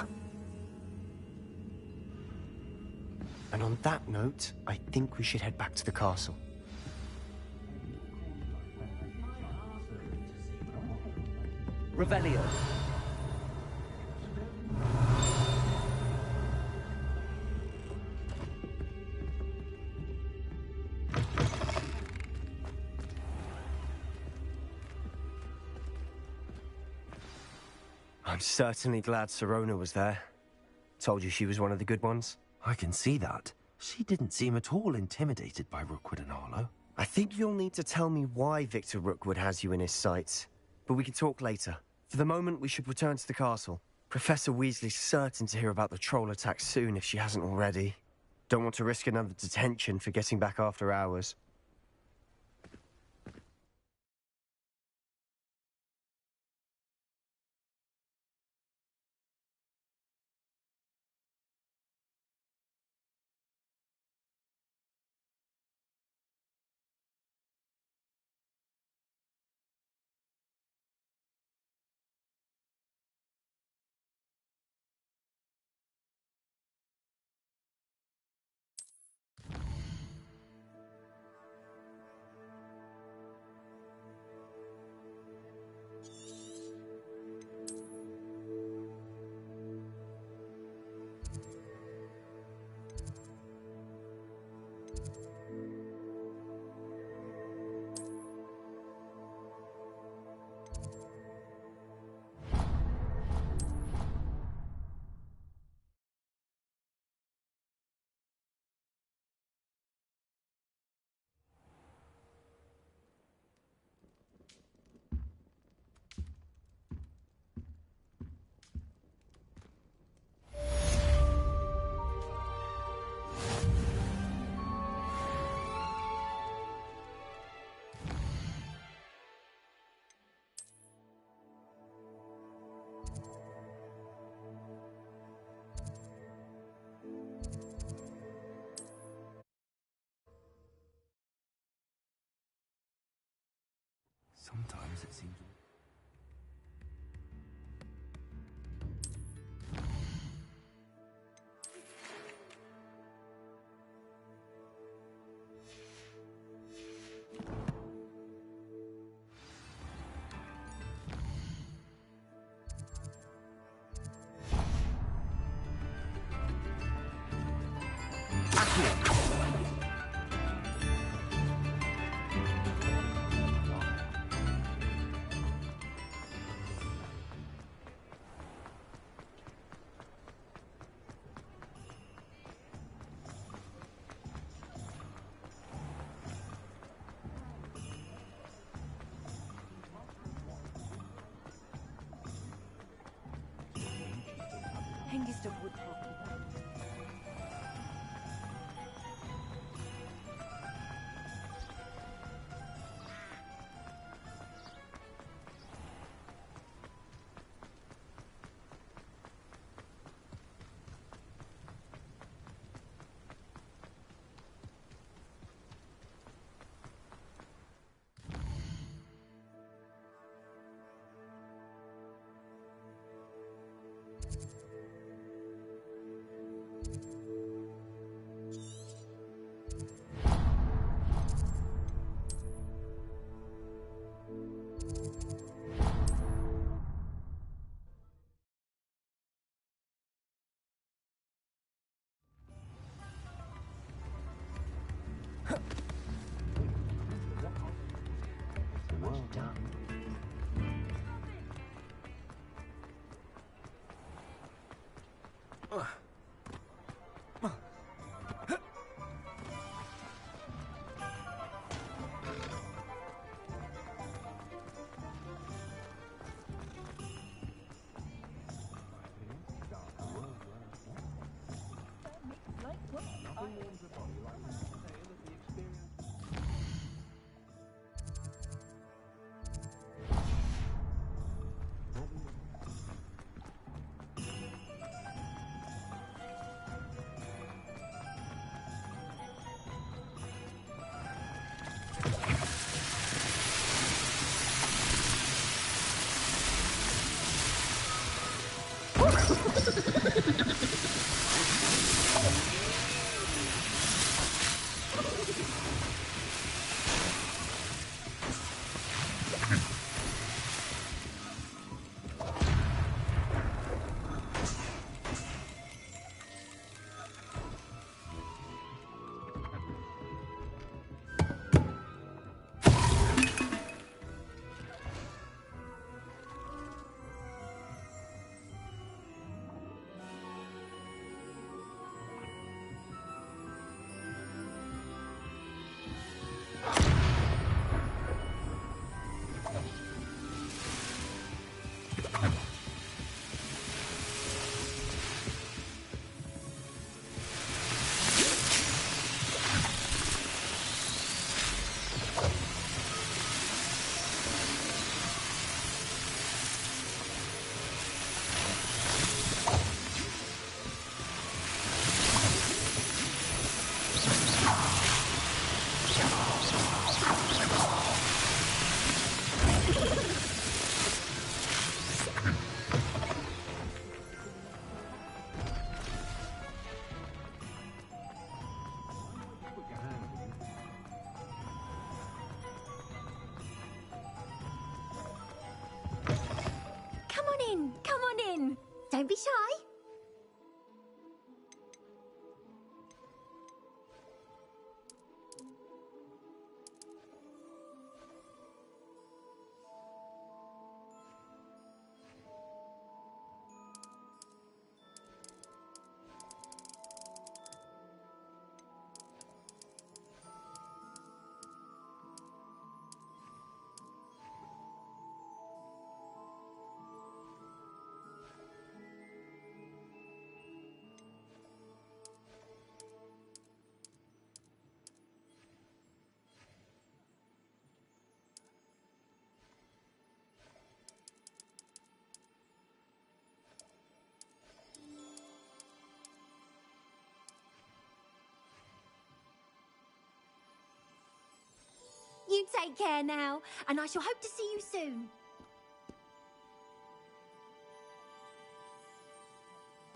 And on that note, I think we should head back to the castle. Revelio. I'm certainly glad Sirona was there. Told you she was one of the good ones. I can see that. She didn't seem at all intimidated by Rookwood and Arlo. I think you'll need to tell me why Victor Rookwood has you in his sights. But we can talk later. For the moment, we should return to the castle. Professor Weasley's certain to hear about the troll attack soon if she hasn't already. Don't want to risk another detention for getting back after hours. Sometimes it seems... Hängst du gut drauf? Well done. Don't be shy. You take care now, and I shall hope to see you soon.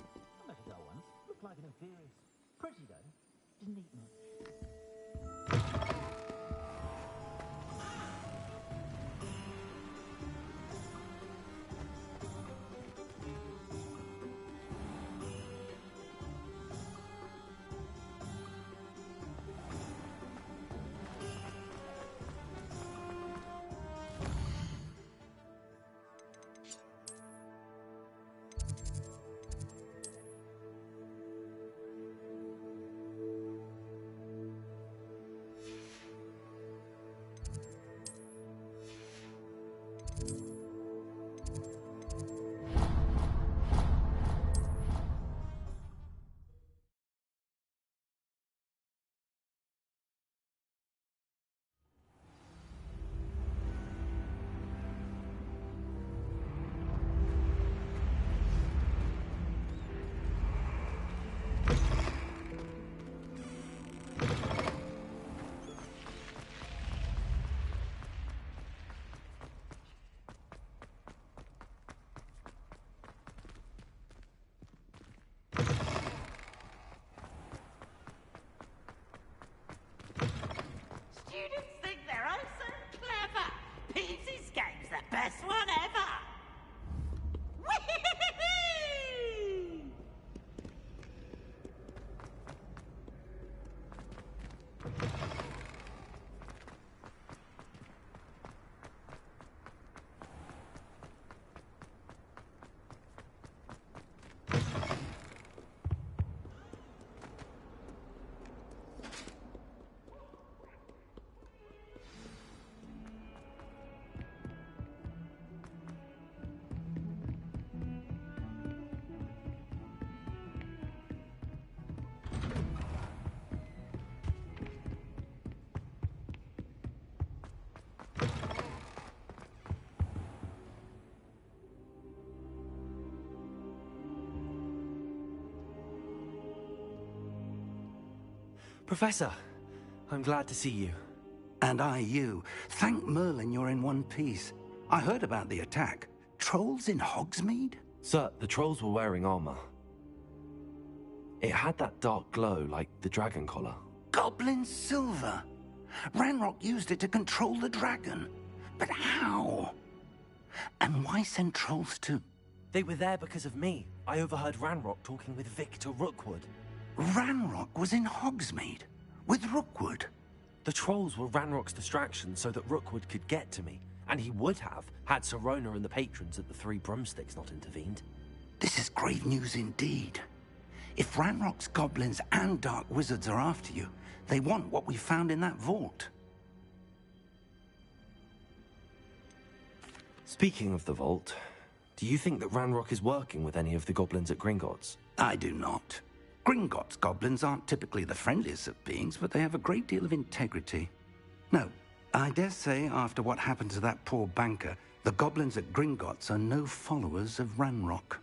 I met a girl once. Looked like an imperious. Pretty though. Didn't eat much. Students think they're oh so clever. Peasy's game's the best one ever. Whee! Professor, I'm glad to see you. And I you. Thank Merlin you're in one piece. I heard about the attack. Trolls in Hogsmeade? Sir, the trolls were wearing armor. It had that dark glow like the dragon collar. Goblin silver. Ranrock used it to control the dragon. But how? And why send trolls to... They were there because of me. I overheard Ranrock talking with Victor Rookwood. Ranrock was in Hogsmeade with Rookwood. The trolls were Ranrock's distraction so that Rookwood could get to me. And he would have, had Sirona and the patrons at the Three Broomsticks not intervened. This is grave news indeed. If Ranrock's goblins and dark wizards are after you, they want what we found in that vault. Speaking of the vault, do you think that Ranrock is working with any of the goblins at Gringotts? I do not. Gringotts goblins aren't typically the friendliest of beings, but they have a great deal of integrity. No, I dare say after what happened to that poor banker, the goblins at Gringotts are no followers of Ranrock.